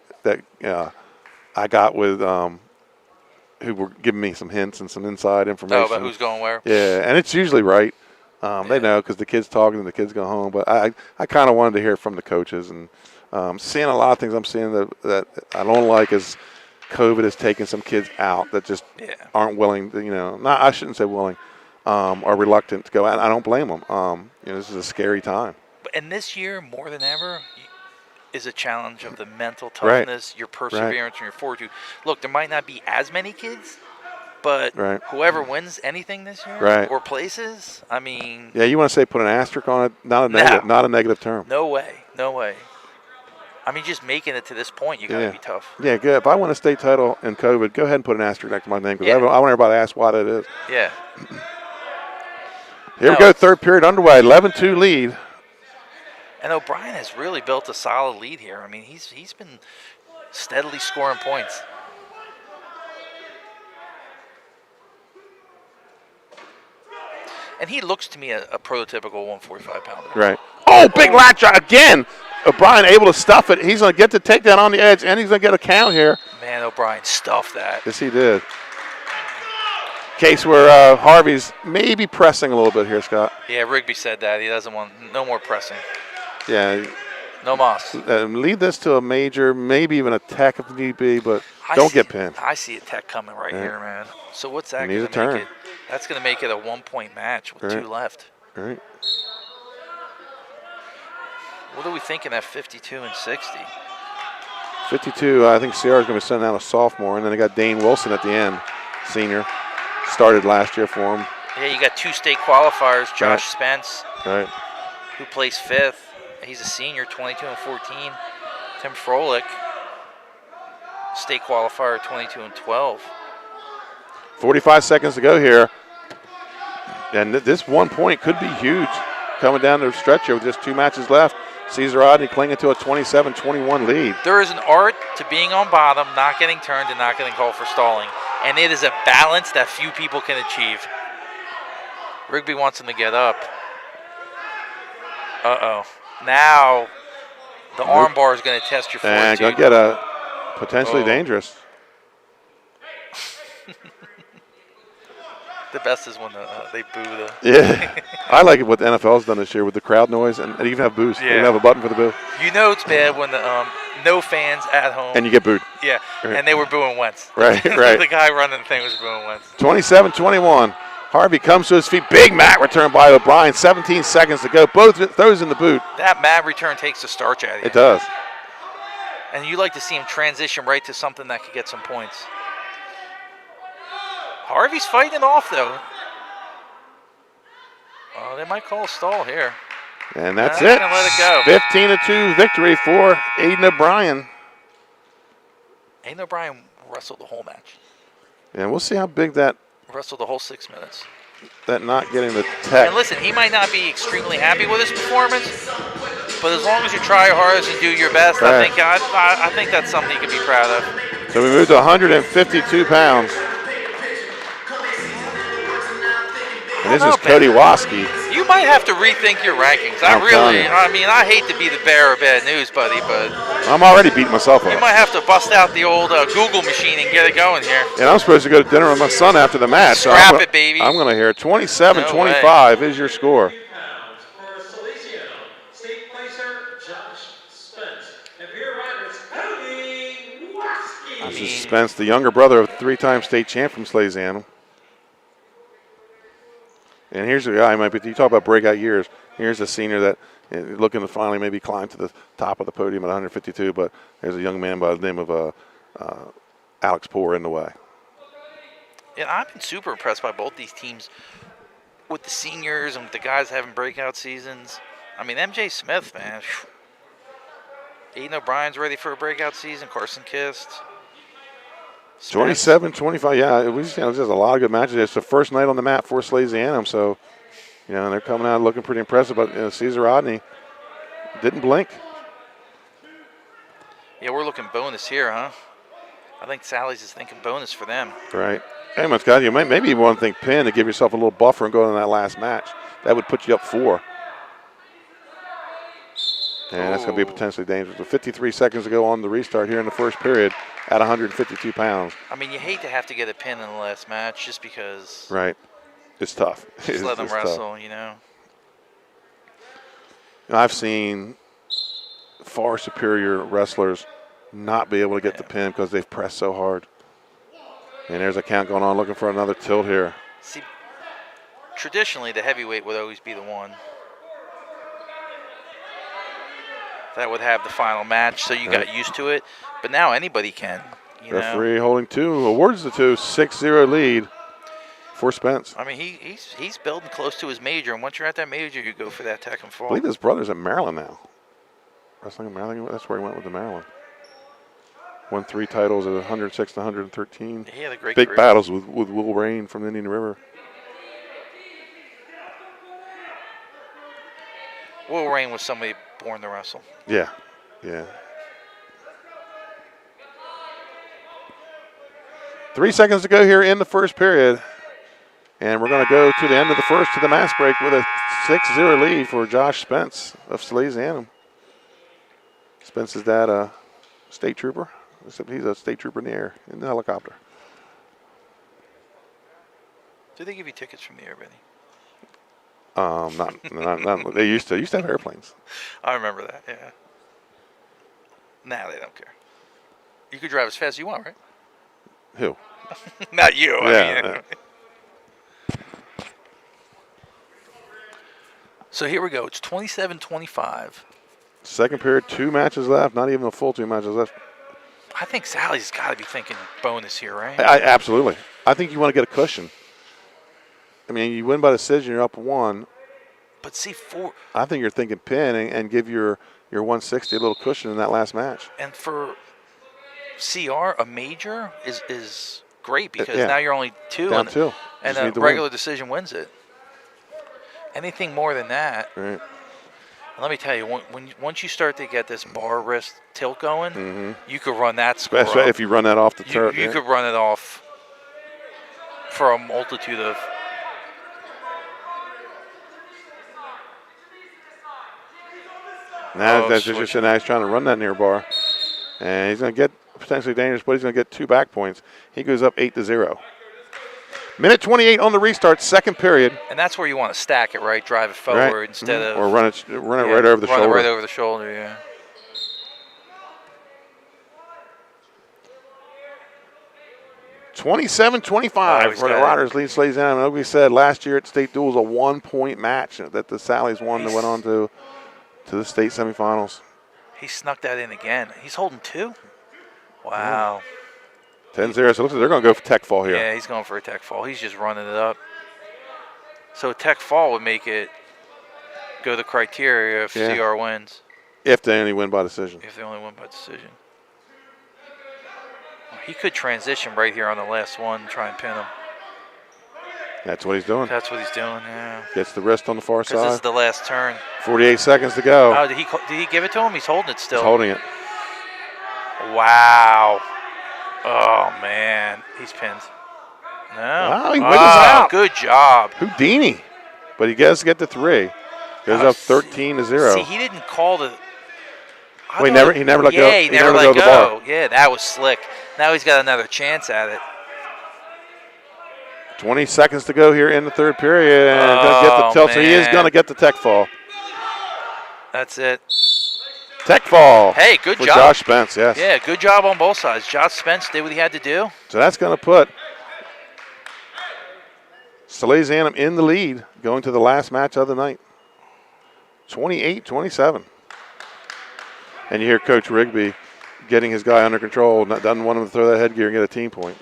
got with who were giving me some hints and some inside information. Oh, about who's going where? Yeah, and it's usually right. They know because the kids talking and the kids go home. But I kind of wanted to hear from the coaches and seeing a lot of things I'm seeing that I don't like is COVID is taking some kids out that just aren't willing to, I shouldn't say willing, are reluctant to go out. I don't blame them. This is a scary time. And this year, more than ever, is a challenge of the mental toughness, your perseverance, and your fortitude. Look, there might not be as many kids, but whoever wins anything this year or places, I mean. Yeah, you want to say put an asterisk on it? Not a negative term. No way. I mean, just making it to this point, you got to be tough. Yeah, good. If I win a state title in COVID, go ahead and put an asterisk next to my name because I want everybody to ask why that is. Yeah. Here we go, third period underway, 11-2 lead. And O'Brien has really built a solid lead here. I mean, he's been steadily scoring points. And he looks to me a prototypical 145-pounder. Right. Oh, big lat drop again. O'Brien able to stuff it. He's going to get the takedown on the edge, and he's going to get a count here. Man, O'Brien stuffed that. Yes, he did. Case where Harvey's maybe pressing a little bit here, Scott. Yeah, Rigby said that. He doesn't want no more pressing. Yeah. No moss. Lead this to a major, maybe even a tech if need be, but don't get pinned. I see a tech coming right here, man. So what's that Need going a to turn. make it? That's going to make it a 1-point match with 2 left. All right. What are we thinking at 52 and 60? 52, I think Sierra's going to be sending out a sophomore, and then they got Dane Wilson at the end, senior. Started last year for him. Yeah, you got 2 state qualifiers, Josh Spence, Right. who placed 5th. He's a senior, 22 and 14. Tim Froelich, state qualifier, 22 and 12. 45 seconds to go here. And this 1 point could be huge coming down the stretch here with just 2 matches left. Caesar Rodney clinging to a 27-21 lead. There is an art to being on bottom, not getting turned, and not getting called for stalling. And it is a balance that few people can achieve. Rigby wants him to get up. Uh-oh. Now the arm bar is going to test your fortitude. And going to get a potentially dangerous. The best is when they boo the... Yeah. I like it what the NFL's done this year with the crowd noise, and they even have boos. They even have a button for the boo. You know it's bad when the no fans at home. And you get booed. Yeah, Right. and they were booing Wentz. Right, right. The guy running the thing was booing Wentz. 27-21. Harvey comes to his feet. Big mat return by O'Brien. 17 seconds to go. Both throws in the boot. That mat return takes the starch out of you. It does. And you like to see him transition right to something that could get some points. Harvey's fighting off, though. Oh, they might call a stall here. And that's They're it. gonna let it go. 15-2 victory for Aiden O'Brien. Aiden O'Brien wrestled the whole match. And we'll see how big that Wrestled the whole 6 minutes. not getting the tech. And listen, he might not be extremely happy with his performance, but as long as you try your hardest and do your best, Right. I think that's something you can be proud of. So we moved to 152 pounds. And this is Cody Waski. You might have to rethink your rankings. I'm telling you. I hate to be the bearer of bad news, buddy, but I'm already beating myself you up. might have to bust out the old Google machine and get it going here. And I'm supposed to go to dinner with my son after the match. Scrap it, baby. I'm going to hear 27-25 is your score. Pounds for Salesianum, state placer Josh Spence, and beer riders Cody Waski. This is Spence, the younger brother of 3-time state champ from Salesianum. And here's a guy, you talk about breakout years. Here's a senior that looking to finally maybe climb to the top of the podium at 152, but there's a young man by the name of Alex Poore in the way. And I've been super impressed by both these teams with the seniors and with the guys having breakout seasons. I mean, MJ Smith, man. Aiden O'Brien's ready for a breakout season. Carson Kist. 27-25, yeah. There's a lot of good matches. It's the first night on the mat for Salesianum, so they're coming out looking pretty impressive. But Caesar Rodney didn't blink. Yeah, we're looking bonus here, huh? I think Sally's is thinking bonus for them. Right. Hey, man, Scott, you maybe you want to think pin to give yourself a little buffer and go into that last match. That would put you up 4. And that's going to be potentially dangerous. With 53 seconds to go on the restart here in the first period at 152 pounds. I mean, you hate to have to get a pin in the last match just because. Right. It's tough. Just let them It's wrestle, tough. I've seen far superior wrestlers not be able to get the pin because they've pressed so hard. And there's a count going on, looking for another tilt here. See, traditionally, the heavyweight would always be the one that would have the final match, so you got used to it. But now anybody can. Referee holding 2, awards the 2, 6-0 lead for Spence. I mean, he's building close to his major, and once you're at that major, you go for that tech and fall. I believe his brother's at Maryland now. Wrestling in Maryland, that's where he went with the Maryland. Won 3 titles at 106 to 113. He had a great big career. battles with Will Rain from the Indian River. Will Rain was somebody born to wrestle. Yeah. 3 seconds to go here in the first period. And we're going to go to the end of the first to the mass break with a 6-0 lead for Josh Spence of Salesianum. Spence's dad, a state trooper. Except he's a state trooper in the air, in the helicopter. Do they give you tickets from the air, Benny? Not they used to have airplanes. I remember that, yeah. Nah, they don't care. You could drive as fast as you want, right? Who? Not you. Yeah, I mean. yeah. So here we go. It's 27-25. Second period, 2 matches left. Not even a full 2 matches left. I think Sally's got to be thinking bonus here, right? Absolutely. I think you want to get a cushion. I mean, you win by decision, you're up 1. But see, 4. I think you're thinking pin and give your 160 a little cushion in that last match. And for CR, a major is great because Yeah. now you're only 2. Down 2. And Just a need to regular win. decision wins it. Anything more than that, Right. let me tell you, once you start to get this bar wrist tilt going, you could run that score Especially up. if you run that off the You chart. could run it off for a multitude of. Now Oh, that's just now he's trying to run that near bar. And he's going to get potentially dangerous, but he's going to get 2 back points. He goes up 8-0. Minute 28 on the restart, second period. And that's where you want to stack it, right? Drive it forward Right. instead of. Or run it yeah, right over the run shoulder. it right over the shoulder, yeah. $27-25 for the Riders lead Salesianum. Like we said, last year at State Duels, a 1-point match that the Sallies won that went on to the state semifinals. He snuck that in again. He's holding 2? Wow. 10-0, so it looks like they're going to go for tech fall here. Yeah, he's going for a tech fall. He's just running it up. So a tech fall would make it go the criteria if Yeah. CR wins, If they only win by decision. if they only win by decision. He could transition right here on the last one, try and pin him. That's what he's doing. That's what he's doing, yeah. Gets the wrist on the far Because this is side. the last turn. 48 seconds to go. Oh, did he give it to him? He's holding it still. He's holding it. Wow. Oh, man. He's pinned. No. Wow, he wiggles out. Good job. Houdini. But he does get to 3. Goes up 13-0. See, he didn't call the. Well, he never let go. Yeah, he never let of the bar. go. Yeah, that was slick. Now he's got another chance at it. 20 seconds to go here in the third period. And gonna get the tilt, so he is man. going to get the tech fall. That's it. Tech fall. Hey, good for job. Josh Spence, yes. Yeah, good job on both sides. Josh Spence did what he had to do. So that's going to put Salesianum in the lead going to the last match of the night. 28-27. And you hear Coach Rigby getting his guy under control. Doesn't want him to throw that headgear and get a team point.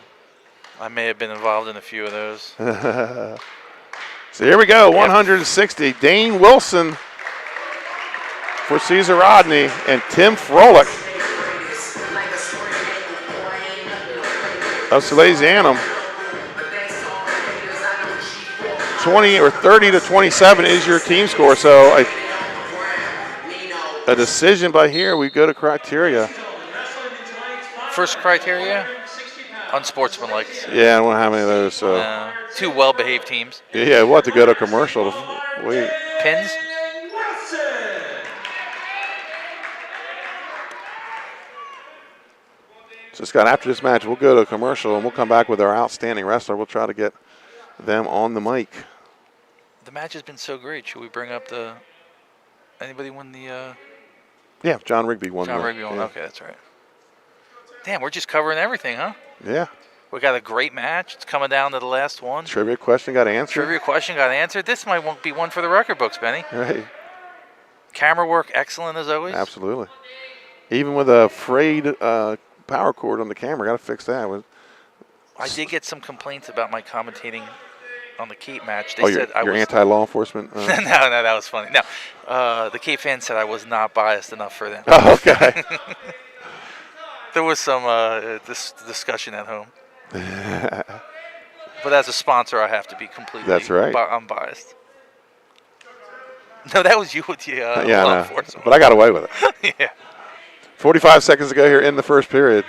I may have been involved in a few of those. So here we go, 160. Dane Wilson for Caesar Rodney and Tim Froelich of Salesianum. 20 or 30-27 is your team score. So a decision by here, we go to criteria. First criteria, unsportsmanlike. Yeah, I don't have any of those. So 2 well-behaved teams. yeah, we'll have to go to commercial. Wait. Pins. So Scott, after this match, we'll go to a commercial and we'll come back with our outstanding wrestler. We'll try to get them on the mic. The match has been so great. Should we bring up the? Anybody win the? Yeah, John Rigby won. John Rigby won. Yeah. Okay, that's right. Damn, we're just covering everything, huh? Yeah. We got a great match. It's coming down to the last one. Trivia question got answered. Trivia question got answered. This might won't be one for the record books, Benny. Right. Camera work excellent as always. Absolutely. Even with a frayed power cord on the camera, got to fix that. I did get some complaints about my commentating on the Cape match. They Oh, said I you're was anti-law enforcement? no, that was funny. No, the Cape fans said I was not biased enough for them. Oh, okay. There was some discussion at home. But as a sponsor, I have to be completely That's right. unbiased. No, that was you with the Yeah, law no, enforcement. but I got away with it. Yeah. 45 seconds to go here in the first period.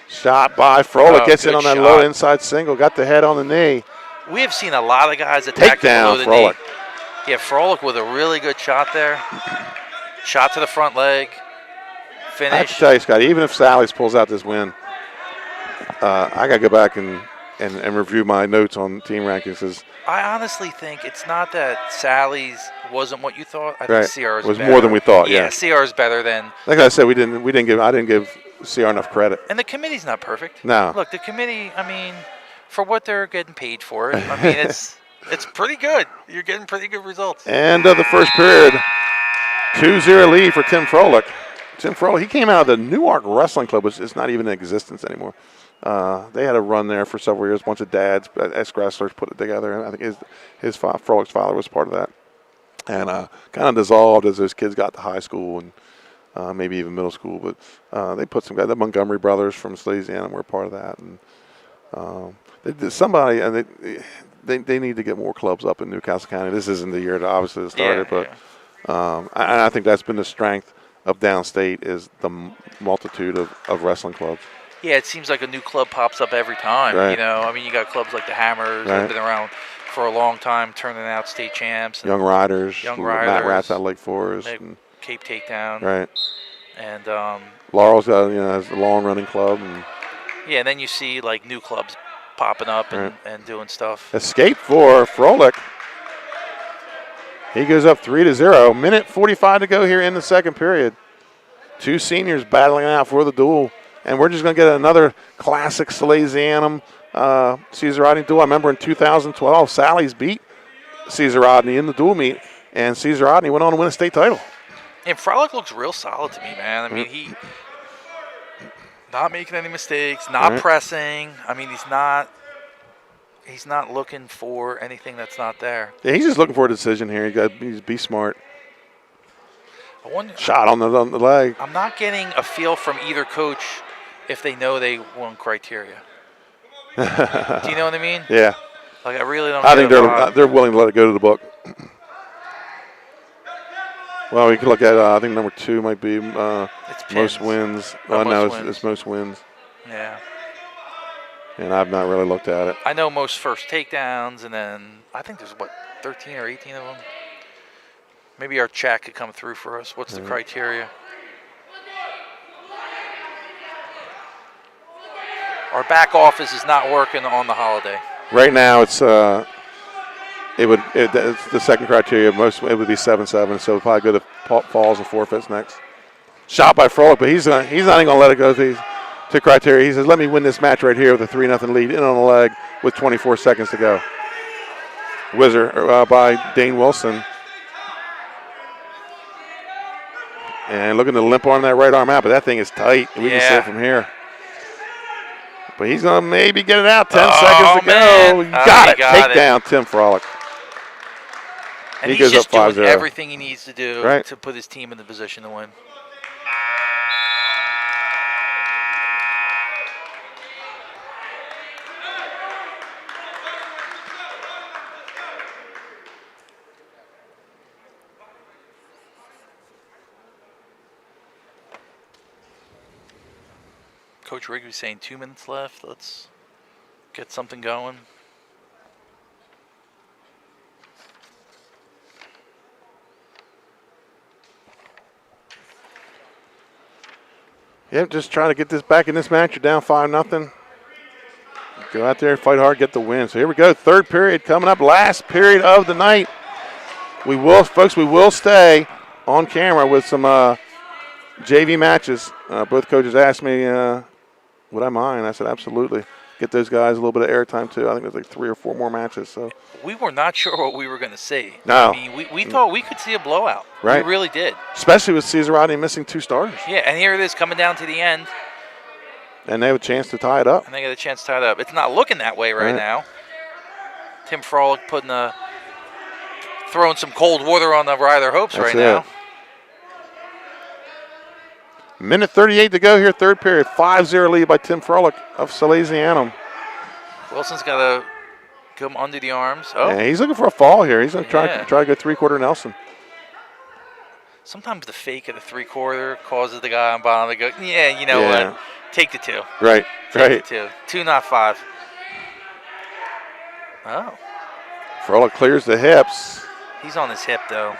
Shot by Froelich. Gets in good on that shot. low inside single. Got the head on the knee. We have seen a lot of guys attack Takedown, below the Froelich. knee. Yeah, Froelich with a really good shot there. Shot to the front leg. I have to Finish. tell you, Scott, even if Sally's pulls out this win, I got to go back and and review my notes on team rankings. Is I honestly think it's not that Sally's wasn't what you thought. I right. think CR It was better. more than we thought. Yeah, Yeah. CR is better than. Like I said, I didn't give CR enough credit. And the committee's not perfect. No. Look, the committee. I mean, for what they're getting paid for, I mean, it's pretty good. You're getting pretty good results. End of the first period. 2-0 lead for Tim Froelich. Tim Froelich, he came out of the Newark Wrestling Club, which is not even in existence anymore. They had a run there for several years. A bunch of dads, ex-wrestlers put it together. And I think Froelich's father was part of that. And kind of dissolved as those kids got to high school and maybe even middle school. But they put some guys. The Montgomery brothers from Salesianum were part of that. And they need to get more clubs up in Newcastle County. This isn't the year to obviously start it, but I think that's been the strength of downstate is the multitude of wrestling clubs. Yeah, it seems like a new club pops up every time. Right. You know, I mean, you got clubs like the Hammers that have been around for a long time, turning out state champs. Young Riders, Matt Ratz out of Lake Forest, and Cape Takedown. Right. And Laurel's got has a long running club. And yeah, and then you see like new clubs popping up and doing stuff. Escape for Froelich. He goes up 3-0. Minute 45 to go here in the second period. Two seniors battling out for the duel. And we're just going to get another classic Salesianum Caesar Rodney duel. I remember in 2012, Sally's beat Caesar Rodney in the duel meet. And Caesar Rodney went on to win a state title. And Froelich looks real solid to me, man. I mean, he not making any mistakes, not pressing. I mean, he's not looking for anything that's not there. Yeah, he's just looking for a decision here. He's be smart. I wonder, shot on the leg. I'm not getting a feel from either coach if they know they won criteria. Do you know what I mean? Yeah. Like I really don't. I think they're willing to let it go to the book. Well, we could look at. I think number 2 might be most wins. It's most wins. Yeah. And I've not really looked at it. I know most first takedowns, and then I think there's 13 or 18 of them. Maybe our chat could come through for us. What's the criteria? Our back office is not working on the holiday. Right now, it's the second criteria. It would be 7-7, so we'll probably go to falls and forfeits next. Shot by Froelich, but he's not even going to let it go to criteria. He says, "Let me win this match right here with a 3-0 lead in on the leg with 24 seconds to go." Whizzer by Dane Wilson. And looking to limp on that right arm out, but that thing is tight. We can see it from here. But he's going to maybe get it out. 10 seconds to go. You got it. Take down Tim Froelich. And he he's goes just up 5-0. doing everything he needs to do Right. to put his team in the position to win. Coach Rigby's saying 2 minutes left. Let's get something going. Yep, just trying to get this back in this match. You're down 5-0. Go out there, fight hard, get the win. So here we go. Third period coming up. Last period of the night. We will stay on camera with some JV matches. Both coaches asked me, would I mind? I said, absolutely. Get those guys a little bit of airtime, too. I think there's like 3 or 4 more matches. So we were not sure what we were going to see. No. I mean, we thought we could see a blowout. Right. We really did. Especially with Caesar Rodney missing 2 starters. Yeah, and here it is coming down to the end. And they have a chance to tie it up. And they get a chance to tie it up. It's not looking that way right now. Tim Froelich throwing some cold water on the Ryder hopes That's right now. Minute 38 to go here, third period. 5-0 lead by Tim Froelich of Salesianum. Wilson's got to come under the arms. Oh, Yeah, he's looking for a fall here. He's going to try to go 3-quarter Nelson. sometimes the fake of the 3-quarter causes the guy on bottom to go, yeah, you know what? Take the 2. Right, Take the 2. 2, not 5. Oh. Froelich clears the hips. He's on his hip, though.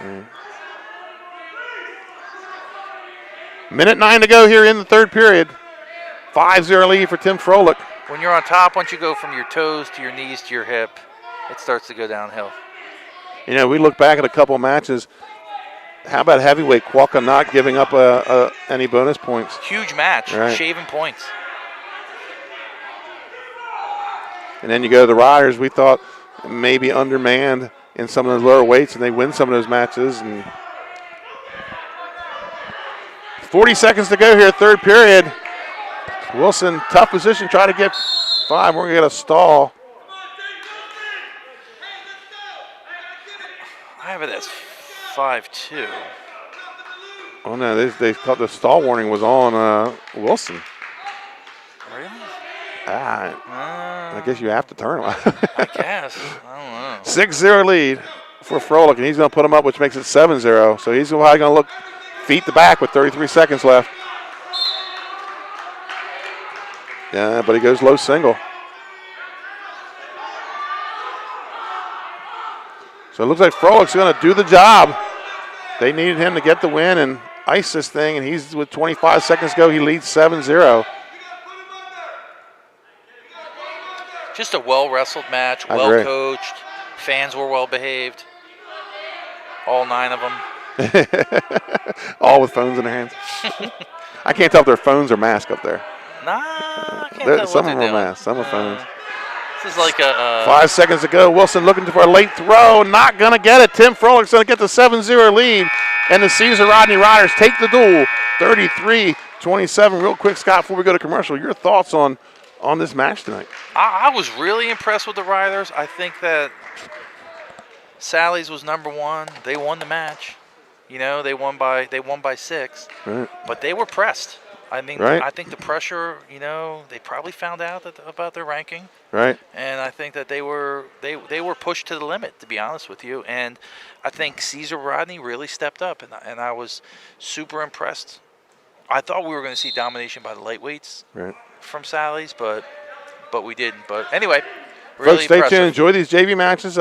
Minute 9 to go here in the third period. 5-0 lead for Tim Froelich. When you're on top, once you go from your toes to your knees to your hip, it starts to go downhill. You know, we look back at a couple matches. How about heavyweight Quokka not giving up any bonus points? Huge match, Right. shaving points. And then you go to the Riders. We thought maybe undermanned in some of those lower weights, and they win some of those matches. And 40 seconds to go here, third period. Wilson, tough position, try to get 5. We're going to get a stall. I have it as 5-2. Oh, no, they thought the stall warning was on Wilson. Really? I guess you have to turn him. I guess. I don't know. 6-0 lead for Froelich, and he's going to put him up, which makes it 7-0. So he's probably going to look feet to back with 33 seconds left. Yeah, but he goes low single. So it looks like Froelich's going to do the job. They needed him to get the win and ice this thing, and he's with 25 seconds to go. He leads 7-0. Just a well-wrestled match, I agree. well-coached. Fans were well-behaved. All 9 of them. All with phones in their hands. I can't tell if their phones or masks up there. Nah, I can't tell Some what of they're them are doing. masks, some are phones. This is like a 5 seconds to go. Wilson looking for a late throw. Not going to get it. Tim Froelich's going to get the 7-0 lead. And the Caesar Rodney Riders take the duel. 33-27. Real quick, Scott, before we go to commercial, your thoughts on this match tonight? I was really impressed with the Riders. I think that Sally's was number 1. They won the match. You know, they won by 6. Right. But they were pressed. I think the pressure, you know, they probably found out about their ranking. Right. And I think that they were pushed to the limit, to be honest with you. And I think Caesar Rodney really stepped up, and I was super impressed. I thought we were going to see domination by the lightweights from Sally's, but we didn't. But anyway, really folks, stay impressive. tuned. Enjoy these JV matches.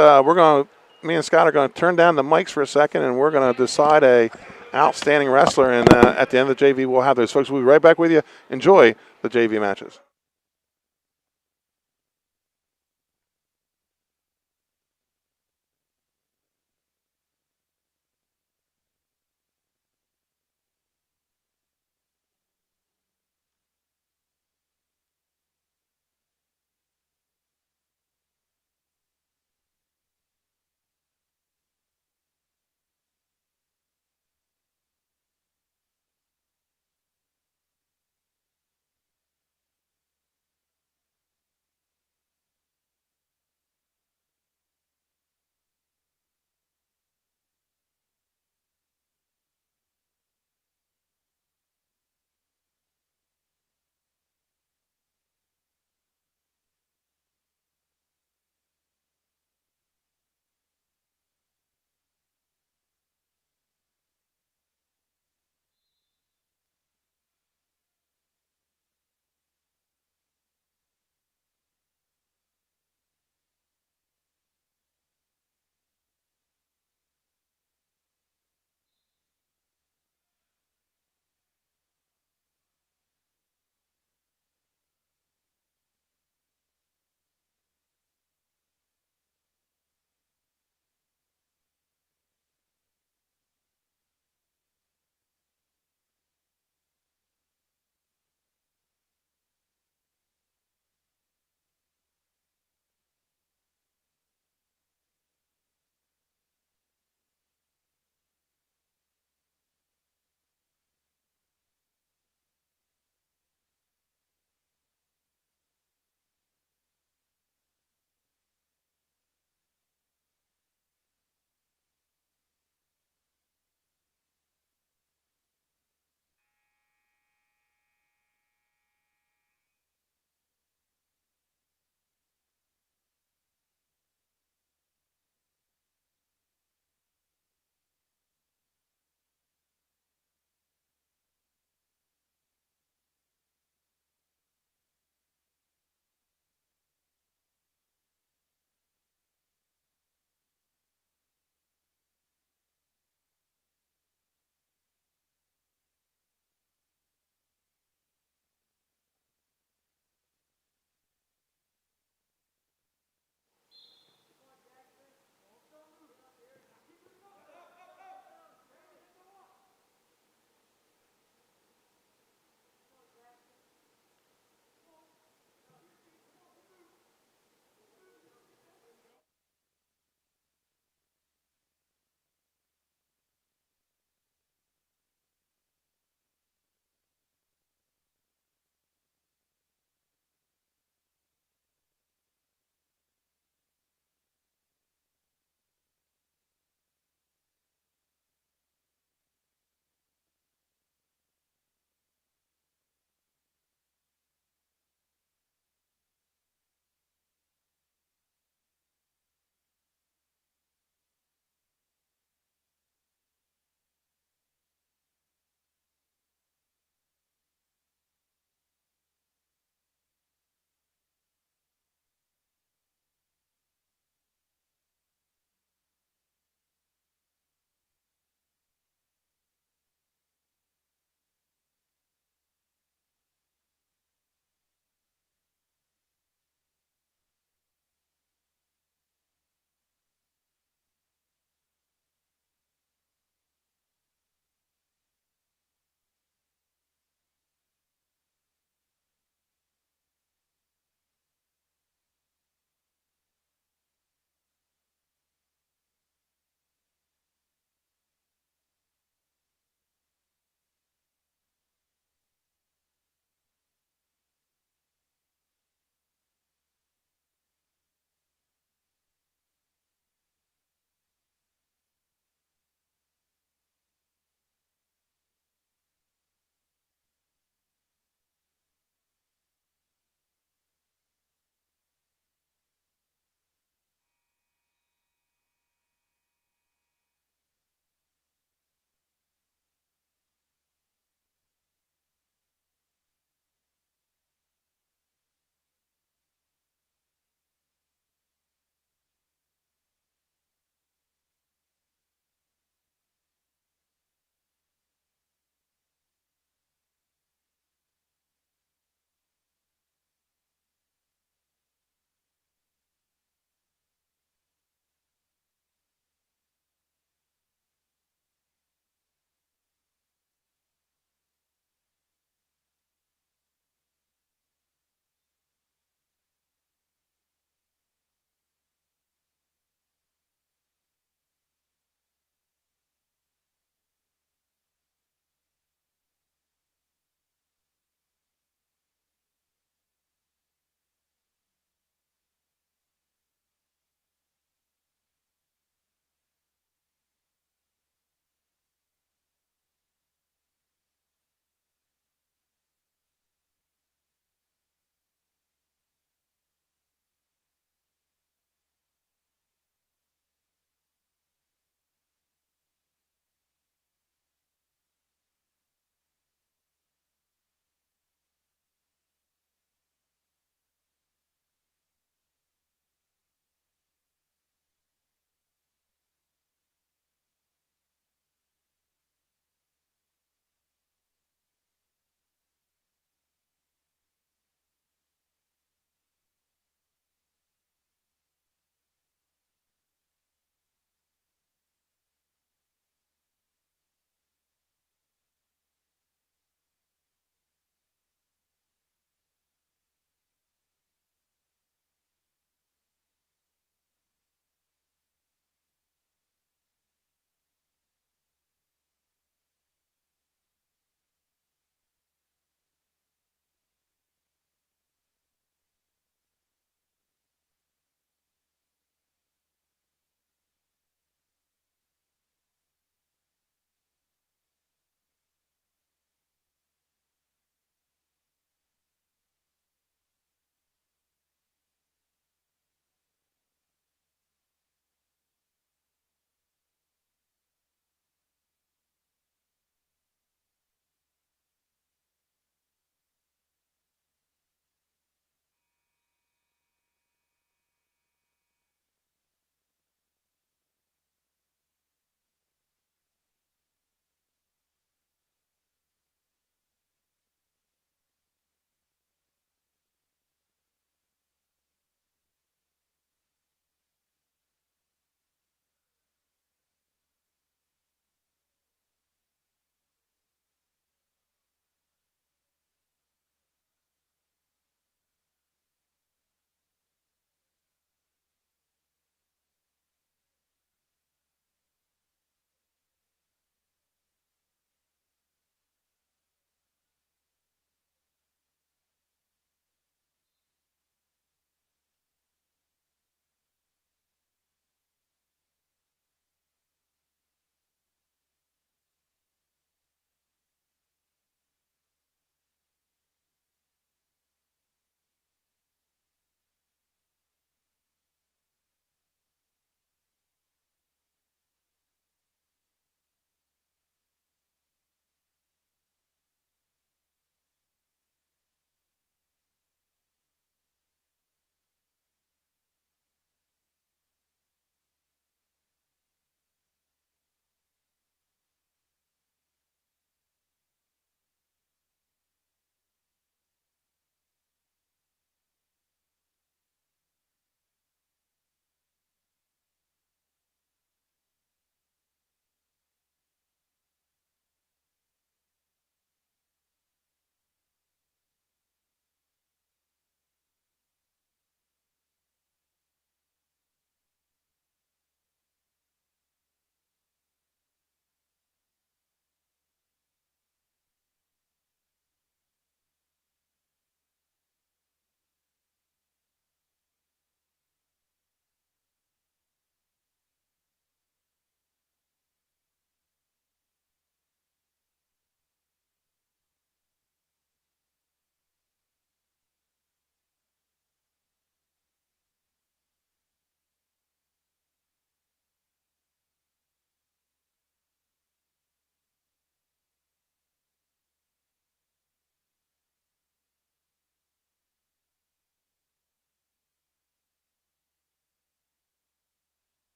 Me and Scott are going to turn down the mics for a second, and we're going to decide a outstanding wrestler. And at the end of the JV, we'll have those folks. We'll be right back with you. Enjoy the JV matches.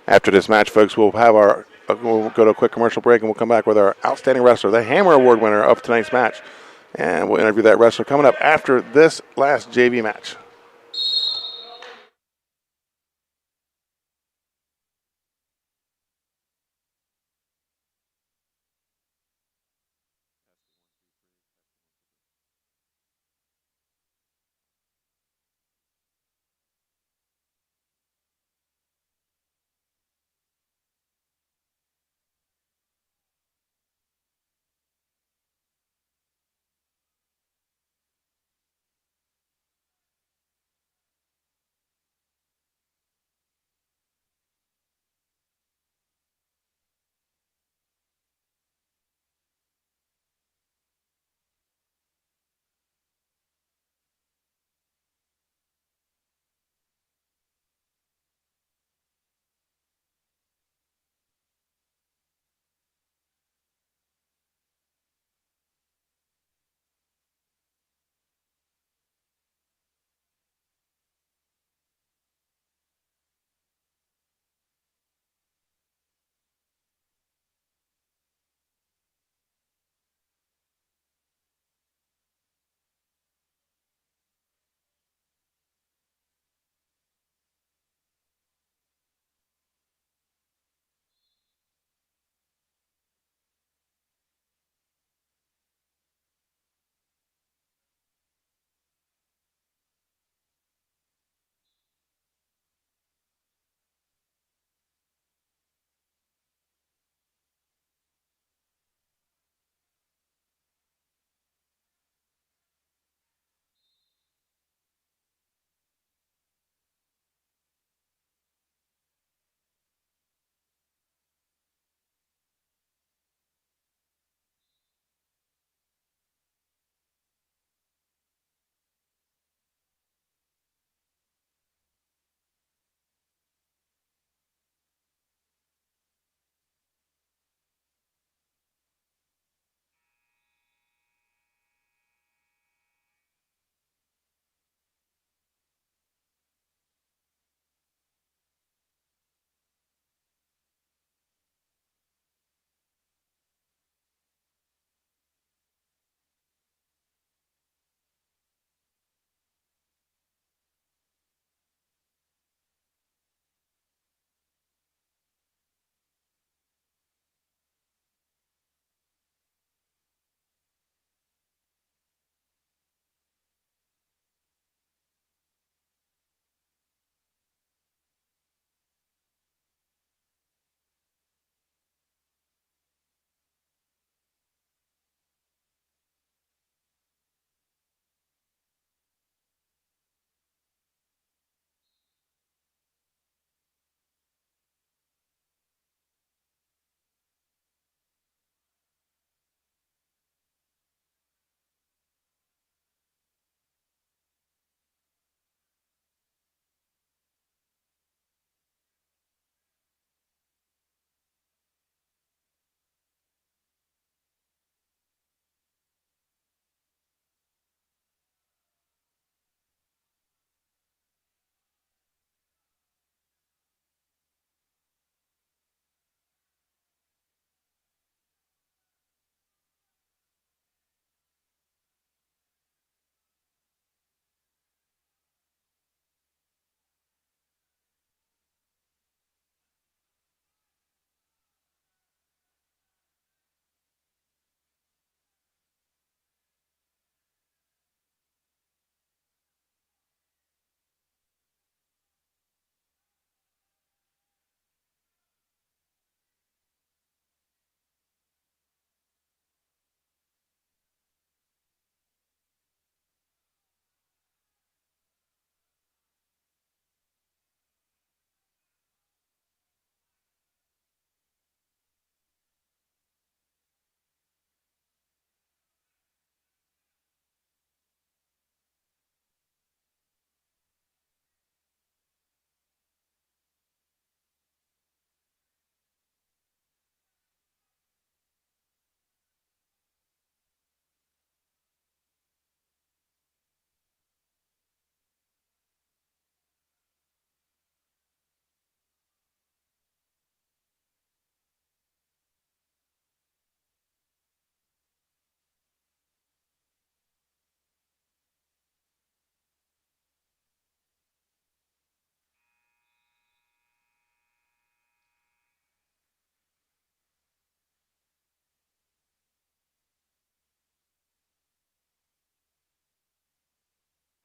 After this match, folks, we'll go to a quick commercial break, and we'll come back with our outstanding wrestler, the Hammer Award winner of tonight's match. And we'll interview that wrestler coming up after this last JV match.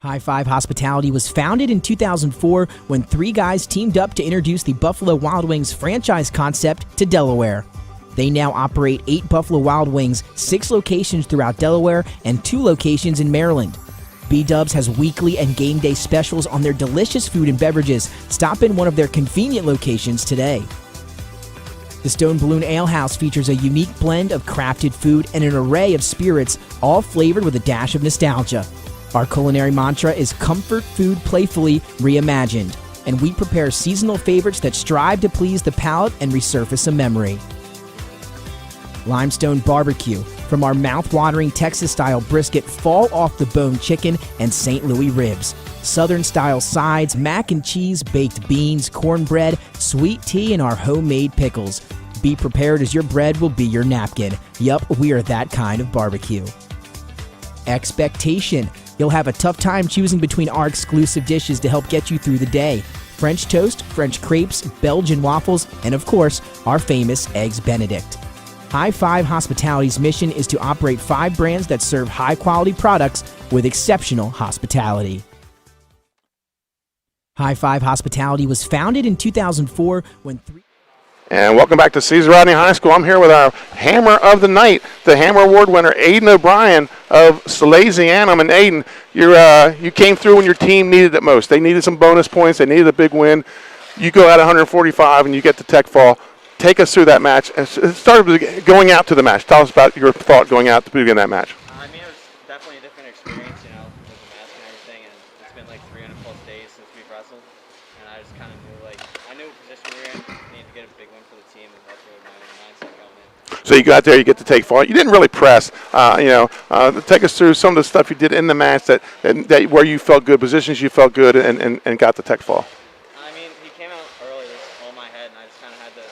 High Five Hospitality was founded in 2004 when 3 guys teamed up to introduce the Buffalo Wild Wings franchise concept to Delaware. They now operate 8 Buffalo Wild Wings, 6 locations throughout Delaware, and 2 locations in Maryland. B-Dubs has weekly and game day specials on their delicious food and beverages. Stop in one of their convenient locations today. The Stone Balloon Ale House features a unique blend of crafted food and an array of spirits, all flavored with a dash of nostalgia. Our culinary mantra is comfort food playfully reimagined, and we prepare seasonal favorites that strive to please the palate and resurface a memory. Limestone Barbecue, from our mouth-watering Texas-style brisket, fall-off-the-bone chicken, and St. Louis ribs. Southern-style sides, mac and cheese, baked beans, cornbread, sweet tea, and our homemade pickles. Be prepared as your bread will be your napkin. Yup, we are that kind of barbecue. Expectation. You'll have a tough time choosing between our exclusive dishes to help get you through the day. French toast, French crepes, Belgian waffles, and of course, our famous Eggs Benedict. High Five Hospitality's mission is to operate 5 brands that serve high-quality products with exceptional hospitality. High Five Hospitality was founded in 2004 when 3... And welcome back to Caesar Rodney High School. I'm here with our Hammer of the Night, the Hammer Award winner, Aiden O'Brien of Salesianum. And Aiden, you came through when your team needed it most. They needed some bonus points. They needed a big win. You go out 145 and you get the tech fall. Take us through that match. It started with going out to the match. Tell us about your thought going out to begin that match. I mean, it was definitely a different experience, with the mask and everything, and it's been like 300 plus days since we've wrestled, and I just kind of knew, I knew what position we were in, needed to get a big win for the team, and that's really my mindset going in. So you got there, you get to take fall. You didn't really press, take us through some of the stuff you did in the match that where you felt good, positions you felt good, and got the tech fall. I mean, he came out early, this was all in my head, and I just kind of had to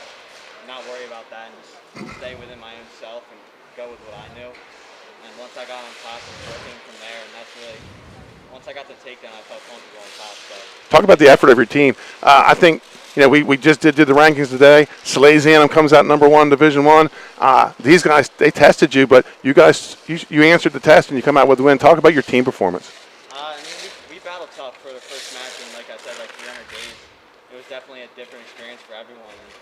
not worry about that and just stay within my own self and go with what I knew. And once I got on top, it was working from there, and that's really, once I got the takedown, I felt comfortable on top. So. Talk about the effort of your team. I think, we just did the rankings today. Salesianum comes out number 1, Division I. These guys, they tested you, but you guys, you answered the test and you come out with a win. Talk about your team performance. I mean, we battled tough for the first match, and like I said, 300 days. It was definitely a different experience for everyone. And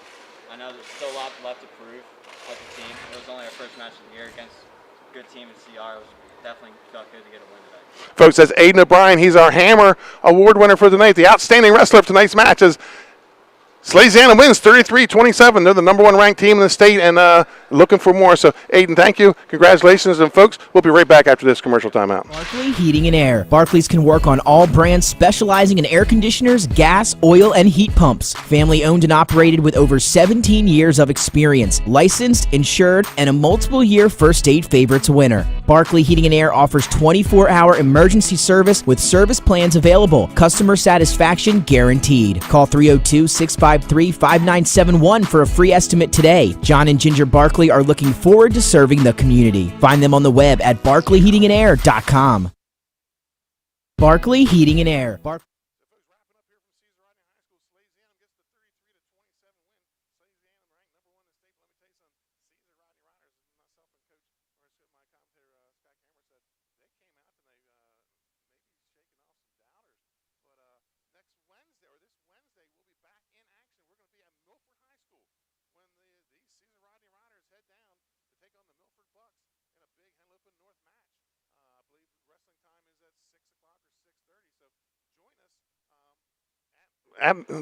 I know there's still a lot left to prove as a team. It was only our first match of the year against a good team in CR. It was definitely felt good to get a win today. Folks, that's Aiden O'Brien. He's our Hammer Award winner for the night. The outstanding wrestler of tonight's match is Salesianum wins 33-27. They're the number 1 ranked team in the state and looking for more. So, Aiden, thank you. Congratulations. And, folks, we'll be right back after this commercial timeout. Barkley Heating and Air. Barkley's can work on all brands specializing in air conditioners, gas, oil, and heat pumps. Family owned and operated with over 17 years of experience. Licensed, insured, and a multiple-year First State Favorites winner. Barkley Heating and Air offers 24-hour emergency service with service plans available. Customer satisfaction guaranteed. Call 302-653-5971 for a free estimate today. John and Ginger Barkley are looking forward to serving the community. Find them on the web at barkleyheatingandair.com. Barkley Heating and Air.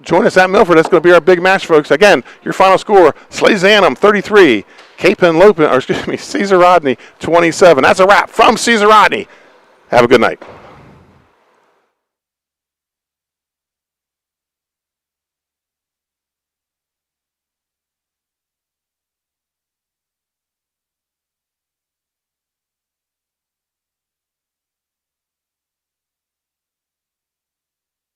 Join us at Milford. That's going to be our big match, folks. Again, your final score: Salesianum 33, Caesar Rodney 27. That's a wrap from Caesar Rodney. Have a good night.